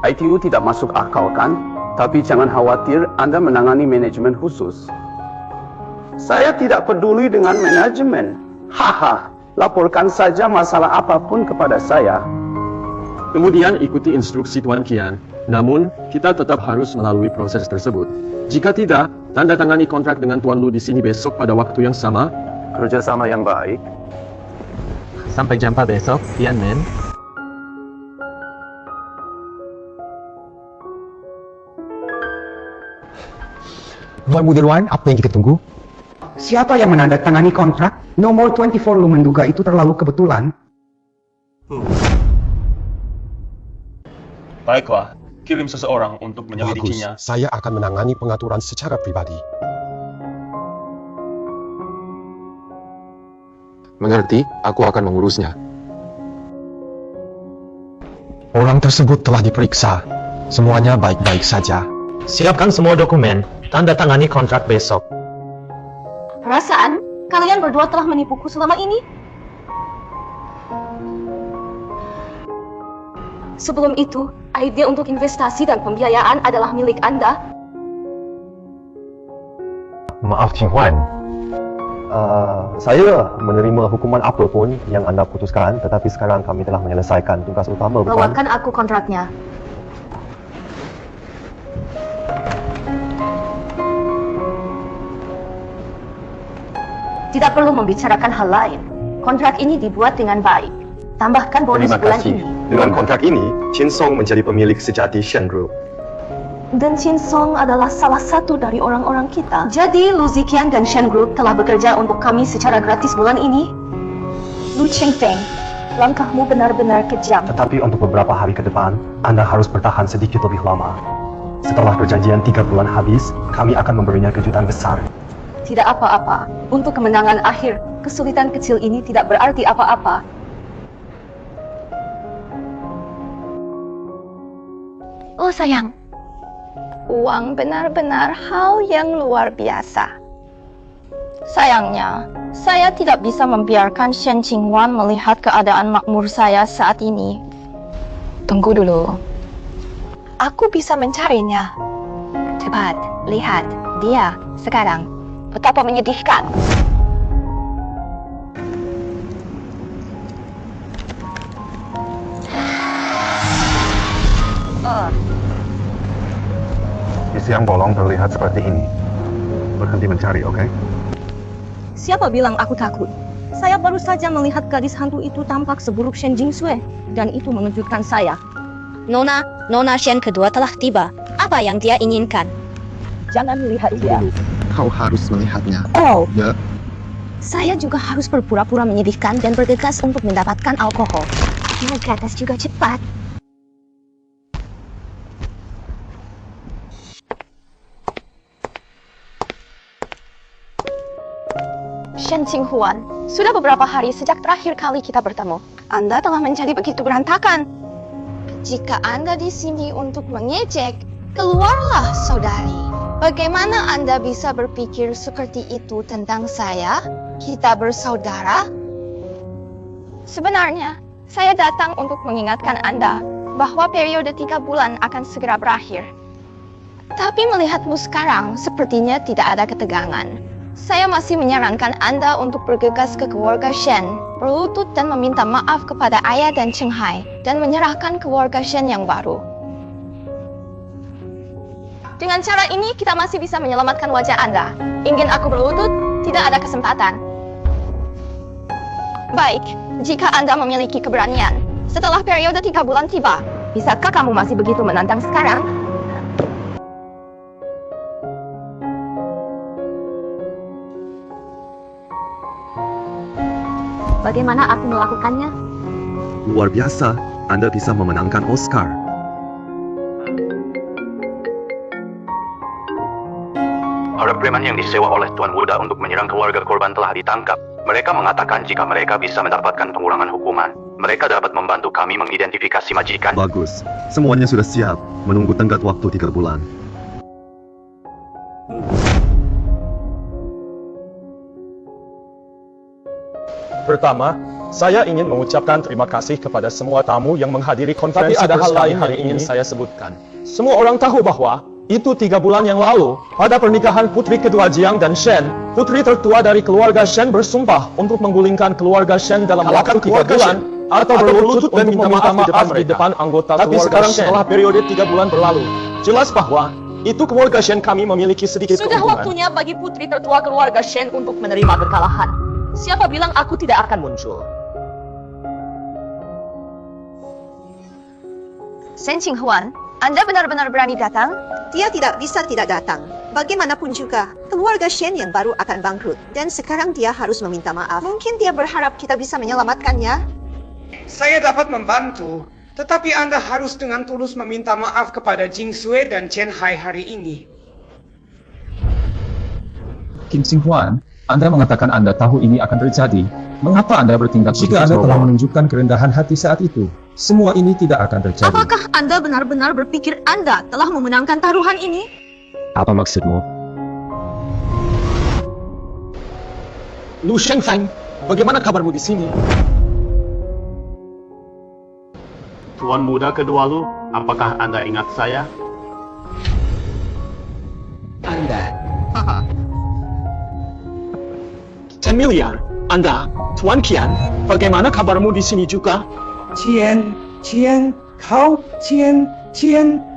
Speaker 17: ITU tidak masuk akal kan? Tapi jangan khawatir, Anda menangani manajemen khusus. Saya tidak peduli dengan manajemen. Haha, laporkan saja masalah apapun kepada saya.
Speaker 11: Kemudian ikuti instruksi Tuan Qian. Namun, kita tetap harus melalui proses tersebut. Jika tidak, tanda tangani kontrak dengan Tuan Lu di sini besok pada waktu yang sama.
Speaker 17: Kerjasama yang baik.
Speaker 11: Sampai jumpa besok, Tianmen.
Speaker 21: Tuan Budirwan, apa yang kita tunggu?
Speaker 14: Siapa yang menandatangani kontrak? Nomor 24 lu menduga itu terlalu kebetulan.
Speaker 10: Baiklah, kirim seseorang untuk menyelidikinya.
Speaker 21: Bagus, saya akan menangani pengaturan secara pribadi.
Speaker 11: Mengerti, aku akan mengurusnya.
Speaker 21: Orang tersebut telah diperiksa. Semuanya baik-baik saja.
Speaker 16: Siapkan semua dokumen, tanda tangani kontrak besok.
Speaker 2: Perasaan, kalian berdua telah menipuku selama ini? Sebelum itu, ide untuk investasi dan pembiayaan adalah milik Anda.
Speaker 11: Maaf, Qing Huan. Saya menerima hukuman apapun yang anda putuskan, tetapi sekarang kami telah menyelesaikan tugas utama, bukan?
Speaker 2: Bawakan aku kontraknya. Tidak perlu membicarakan hal lain. Kontrak ini dibuat dengan baik. Tambahkan bonus
Speaker 11: Terima
Speaker 2: bulan
Speaker 11: kasih.
Speaker 2: ini.
Speaker 11: Dengan kontrak ini, Qin Song menjadi pemilik sejati Shen Group.
Speaker 2: Dan Qin Song adalah salah satu dari orang-orang kita. Jadi, Lu Ziqian dan Shen Group telah bekerja untuk kami secara gratis bulan ini. Lu Chengfeng, langkahmu benar-benar kejam.
Speaker 11: Tetapi untuk beberapa hari ke depan, Anda harus bertahan sedikit lebih lama. Setelah perjanjian 3 bulan habis, kami akan memberinya kejutan besar.
Speaker 2: Tidak apa-apa. Untuk kemenangan akhir, kesulitan kecil ini tidak berarti apa-apa.
Speaker 3: Oh sayang, uang benar-benar hal yang luar biasa. Sayangnya, saya tidak bisa membiarkan Shen Qinghuan melihat keadaan makmur saya saat ini. Tunggu dulu. Aku bisa mencarinya. Cepat, lihat dia sekarang. Betapa menyedihkan.
Speaker 11: Di siang bolong terlihat seperti ini. Berhenti mencari, oke?
Speaker 2: Siapa bilang aku takut? Saya baru saja melihat gadis hantu itu tampak seburuk Shen Jingsui, dan itu mengejutkan saya.
Speaker 12: Nona Shen kedua telah tiba. Apa yang dia inginkan?
Speaker 2: Jangan melihat dia.
Speaker 11: Kau harus melihatnya.
Speaker 2: Oh,
Speaker 11: Ya.
Speaker 2: saya juga harus berpura-pura menyedihkan dan bergegas untuk mendapatkan alkohol. Naik ke atas juga cepat. Shen Qinghuan, sudah beberapa hari sejak terakhir kali kita bertemu. Anda telah menjadi begitu berantakan. Jika Anda di sini untuk mengejek, keluarlah, saudari. Bagaimana Anda bisa berpikir seperti itu tentang saya? Kita bersaudara? Sebenarnya, saya datang untuk mengingatkan Anda bahwa periode 3 bulan akan segera berakhir. Tapi melihatmu sekarang, sepertinya tidak ada ketegangan. Saya masih menyarankan Anda untuk bergegas ke keluarga Shen, berlutut dan meminta maaf kepada ayah dan Cheng Hai, dan menyerahkan keluarga Shen yang baru. Dengan cara ini, kita masih bisa menyelamatkan wajah Anda. Ingin aku berlutut? Tidak ada kesempatan. Baik, jika Anda memiliki keberanian, setelah periode 3 bulan tiba, bisakah kamu masih begitu menantang sekarang?
Speaker 12: Bagaimana aku melakukannya?
Speaker 11: Luar biasa, Anda bisa memenangkan Oscar.
Speaker 17: Para preman yang disewa oleh Tuan Muda untuk menyerang keluarga korban telah ditangkap. Mereka mengatakan jika mereka bisa mendapatkan pengurangan hukuman, mereka dapat membantu kami mengidentifikasi majikan.
Speaker 11: Bagus, semuanya sudah siap, menunggu tenggat waktu 3 bulan.
Speaker 10: Pertama, saya ingin mengucapkan terima kasih kepada semua tamu yang menghadiri konferensi. Tapi ada hal lain hari ingin saya sebutkan. Semua orang tahu bahwa itu 3 bulan yang lalu, pada pernikahan putri kedua Jiang dan Shen, putri tertua dari keluarga Shen bersumpah untuk menggulingkan keluarga Shen dalam waktu 3 bulan, atau berlutut dan minta maaf di depan anggota keluarga Shen. Tapi sekarang setelah periode 3 bulan berlalu, jelas bahwa itu keluarga Shen kami memiliki sedikit
Speaker 7: Sudah
Speaker 10: keuntungan.
Speaker 7: waktunya bagi putri tertua keluarga Shen untuk menerima kekalahan. Siapa bilang aku tidak akan muncul?
Speaker 2: Shen Qinghuan, Anda benar-benar berani datang?
Speaker 18: Dia tidak bisa tidak datang. Bagaimanapun juga, keluarga Shen yang baru akan bangkrut. Dan sekarang dia harus meminta maaf. Mungkin dia berharap kita bisa menyelamatkannya.
Speaker 13: Saya dapat membantu, tetapi Anda harus dengan tulus meminta maaf kepada Jing Sui dan Chen Hai hari ini.
Speaker 21: Kim Qinghuan, Anda mengatakan Anda tahu ini akan terjadi. Mengapa Anda bertindak begitu? Jika Anda telah menunjukkan kerendahan hati saat itu, semua ini tidak akan terjadi.
Speaker 8: Apakah Anda benar-benar berpikir Anda telah memenangkan taruhan ini?
Speaker 21: Apa maksudmu?
Speaker 10: Lu Shengfeng, bagaimana kabarmu di sini?
Speaker 17: Tuan Muda kedua Lu, apakah Anda ingat saya?
Speaker 10: Anda. Chen Milian, Anda, Tuan Qian, bagaimana kabarmu di sini juga?
Speaker 14: Qian,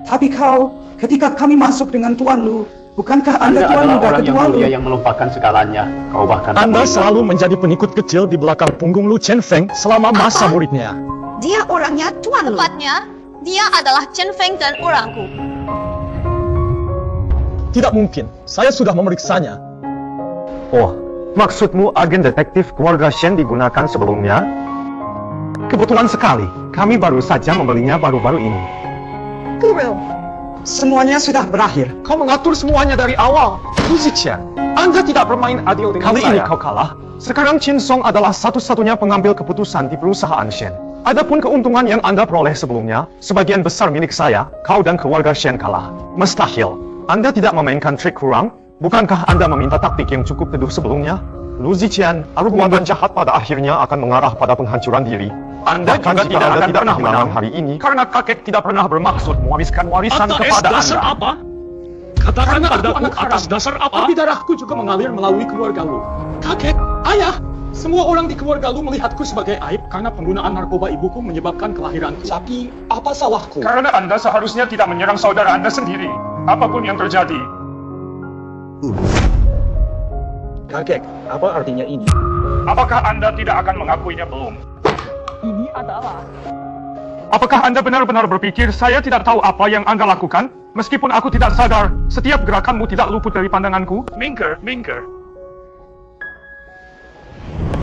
Speaker 14: tapi kau, ketika kami masuk dengan Tuan Lu, bukankah Anda Tuan Muda
Speaker 17: orang yang
Speaker 14: kedua Lu?
Speaker 17: mulia yang melupakan segalanya. Kau bahkan
Speaker 10: Anda selalu menjadi pengikut kecil di belakang punggung Lu Chen Feng selama masa muridnya.
Speaker 18: Dia orangnya Tuan Lu.
Speaker 2: Tepatnya, dia adalah Chen Feng dan orangku.
Speaker 10: Tidak mungkin, saya sudah memeriksanya.
Speaker 11: Oh, maksudmu agen detektif keluarga Shen digunakan sebelumnya? Kebetulan sekali, kami baru saja membelinya baru-baru ini.
Speaker 13: Guru, semuanya sudah berakhir.
Speaker 10: Kau mengatur semuanya dari awal. Lu Ziqian, Anda tidak bermain adil dengan
Speaker 11: Kali
Speaker 10: saya.
Speaker 11: ini kau kalah. Sekarang Qin Song adalah satu-satunya pengambil keputusan di perusahaan Shen. Adapun keuntungan yang Anda peroleh sebelumnya, sebagian besar milik saya, kau dan keluarga Shen kalah. Mustahil. Anda tidak memainkan trik kurang? Bukankah Anda meminta taktik yang cukup teduh sebelumnya? Lu Ziqian, hubungan jahat pada akhirnya akan mengarah pada penghancuran diri.
Speaker 10: Anda juga tidak akan pernah menang
Speaker 11: hari ini.
Speaker 10: karena kakek tidak pernah bermaksud mewariskan warisan
Speaker 11: Atas
Speaker 10: kepada
Speaker 11: dasar
Speaker 10: Anda.
Speaker 11: apa?
Speaker 10: Katakan
Speaker 11: Karena
Speaker 10: padaku
Speaker 11: aku anak
Speaker 10: atas
Speaker 11: haram.
Speaker 10: dasar apa? Tapi darahku juga mengalir melalui keluarga lu. Kakek, ayah, semua orang di keluarga lu melihatku sebagai aib karena penggunaan narkoba ibuku menyebabkan kelahiranku. Tapi apa salahku?
Speaker 16: Karena Anda seharusnya tidak menyerang saudara Anda sendiri, apapun yang terjadi.
Speaker 10: Kakek, apa artinya ini?
Speaker 16: Apakah Anda tidak akan mengakuinya belum?
Speaker 10: Ini adalah...
Speaker 16: Apakah Anda benar-benar berpikir saya tidak tahu apa yang Anda lakukan? Meskipun aku tidak sadar, setiap gerakanmu tidak luput dari pandanganku. Minker.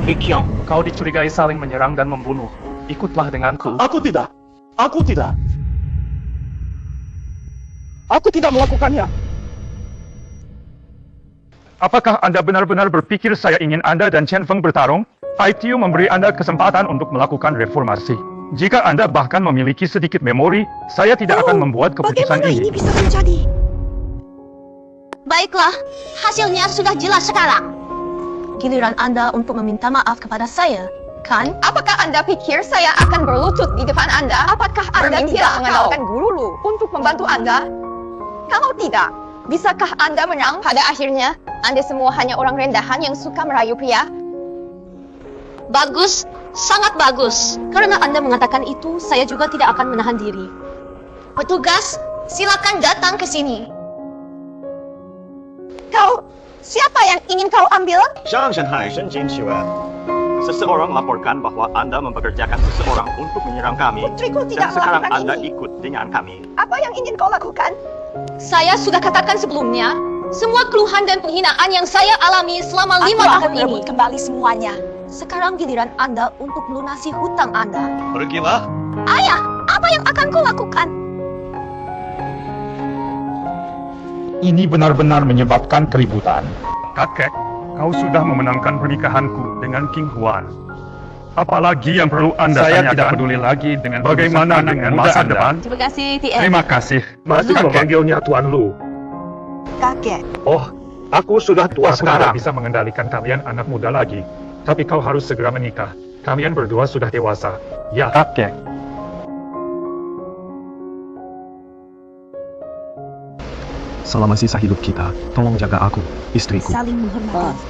Speaker 16: Li Qiang, kau dicurigai saling menyerang dan membunuh. Ikutlah denganku.
Speaker 10: Aku tidak melakukannya. Apakah Anda benar-benar berpikir saya ingin Anda dan Chen Feng bertarung? ITU memberi Anda kesempatan untuk melakukan reformasi. Jika Anda bahkan memiliki sedikit memori, saya tidak akan membuat keputusan
Speaker 2: Bagaimana
Speaker 10: ini.
Speaker 2: ini bisa terjadi? Baiklah, hasilnya sudah jelas sekarang. Giliran Anda untuk meminta maaf kepada saya, kan?
Speaker 1: Apakah Anda pikir saya akan berlutut di depan Anda? Apakah Anda
Speaker 2: Berminta
Speaker 1: tidak
Speaker 2: kau.
Speaker 1: mengandalkan guru Lu untuk membantu Anda? Kalau tidak, bisakah Anda menang? Pada akhirnya, Anda semua hanya orang rendahan yang suka merayu pria.
Speaker 2: Bagus, sangat bagus. Karena Anda mengatakan itu, saya juga tidak akan menahan diri. Petugas, silakan datang ke sini.
Speaker 1: Kau, siapa yang ingin kau ambil?
Speaker 6: Shanghai, Shenjing Xue. Seseorang laporkan bahwa Anda mempekerjakan seseorang untuk menyerang kami.
Speaker 1: Putriku
Speaker 6: Dan
Speaker 1: tidak
Speaker 6: sekarang
Speaker 1: melakukan
Speaker 6: Anda
Speaker 1: ini.
Speaker 6: ikut dengan kami.
Speaker 1: Apa yang ingin kau lakukan?
Speaker 2: Saya sudah katakan sebelumnya, semua keluhan dan penghinaan yang saya alami selama 5
Speaker 1: Aku
Speaker 2: tahun
Speaker 1: akan
Speaker 2: ini.
Speaker 1: merebut kembali semuanya.
Speaker 2: Sekarang giliran Anda untuk melunasi hutang Anda.
Speaker 6: Pergilah.
Speaker 2: Ayah, apa yang akan kau lakukan?
Speaker 10: Ini benar-benar menyebabkan keributan. Kakek, kau sudah memenangkan pernikahanku dengan King Huan. Apalagi yang perlu Anda tanyakan? Saya tidak peduli lagi dengan bagaimana dengan masa depan.
Speaker 2: Terima kasih, TM.
Speaker 10: Terima kasih. Masih memanggilnya Tuan Lu.
Speaker 1: Kakek.
Speaker 10: Oh, aku sudah tua sekarang. Aku tidak bisa mengendalikan kalian anak muda lagi. Tapi kau harus segera menikah. Kalian berdua sudah dewasa. Ya, kakek.
Speaker 11: Selama sisa hidup kita, tolong jaga aku, istriku.
Speaker 8: Saling menghormati.